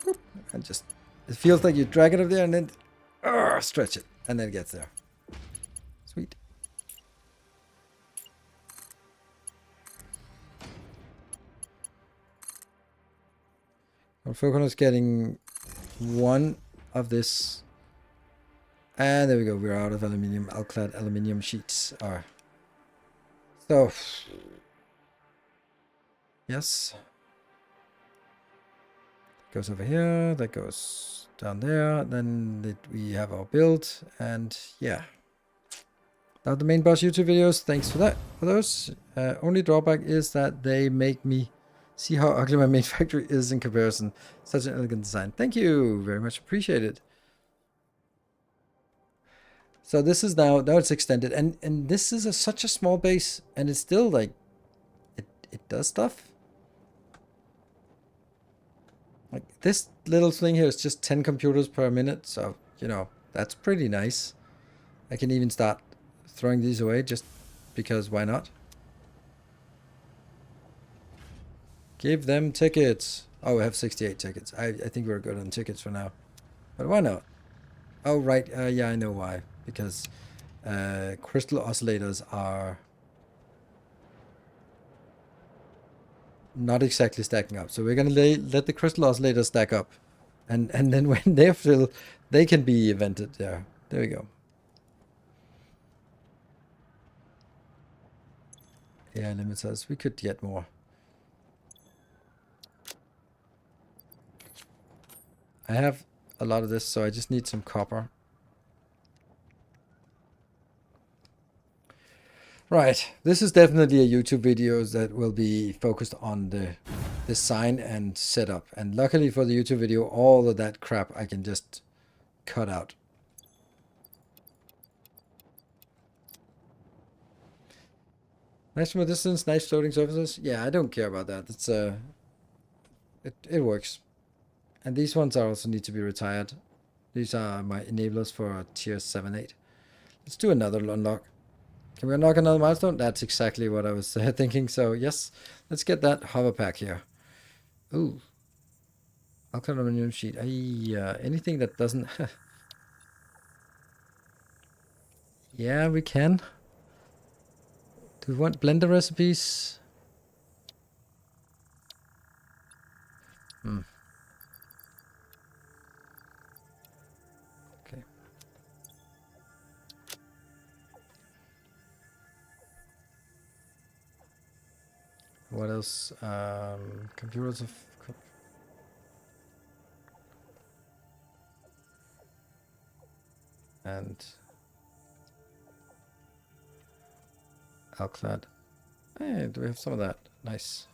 Boop. And just, it feels like you drag it up there and then stretch it, and then it gets there. Sweet. Our Falcon is getting one of this. And there we go. We're out of aluminium. Alclad aluminium sheets are. So. Yes. Goes over here. That goes down there. Then we have our build. And yeah. Now the main boss YouTube videos. Thanks for that. For those. Only drawback is that they make me see how ugly my main factory is in comparison. Such an elegant design. Thank you. Very much appreciated. So this is now it's extended. And this is such a small base. And it's still like, it does stuff. Like this little thing here is just 10 computers per minute. So, you know, that's pretty nice. I can even start throwing these away just because why not? Give them tickets. Oh, we have 68 tickets. I think we're good on tickets for now. But why not? Oh, right. Yeah, I know why. Because crystal oscillators are not exactly stacking up. So we're going to let the crystal oscillators stack up. And then when they're filled, they can be evented. Yeah, there we go. Yeah, limiters. We could get more. I have a lot of this, so I just need some copper. Right, this is definitely a YouTube video that will be focused on the design and setup. And luckily for the YouTube video, all of that crap I can just cut out. Nice from a distance, nice floating surfaces. Yeah, I don't care about that. It's it works. And these ones also need to be retired. These are my enablers for tier 7, 8. Let's do another unlock. Can we unlock another milestone? That's exactly what I was thinking. So yes, let's get that hover pack here. Ooh. Alkaline aluminum sheet. Anything that doesn't... Yeah, we can. Do we want blender recipes? Okay. What else? Computers of... And... Alclad. Hey, do we have some of that? Nice.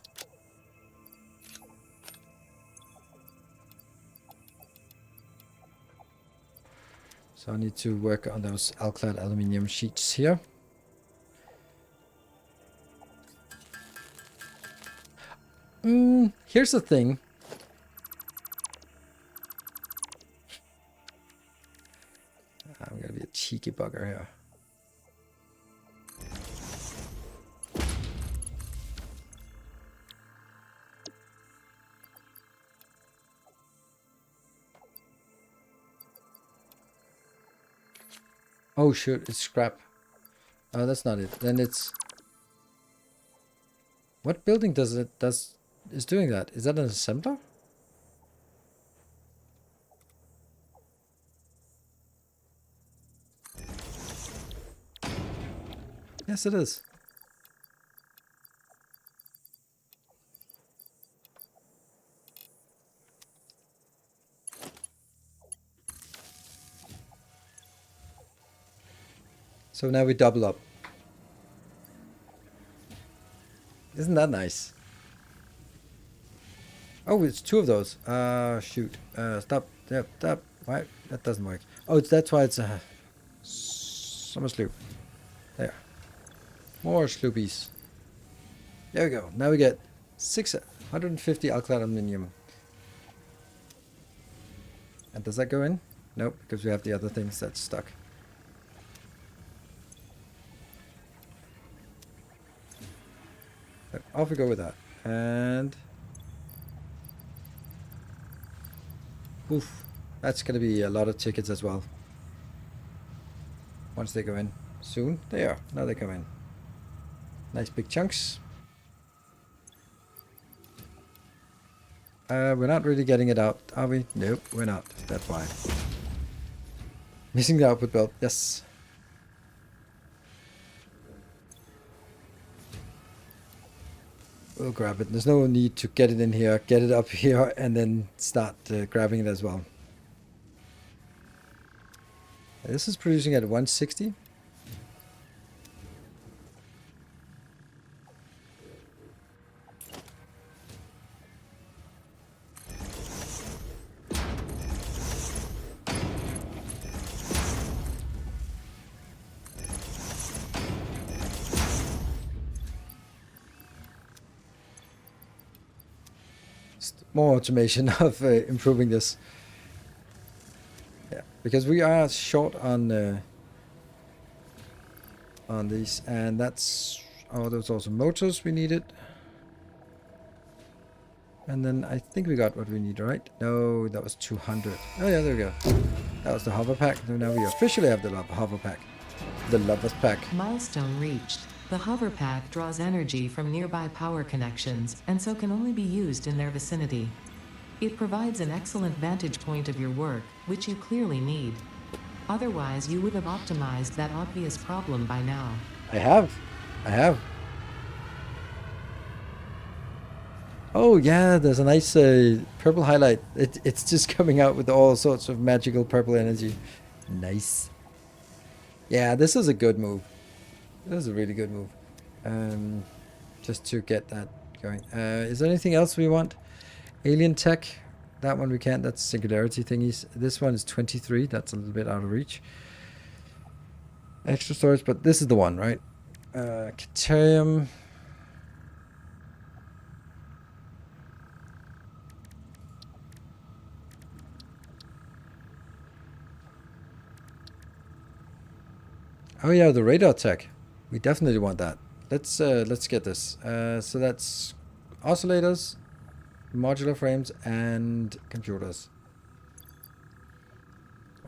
So I need to work on those Alclad aluminium sheets here. Here's the thing. I'm gonna be a cheeky bugger here. Oh shoot, it's scrap. Oh, that's not it. Then it's... What building is doing that? Is that an assembler? Yes, it is. So now we double up. Isn't that nice? Oh, it's two of those. Shoot. Stop. Yep, stop. Why? That doesn't work. Oh, that's why it's a summer sloop. There. More sloopies. There we go. Now we get 650 alkaline aluminium. And does that go in? Nope, because we have the other things that's stuck. So off we go with that. And... oof. That's going to be a lot of tickets as well. Once they go in. Soon. They are. Now they come in. Nice big chunks. We're not really getting it out, are we? Nope, we're not. That's why. Missing the output belt. Yes. We'll grab it. There's no need to get it in here, get it up here, and then start grabbing it as well. This is producing at 160. More automation of improving this. Yeah, because we are short on these, and that's there's also motors we needed. And then I think we got what we need, right? No, that was 200. Oh yeah, there we go. That was the hover pack. So now we officially have the hover pack, the lovers pack. Milestone reached. The hover pack draws energy from nearby power connections, and so can only be used in their vicinity. It provides an excellent vantage point of your work, which you clearly need. Otherwise, you would have optimized that obvious problem by now. I have. Oh yeah, there's a nice purple highlight. It's just coming out with all sorts of magical purple energy. Nice. Yeah, this is a good move. This is a really good move. Just to get that going. Is there anything else we want? Alien tech. That one we can't. That's singularity thingies. This one is 23. That's a little bit out of reach. Extra storage, but this is the one, right? Caterium. Oh yeah, the radar tech. We definitely want that. Let's get this. So that's oscillators, modular frames, and computers.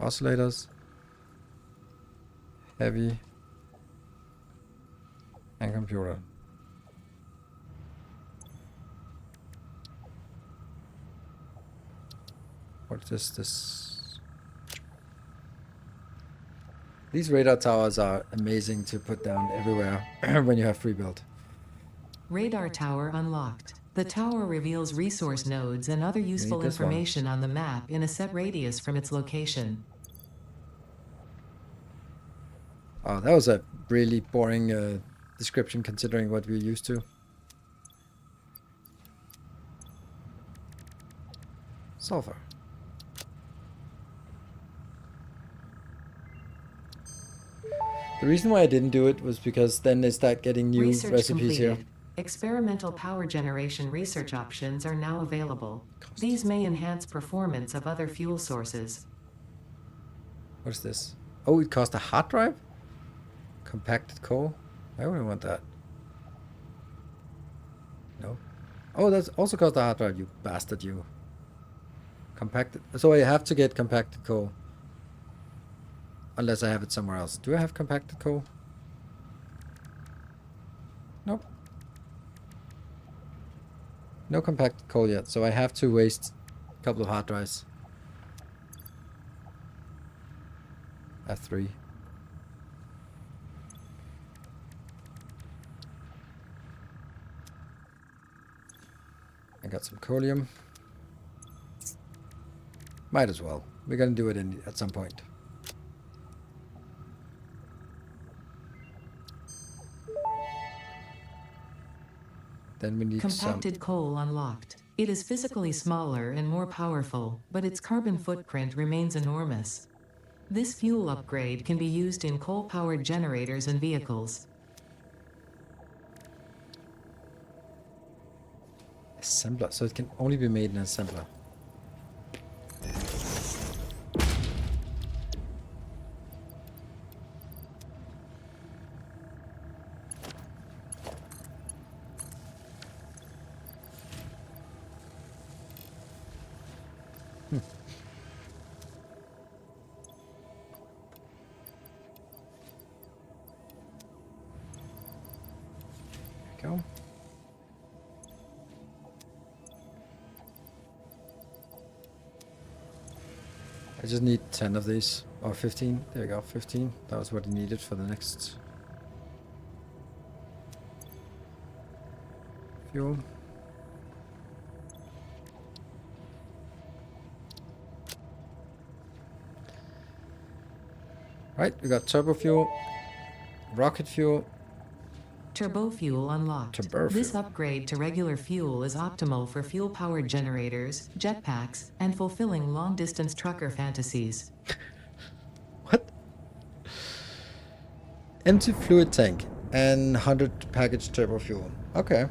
Oscillators, heavy, and computer. What is this? These radar towers are amazing to put down everywhere when you have free build. Radar tower unlocked. The tower reveals resource nodes and other useful information on the map in a set radius from its location. Oh, that was a really boring description considering what we're used to. Sulfur. The reason why I didn't do it was because then they start getting new recipes completed. Here. Experimental power generation research options are now available. These may enhance performance of other fuel sources. What's this? Oh, it costs a hard drive? Compacted coal? I wouldn't want that. No. Oh, that's also cost a hard drive, you bastard, you. Compacted. So I have to get compacted coal. Unless I have it somewhere else. Do I have compacted coal? Nope. No compacted coal yet, so I have to waste a couple of hard drives. I have 3. I got some coalium. Might as well. We're gonna do it at some point. Then we need compacted coal unlocked. It is physically smaller and more powerful, but its carbon footprint remains enormous. This fuel upgrade can be used in coal-powered generators and vehicles. Assembler, so it can only be made in an assembler. Go. I just need 10 of these, or 15. There we go, 15. That was what he needed for the next fuel. Right, we got turbo fuel, rocket fuel. Turbo fuel unlocked. Turbo This fuel. upgrade to regular fuel is optimal for fuel-powered generators, jetpacks, and fulfilling long-distance trucker fantasies. What? Empty fluid tank and 100 package turbo fuel. Okay.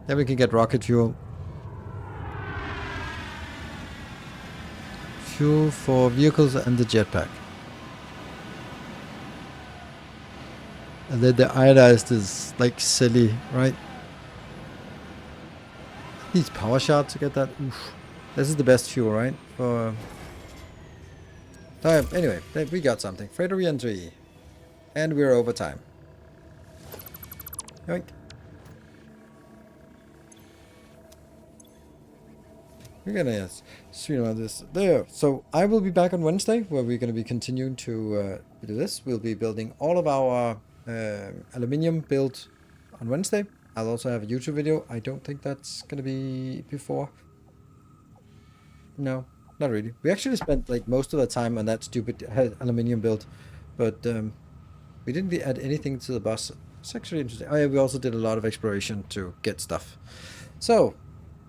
Then we can get rocket fuel. Fuel for vehicles and the jetpack. And then the iodized is like silly, right? Needs power shot to get that. Oof. This is the best fuel, right? For anyway, we got something. Freighter re-entry. And we're over time. Yoink. We're gonna stream on this there. So I will be back on Wednesday, where we're gonna be continuing to do this. We'll be building all of our aluminium build on Wednesday. I'll also have a YouTube video. I don't think that's gonna be before. No, not really. We actually spent like most of the time on that stupid aluminium build, but we didn't add anything to the bus. It's actually interesting. Oh yeah, we also did a lot of exploration to get stuff. So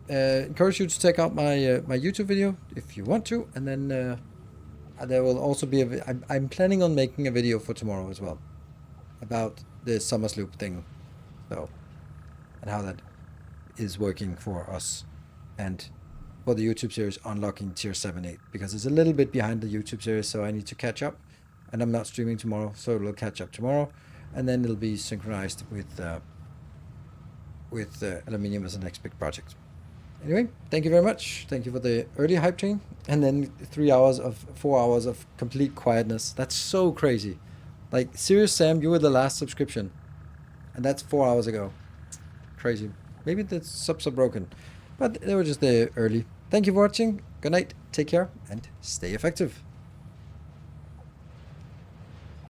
encourage you to check out my my YouTube video if you want to, and then there will also be I'm planning on making a video for tomorrow as well about the summer sloop thing, so, and how that is working for us, and for the YouTube series unlocking tier 7-8, because it's a little bit behind the YouTube series, so I need to catch up, and I'm not streaming tomorrow, so it'll catch up tomorrow, and then it'll be synchronized with aluminium as the next big project. Anyway, thank you very much. Thank you for the early hype train, and then 4 hours of complete quietness. That's so crazy. Like, Serious Sam, you were the last subscription, and that's 4 hours ago. Crazy. Maybe the subs are broken, but they were just there early. Thank you for watching. Good night. Take care and stay effective.